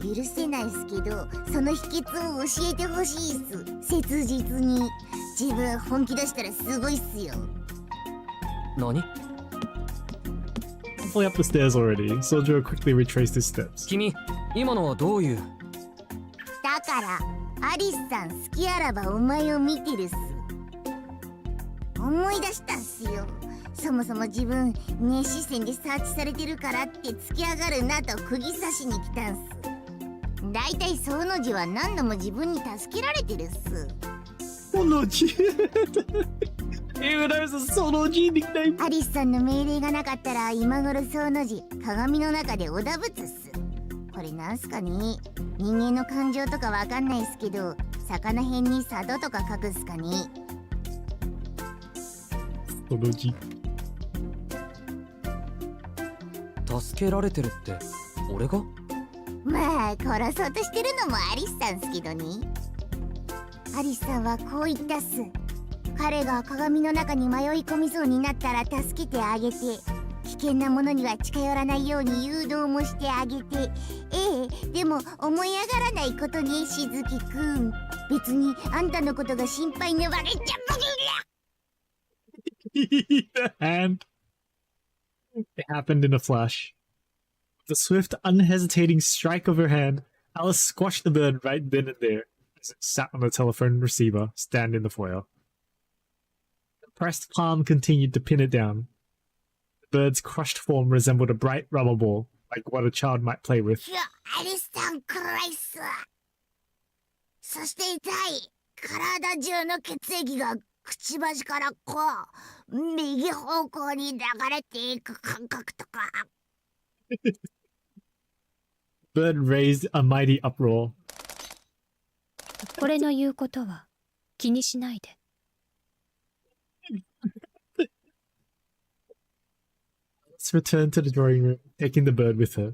D: 許せないっすけどその秘訣を教えてほしいっす。切実に。自分本気出したらすごいっすよ。
L: 何？
A: Halfway up the stairs already, Sojiro quickly retraced his steps.
L: 君、今のはどういう？
D: だからアリスさん好きあらばお前を見てるっす。思い出したっすよ。そもそも自分熱視線でサーチされてるからって突き上がるなと釘刺しに来たんす。だいたいソノジは何度も自分に助けられてるっす。
A: Sono G. Even though it's a Sono G nickname.
D: アリスさんの命令がなかったら今頃ソノジ鏡の中でおだぶつっす。これなんすかね。人間の感情とかわかんないっすけど魚辺に佐渡とか書くっすかね。
A: Sono G.
L: 助けられてるって俺が？
D: まあ殺そうとしてるのもアリスさんっすけどね。アリスさんはこう言ったっす。彼が鏡の中に迷い込みそうになったら助けてあげて、危険なものには近寄らないように誘導もしてあげて。でも思い上がらないことね、しずきくん。別にあんたのことが心配なわけじゃない。
A: The hand. It happened in a flash. With a swift, unhesitating strike of her hand, Alice squashed the bird right then and there as it sat on the telephone receiver stand in the foyer. The pressed palm continued to pin it down. The bird's crushed form resembled a bright rubber ball, like what a child might play with.
D: アリスさんくらいっす。そして痛い。体中の血液がくちばしからこう右方向に流れていく感覚とか。
A: Bird raised a mighty uproar.
M: これの言うことは気にしないで。
A: Let's return to the drawing room, taking the bird with her.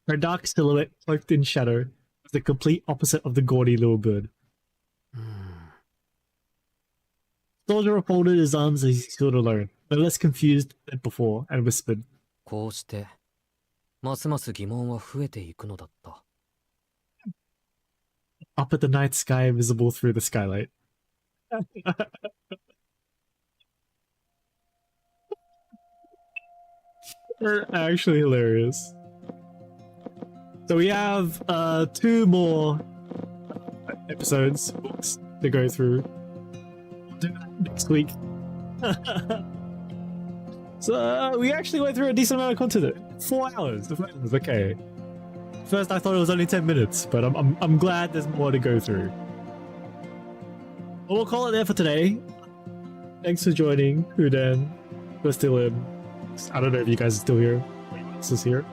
A: Her dark silhouette, cloaked in shadow, was the complete opposite of the gaudy little bird. Soldier folded his arms as he stood alone, no less confused than before, and whispered,
L: こうしてますます疑問は増えていくのだった。
A: up at the night sky visible through the skylight. They're actually hilarious. So we have 2 more episodes, books to go through. We'll do that next week. So we actually went through a decent amount of content. 4 hours. The first was okay. First I thought it was only 10 minutes, but I'm glad there's more to go through. Well, we'll call it there for today. Thanks for joining, Huden. We're still in. I don't know if you guys are still here. Anyone else is here.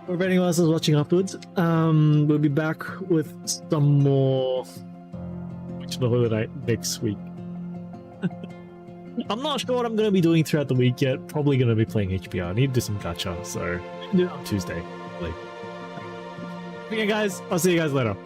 A: Or if anyone else is watching afterwards. We'll be back with some more Witch the Holiday next week. I'm not sure what I'm going to be doing throughout the week yet. Probably going to be playing HBR. I need to do some gacha, so we can do it on Tuesday. Okay, guys, I'll see you guys later.